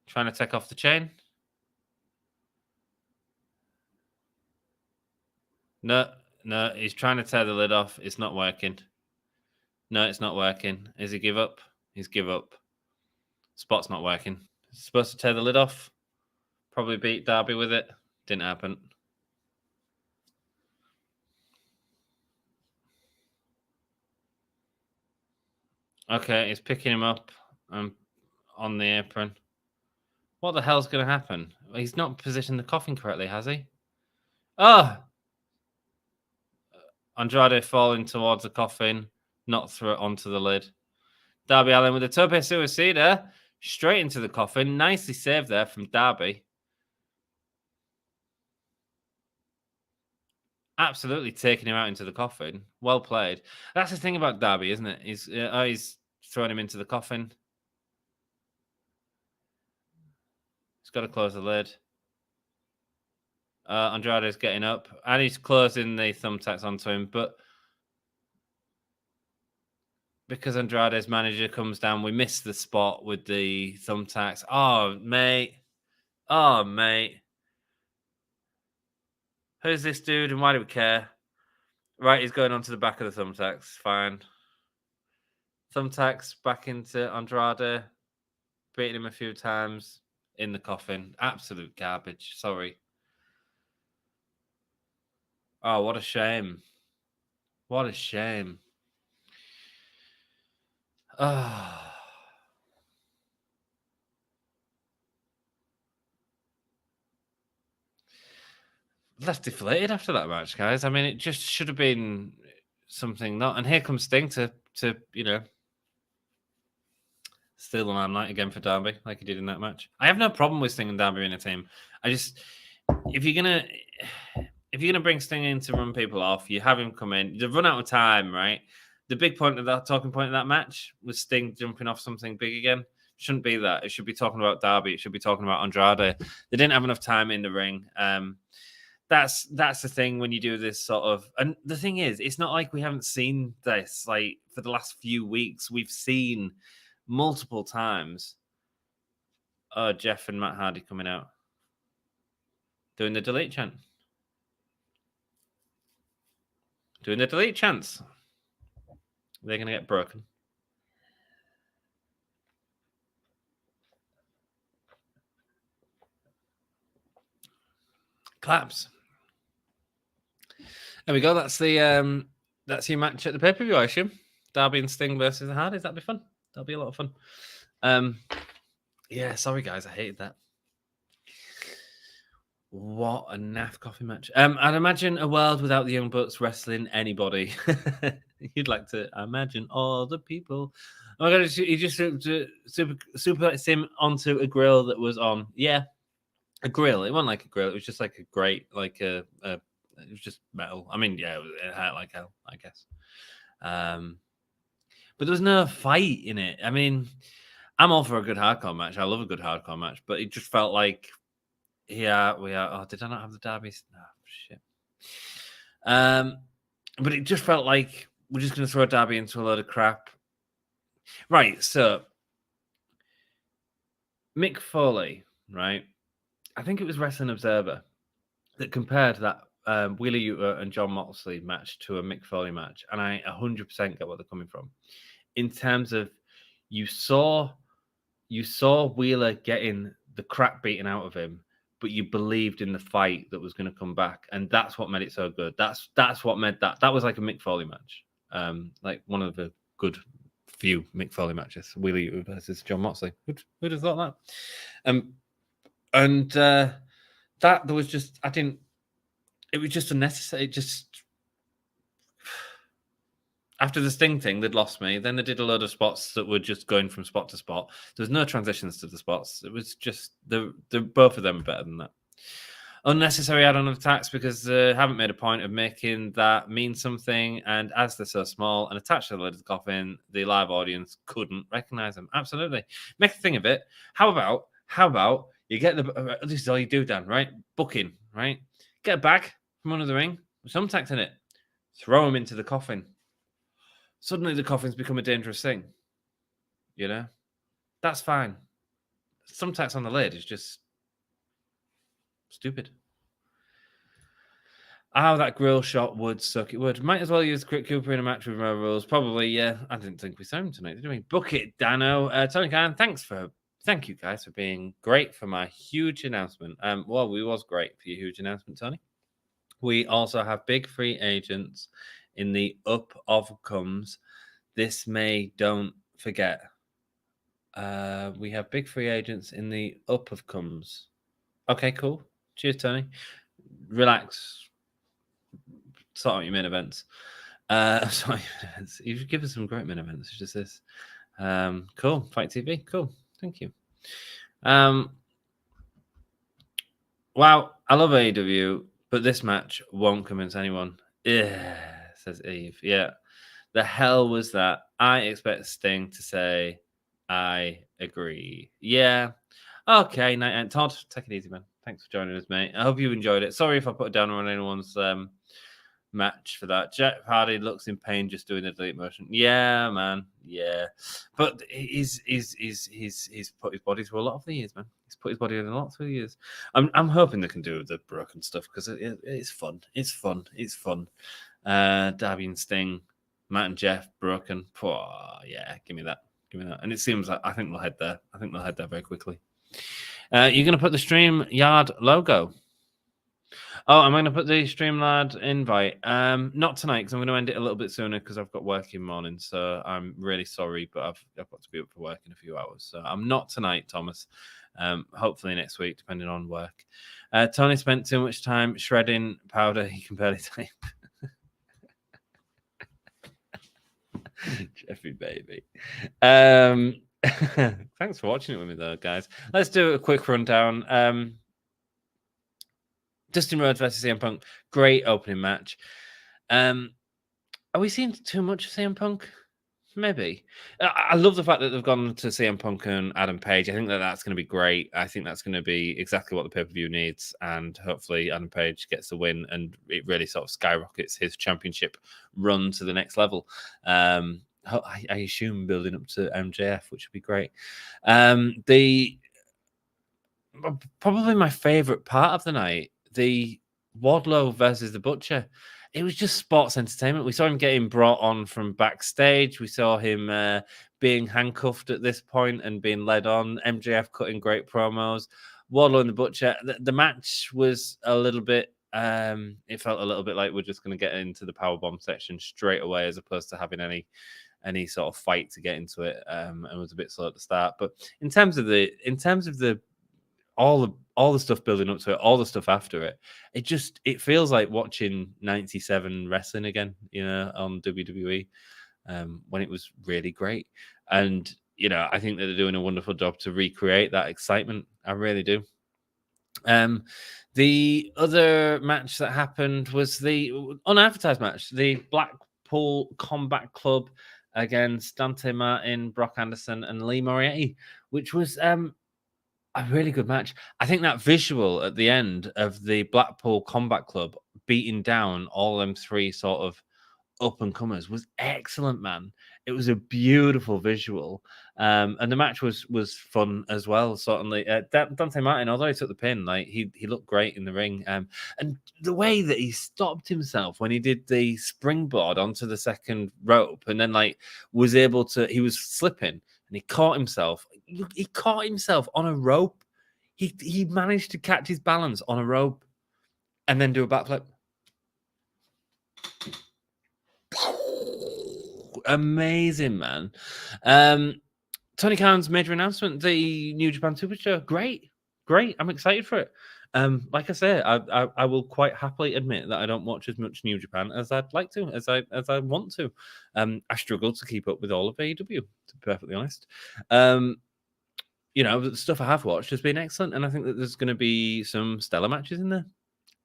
Trying to take off the chain. No, he's trying to tear the lid off. It's not working. No, it's not working. Is he give up? He's give up. Spot's not working. He's supposed to tear the lid off. Probably beat Darby with it. Didn't happen. Okay, he's picking him up on the apron. What the hell's going to happen? He's not positioned the coffin correctly, has he? Oh! Andrade falling towards the coffin, not through it onto the lid. Darby Allin with a tope suicida straight into the coffin. Nicely saved there from Darby. Absolutely taking him out into the coffin. Well played. That's the thing about Darby, isn't it? He's throwing him into the coffin. He's got to close the lid. Andrade's getting up, and he's closing the thumbtacks onto him, but because Andrade's manager comes down, we miss the spot with the thumbtacks. Oh, mate. Who's this dude, and why do we care? Right, he's going onto the back of the thumbtacks. Fine. Thumbtacks back into Andrade, beating him a few times in the coffin. Absolute garbage. Sorry. Oh, what a shame. What a shame. Oh. Left deflated after that match, guys. I mean, it just should have been something not. And here comes Sting to steal the limelight again for Darby, like he did in that match. I have no problem with Sting and Darby in a team. I just, if you're gonna bring Sting in to run people off, you have him come in. They've run out of time, right? The big point of that talking point of that match was Sting jumping off something big again. Shouldn't be that. It should be talking about Darby. It should be talking about Andrade. They didn't have enough time in the ring. That's the thing when you do this sort of. And the thing is, it's not like we haven't seen this. Like for the last few weeks, we've seen multiple times. Jeff and Matt Hardy coming out doing the delete chant. Doing the delete chants. They're going to get broken. Claps. There we go. That's your match at the pay-per-view, I assume. Darby and Sting versus the Hardys. That'd be fun. That'll be a lot of fun. Yeah, sorry guys, I hated that. What a naff coffee match. I'd imagine a world without the Young Bucks wrestling anybody. You'd like to imagine all the people. Oh my God, he just super him onto a grill that was on. Yeah, a grill. It wasn't like a grill. It was just like a grate, like it was just metal. I mean, yeah, it hurt like hell, I guess. But there was no fight in it. I mean, I'm all for a good hardcore match. I love a good hardcore match, but it just felt like, yeah, we are. Oh, did I not have the Darby's? No, shit. But it just felt like we're just going to throw Darby into a load of crap. Right, so Mick Foley, right? I think it was Wrestling Observer that compared that Wheeler Yuta and John Moxley match to a Mick Foley match, and I 100% get what they're coming from. In terms of you saw Wheeler getting the crap beaten out of him, but you believed in the fight that was going to come back, and that's what made it so good. That's what made that was like a Mick Foley match, like one of the good few Mick Foley matches. Wheeler Yuta versus John Moxley. Who'd have thought that? And that there was just it was just unnecessary. Just after the Sting thing, they'd lost me. Then they did a load of spots that were just going from spot to spot. There was no transitions to the spots. It was just the both of them are better than that. Unnecessary add-on of attacks because they haven't made a point of making that mean something. And as they're so small and attached to the lid of the coffin, the live audience couldn't recognize them. Absolutely. Make a thing of it. How about you get this is all you do, Dan, right? Booking, right? Get a bag from under the ring with some tax in it. Throw them into the coffin. Suddenly the coffin's become a dangerous thing. You know? That's fine. Some tax on the lid is just stupid. Oh, that grill shot would suck. It would. Might as well use Crit Cooper in a match with Mo Rules. Probably, yeah. I didn't think we saw him tonight, did we? Book it, Dano. Tony Khan, thank you guys for being great for my huge announcement. Well, we was great for your huge announcement, Tony. We also have big free agents in the up of comes this May. Don't forget. We have big free agents in the up of comes. Okay, cool. Cheers, Tony. Relax. Sort out your main events. You should give us some great main events. It's just this. Cool. Fight TV. Cool. Thank you. Wow. I love AEW, but this match won't convince anyone. Yeah, says Eve. Yeah. The hell was that? I expect Sting to say, I agree. Yeah. Okay, night. Todd, take it easy, man. Thanks for joining us, mate. I hope you enjoyed it. Sorry if I put it down on anyone's match for that. Jeff Hardy looks in pain just doing the delete motion. Yeah, man. Yeah. But he's put his body through a lot of the years, man. He's put his body in a lot through the years. I'm hoping they can do the broken stuff because it's fun. It's fun. Darby and Sting, Matt and Jeff, broken. Oh, yeah, give me that. And it seems like I think they'll head there. Very quickly. You're going to put the StreamYard logo. Oh, am I going to put the StreamYard invite? Not tonight because I'm going to end it a little bit sooner because I've got work in the morning. So I'm really sorry, but I've got to be up for work in a few hours. So I'm not tonight, Thomas. Hopefully next week, depending on work. Tony spent too much time shredding powder. He can barely type. Jeffy baby. Thanks for watching it with me though, guys. Let's do a quick rundown. Dustin Rhodes versus CM Punk, great opening match. Are we seeing too much of CM Punk? Maybe. I love the fact that they've gone to CM Punk and Adam Page. I think that's going to be great. I think that's going to be exactly what the pay-per-view needs, and hopefully Adam Page gets the win and it really sort of skyrockets his championship run to the next level. I assume building up to MJF, which would be great. Probably my favorite part of the night, the Wardlow versus the Butcher. It was just sports entertainment. We saw him getting brought on from backstage. We saw him being handcuffed at this point and being led on. MJF cutting great promos. Wardlow and the Butcher. The match was a little bit. It felt a little bit like we're just going to get into the powerbomb section straight away, as opposed to having any sort of fight to get into it. And was a bit slow at the start. But in terms of the all the stuff building up to it, all the stuff after it, it feels like watching 97 wrestling again, on WWE, when it was really great. And, I think that they're doing a wonderful job to recreate that excitement. I really do. The other match that happened was the unadvertised match, the Blackpool Combat Club against Dante Martin, Brock Anderson, and Lee Moriarty, which was a really good match. I think that visual at the end of the Blackpool Combat Club beating down all them three sort of up and comers was excellent, man. It was a beautiful visual, and the match was fun as well. Certainly, Dante Martin, although he took the pin, like he looked great in the ring, and the way that he stopped himself when he did the springboard onto the second rope, and then like was able to, he was slipping and he caught himself. He caught himself on a rope. He managed to catch his balance on a rope, and then do a backflip. Amazing, man. Tony Khan's major announcement, the New Japan Super Show. Great. I'm excited for it. Like I say, I will quite happily admit that I don't watch as much New Japan as I'd like to, as I want to. I struggle to keep up with all of AEW, to be perfectly honest. The stuff I have watched has been excellent, and I think that there's going to be some stellar matches in there.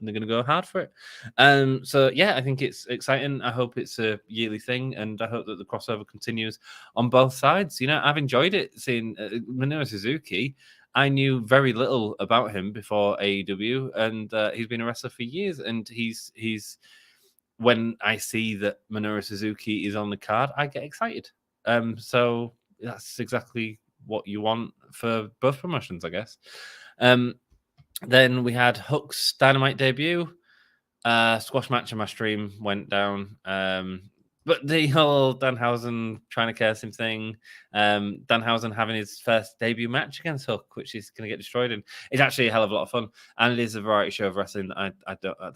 And they're going to go hard for it. So yeah, I think it's exciting. I hope it's a yearly thing, and I hope that the crossover continues on both sides. I've enjoyed it seeing Minoru Suzuki. I knew very little about him before AEW, and he's been a wrestler for years. And he's when I see that Minoru Suzuki is on the card, I get excited. So that's exactly what you want for both promotions, I guess. Then we had Hook's Dynamite debut. Squash match on my stream went down. But the whole Danhausen trying to curse him thing, Danhausen having his first debut match against Hook, which is going to get destroyed, and it's actually a hell of a lot of fun. And it is a variety show of wrestling that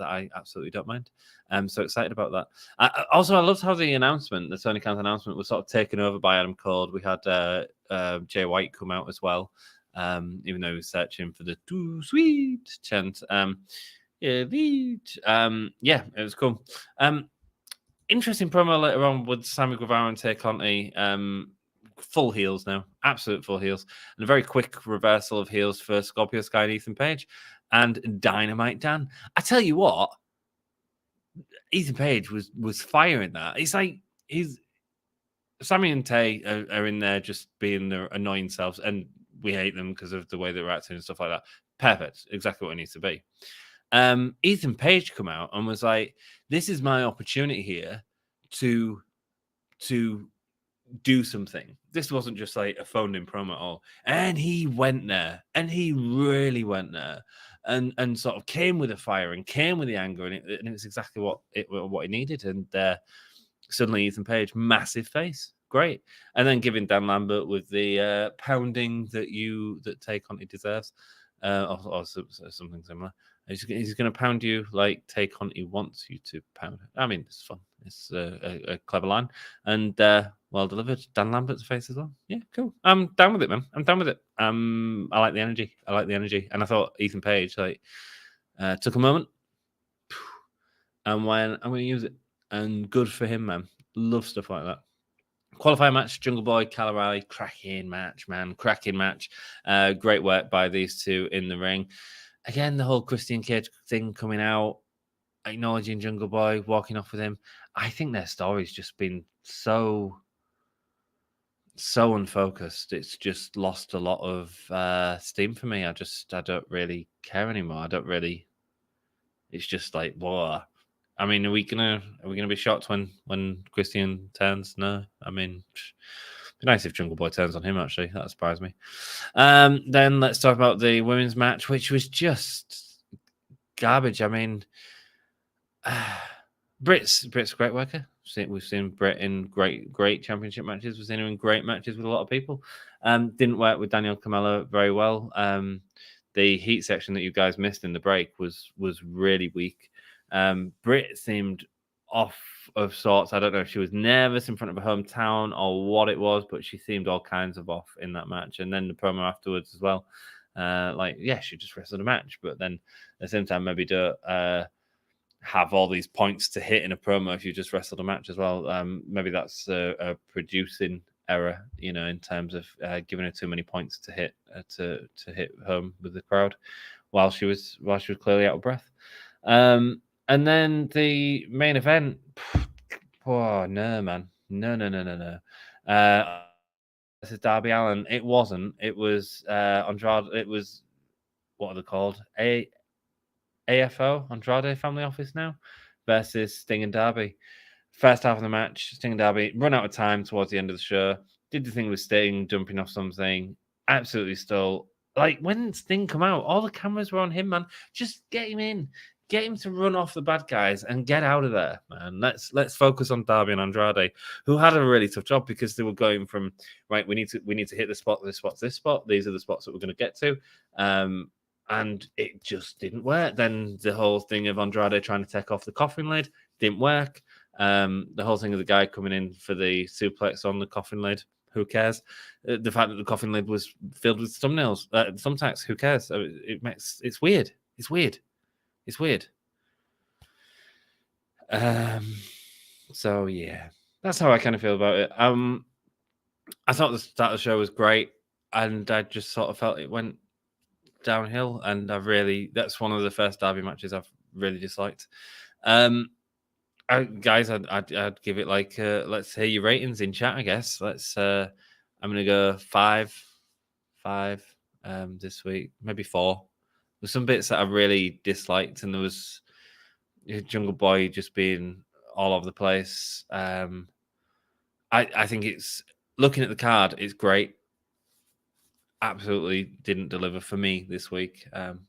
I absolutely don't mind. I'm so excited about that. I loved how the Tony Khan's announcement, was sort of taken over by Adam Cole. We had Jay White come out as well. Even though he was searching for the too sweet chant. It was cool. Interesting promo later on with Sammy Guevara and Tay Conti. Full heels now, absolute full heels, and a very quick reversal of heels for Scorpio Sky and Ethan Page and Dynamite Dan. I tell you what, Ethan Page was firing that. It's like Sammy and Tay are in there just being their annoying selves, and we hate them because of the way they're acting and stuff like that. Perfect. Exactly what it needs to be. Ethan Page come out and was like, this is my opportunity here to do something. This wasn't just like a phoned in promo at all. And he went there, and he really went there, and sort of came with the fire and came with the anger, and it was exactly what he needed. And suddenly Ethan Page, massive face. Great. And then giving Dan Lambert with the pounding that Tay Conti deserves, or something similar. He's going to pound you like Tay Conti wants you to pound. I mean, it's fun. It's a clever line, and well delivered. Dan Lambert's face as well. Yeah, cool. I'm down with it, man. I'm down with it. I like the energy. And I thought Ethan Page took a moment and went, I'm going to use it. And good for him, man. Love stuff like that. Qualifier match, Jungle Boy, Kyle O'Reilly. Cracking match, man. Cracking match. Great work by these two in the ring. Again, the whole Christian Cage thing coming out, acknowledging Jungle Boy, walking off with him. I think their story's just been so unfocused. It's just lost a lot of steam for me. I don't really care anymore. It's just like, whoa. I mean, are we gonna be shocked when Christian turns? No. I mean, it'd be nice if Jungle Boy turns on him, actually. That surprised me. Then let's talk about the women's match, which was just garbage. I mean, Britt's a great worker. We've seen Britt in great championship matches. We've seen her in great matches with a lot of people. Didn't work with Danielle Kamela very well. The heat section that you guys missed in the break was really weak. Britt seemed off of sorts. I don't know if she was nervous in front of her hometown or what it was, but she seemed all kinds of off in that match. And then the promo afterwards as well. She just wrestled a match, but then at the same time, maybe don't have all these points to hit in a promo if you just wrestled a match as well. Maybe that's a producing error, in terms of giving her too many points to hit to hit home with the crowd while she was clearly out of breath. And then the main event, oh no, man, no. This is Darby Allin. It wasn't. It was Andrade. It was, what are they called? AFO, Andrade Family Office now, versus Sting and Darby First half of the match, Sting and Darby run out of time towards the end of the show. Did the thing with Sting, jumping off something. Absolutely stole. Like, when Sting come out, all the cameras were on him, man. Just get him in. Get him to run off the bad guys and get out of there, man. Let's focus on Darby and Andrade, who had a really tough job because they were going from, right, we need to hit this spot, this spot. These are the spots that we're going to get to. And it just didn't work. Then the whole thing of Andrade trying to take off the coffin lid didn't work. The whole thing of the guy coming in for the suplex on the coffin lid, who cares? The fact that the coffin lid was filled with thumbtacks, who cares? It's weird. It's weird. So yeah, that's how I kind of feel about it. I thought the start of the show was great, and I just sort of felt it went downhill, and that's one of the first Darby matches I've really disliked. Guys, I'd give it like let's hear your ratings in chat. I guess I'm gonna go 5 this week, maybe 4. There's some bits that I really disliked, and there was Jungle Boy just being all over the place. I think it's, looking at the card, it's great. Absolutely didn't deliver for me this week.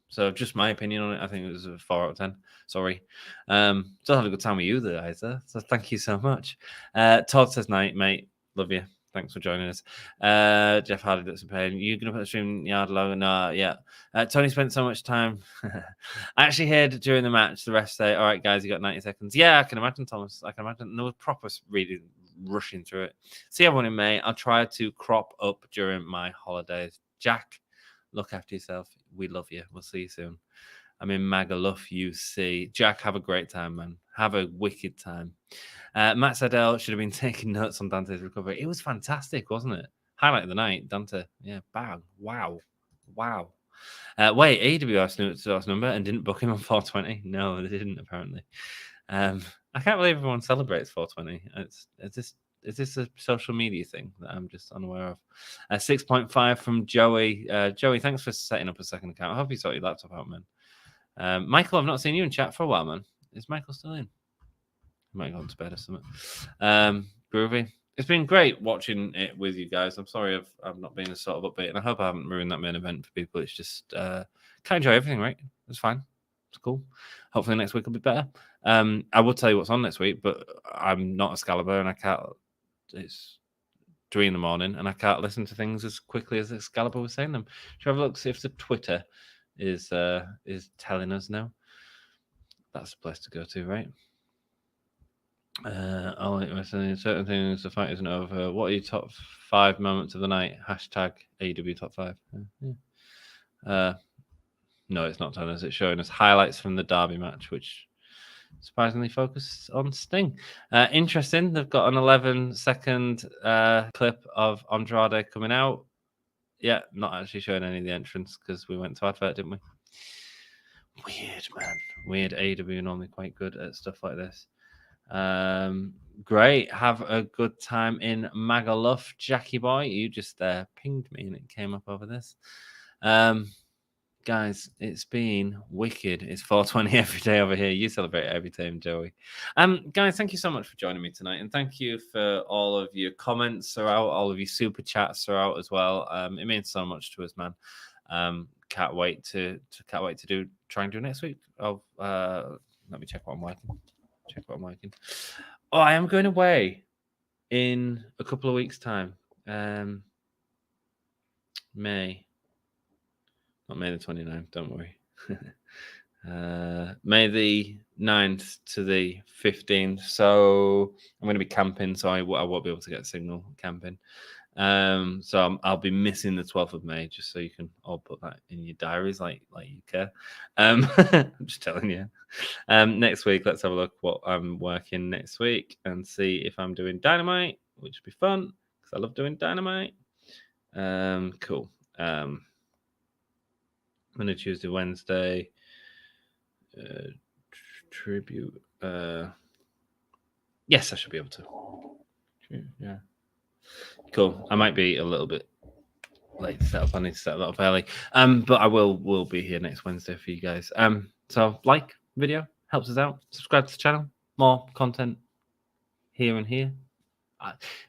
So just my opinion on it, I think it was a 4 out of 10. Sorry. Still had a good time with you guys there. So thank you so much. Todd says, night, mate. Love you. Thanks for joining us. Jeff Hardy, that's a pain. You going to put the stream yard logo? No, yeah. Tony spent so much time. I actually heard during the match the ref say, all right, guys, you got 90 seconds. Yeah, I can imagine, Thomas. I can imagine. There was proper reading, rushing through it. See everyone in May. I'll try to crop up during my holidays. Jack, look after yourself. We love you. We'll see you soon. I'm in Magaluf, UC. Jack, have a great time, man. Have a wicked time. Matt Sadell should have been taking notes on Dante's recovery. It was fantastic, wasn't it? Highlight of the night, Dante. Yeah, bang. Wow. Wait, AEW snooped Source number and didn't book him on 420? No, they didn't, apparently. I can't believe everyone celebrates 420. Is this a social media thing that I'm just unaware of? 6.5 from Joey. Joey, thanks for setting up a second account. I hope you sort your laptop out, man. Michael, I've not seen you in chat for a while, man. Is Michael still in? He might have gone to bed or something. Groovy. It's been great watching it with you guys. I'm sorry I've not been as sort of upbeat, and I hope I haven't ruined that main event for people. It's just can't enjoy everything, right? It's fine. It's cool. Hopefully next week will be better. I will tell you what's on next week, but I'm not Excalibur, and I can't. It's 3 in the morning, and I can't listen to things as quickly as Excalibur was saying them. Should I have a look, see if the Twitter is telling us now? That's the place to go to, right? Certain things, the fight isn't over. What are your top 5 moments of the night? Hashtag AEW top 5. No, it's not telling us. It's showing us highlights from the Darby match, which surprisingly focused on Sting. Interesting. They've got an 11-second clip of Andrade coming out. Yeah, not actually showing any of the entrance because we went to advert, didn't we? Weird, man. Weird. AEW normally quite good at stuff like this. Great. Have a good time in Magaluf, Jackie boy. You just pinged me and it came up over this. Guys, it's been wicked. It's 420 every day over here. You celebrate every time, Joey. Guys, thank you so much for joining me tonight, and thank you for all of your comments throughout, all of your super chats throughout as well. It means so much to us, man. Can't wait to try and do next week. Let me check what I'm working. Oh, I am going away in a couple of weeks' time. May. Not May the 29th, don't worry. May the 9th to the 15th. So I'm going to be camping, so I won't be able to get a signal camping. So I'll be missing the 12th of May, just so you can all put that in your diaries like you care. I'm just telling you. Next week, let's have a look what I'm working next week and see if I'm doing Dynamite, which would be fun because I love doing Dynamite. Cool. Monday, Tuesday, Wednesday. Tribute. Yes, I should be able to. Yeah. Cool. I might be a little bit late to set up. I need to set that up early. But I will be here next Wednesday for you guys. So like video helps us out. Subscribe to the channel. More content. here and here.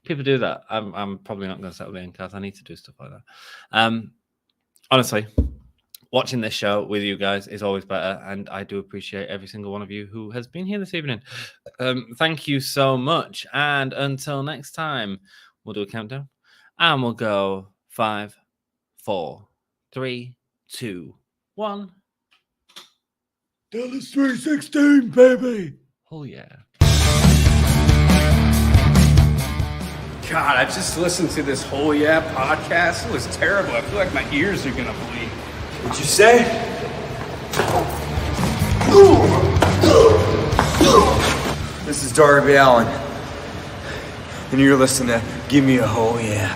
People do that. I'm probably not going to settle the end cards. I need to do stuff like that. Honestly, watching this show with you guys is always better, and I do appreciate every single one of you who has been here this evening. Thank you so much, and until next time, we'll do a countdown, and we'll go 5, 4, 3, 2, 1. Dallas 316, baby! Oh, yeah. God, I just listened to this whole podcast. It was terrible. I feel like my ears are gonna bleed. What'd you say? This is Darby Allin, and you're listening to Give Me a Oh Yeah